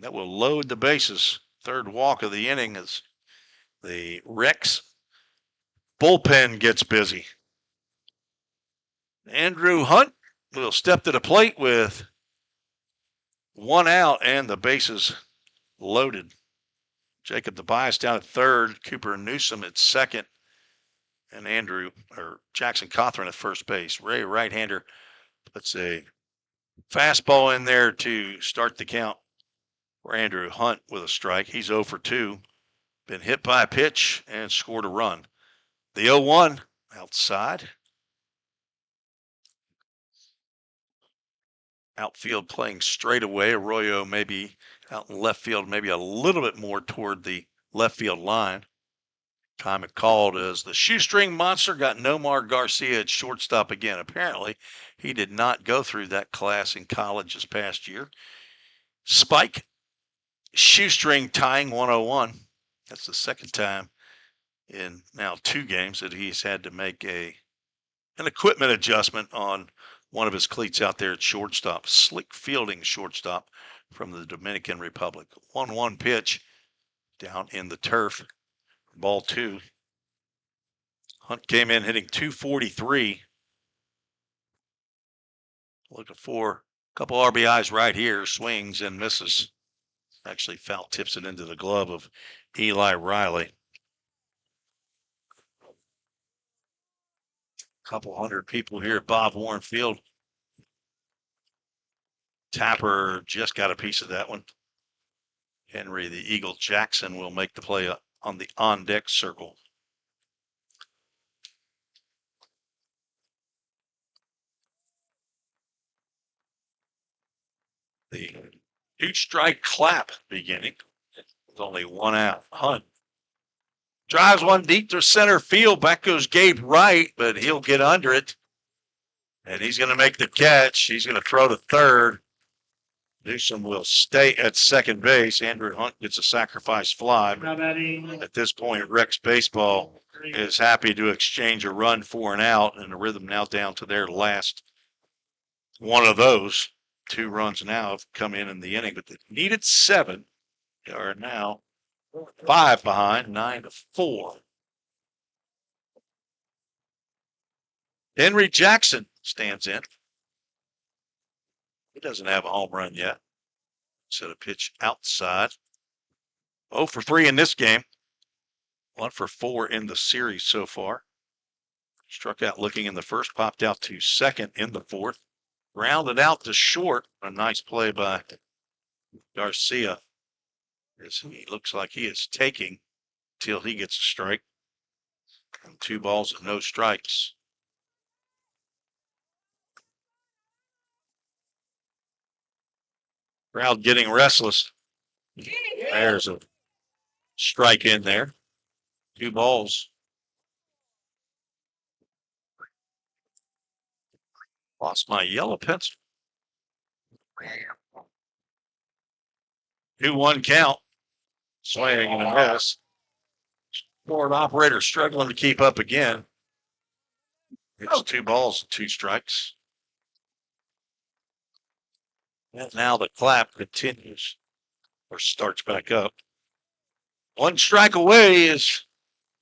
That will load the bases. Third walk of the inning as the Rex bullpen gets busy. Andrew Hunt will step to the plate with one out and the bases loaded. Jacob Tobias down at third, Cooper Newsom at second, and Jackson Cothran at first base. Ray, right-hander, puts a fastball in there to start the count for Andrew Hunt with a strike. He's 0 for 2. Been hit by a pitch and scored a run. The 0-1 outside. Outfield playing straight away. Arroyo maybe out in left field, maybe a little bit more toward the left field line. Time it called as the shoestring monster got Nomar Garcia at shortstop again. Apparently, he did not go through that class in college this past year. Spike, shoestring tying 101. That's the second time in now 2 games that he's had to make an equipment adjustment on one of his cleats out there at shortstop. Slick fielding shortstop from the Dominican Republic. 1-1 pitch down in the turf. Ball 2. Hunt came in hitting .243. Looking for a couple RBIs right here. Swings and misses. Actually foul tips it into the glove of Eli Riley. Couple hundred people here at Bob Warren Field. Tapper just got a piece of that one. Henry, the Eagle Jackson, will make the play on the on-deck circle. The 2-strike clap beginning with only 1 out. Hunt drives one deep to center field. Back goes Gabe Wright, but he'll get under it. And he's going to make the catch. He's going to throw to third. Newsom will stay at second base. Andrew Hunt gets a sacrifice fly. At this point, Rex Baseball is happy to exchange a run for an out, and the Rhythm now down to their last one of those. 2 runs now have come in the inning, but they needed 7. They are now 5 behind, 9-4. Henry Jackson stands in. He doesn't have a home run yet. Set a pitch outside. 0 for 3 in this game. 1 for 4 in the series so far. Struck out looking in the first, popped out to second in the fourth. Grounded out to short. A nice play by Garcia. As he looks like he is taking till he gets a strike. And 2 balls and no strikes. Crowd getting restless. There's a strike in there. 2 balls. Lost my yellow pencil. 2-1 count. Swing and a miss. Board operator struggling to keep up again. It's 2 balls and 2 strikes. And now the clap continues or starts back up. 1 strike away is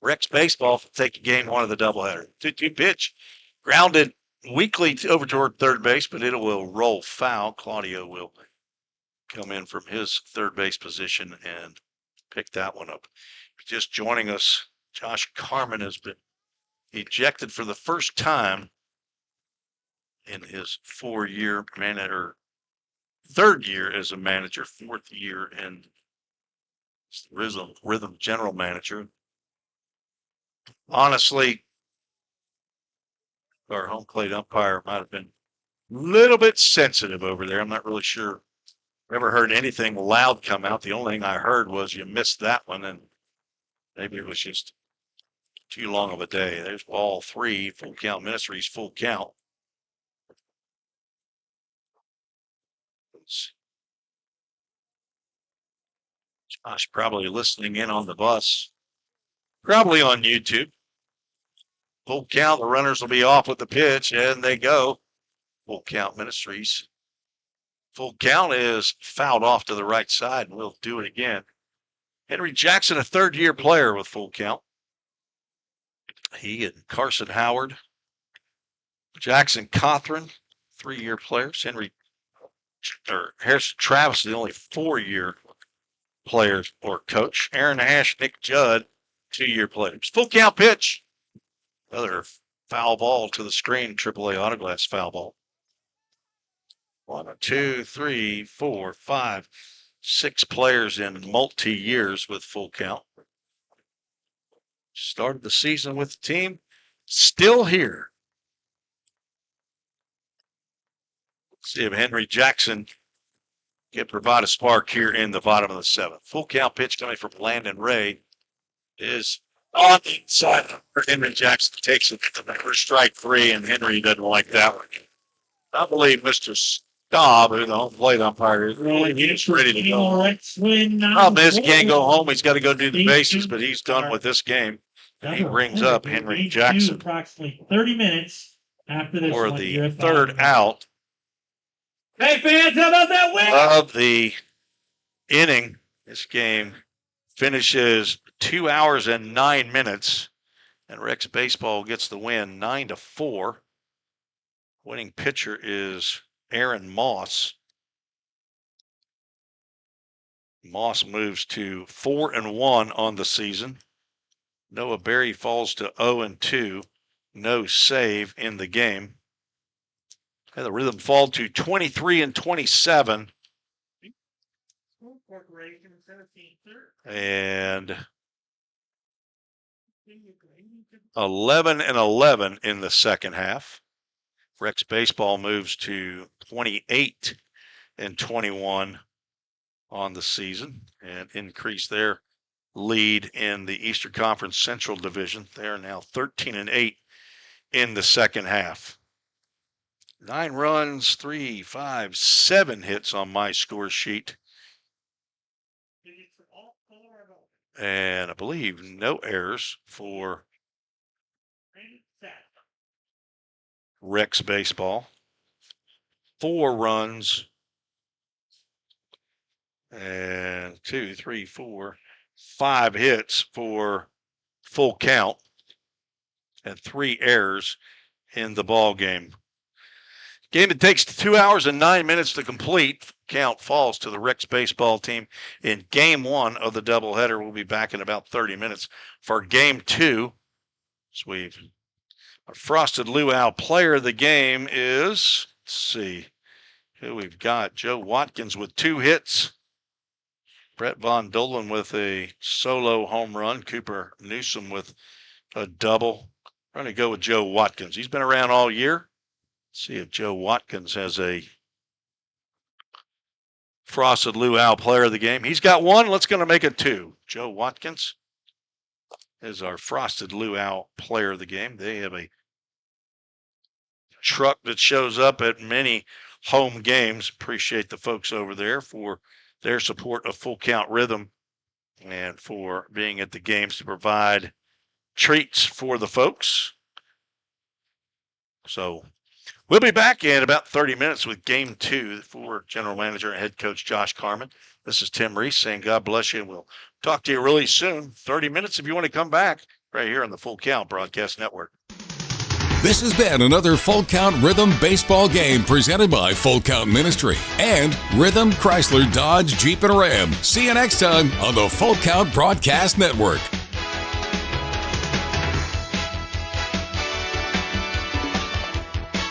Rex Baseball to take game 1 of the doubleheader. 2-2 pitch. Grounded weakly over toward third base, but it will roll foul. Claudio will come in from his third base position and pick that one up. Just joining us, Josh Carmen has been ejected for the first time in his 4-year manager. 3rd year as a manager, 4th year in Rhythm general manager. Honestly, our home plate umpire might have been a little bit sensitive over there. I'm not really sure. Never heard anything loud come out. The only thing I heard was you missed that one, and maybe it was just too long of a day. There's ball 3, Full Count Ministries, full count. Josh probably listening in on the bus, probably on YouTube. Full count. The runners will be off with the pitch, and they go. Full count Ministries. Full count is fouled off to the right side, and we'll do it again. Henry Jackson, a third-year player with full count. He and Carson Howard. Jackson Cothran, 3-year players. Harrison Travis, the only 4-year player or coach. Aaron Ash, Nick Judd, 2-year players. Full count pitch. Another foul ball to the screen, AAA Autoglass foul ball. 1, 2, 3, 4, 5, 6 players in multi-years with full count. Started the season with the team. Still here. Let's see if Henry Jackson can provide a spark here in the bottom of the 7th. Full count pitch coming from Landon Ray is on the inside. Henry Jackson takes it for strike 3, and Henry doesn't like that one. I believe Mr. Staub, who the home plate umpire is, he's ready to go. Problem is, he can't go home. He's got to go do the bases, but he's done with this game. He brings up Henry Jackson approximately 30 minutes after this for the third out. Hey fans, how about that win? Of the inning, this game finishes 2 hours and 9 minutes, and Rex Baseball gets the win 9-4. Winning pitcher is Aaron Moss. Moss moves to 4-1 on the season. Noah Berry falls to 0-2. No save in the game. And the Rhythm fall to 23-27. And 11-11 in the second half. Rex Baseball moves to 28-21 on the season and increase their lead in the Eastern Conference Central Division. They are now 13-8 in the second half. 9 runs, 3, 5, 7 hits on my score sheet. And I believe no errors for Rex Baseball. 4 runs and 2, 3, 4, 5 hits for full count and 3 errors in the ball game. Game that takes 2 hours and 9 minutes to complete. Count falls to the Rex Baseball team in Game 1 of the doubleheader. We'll be back in about 30 minutes for Game 2. So our Frosted Luau player of the game is, let's see who we've got. Joe Watkins with 2 hits. Brett Von Dolan with a solo home run. Cooper Newsom with a double. I'm going to go with Joe Watkins. He's been around all year. Let's see if Joe Watkins has a Frosted Luau player of the game. He's got 1. Let's going to make it 2. Joe Watkins is our Frosted Luau player of the game. They have a truck that shows up at many home games. Appreciate the folks over there for their support of Full Count Rhythm and for being at the games to provide treats for the folks. So we'll be back in about 30 minutes with Game 2 for General Manager and Head Coach Josh Carman. This is Tim Reese saying God bless you, and we'll talk to you really soon. 30 minutes if you want to come back right here on the Full Count Broadcast Network. This has been another Full Count Rhythm baseball game presented by Full Count Ministry and Rhythm Chrysler Dodge Jeep and Ram. See you next time on the Full Count Broadcast Network.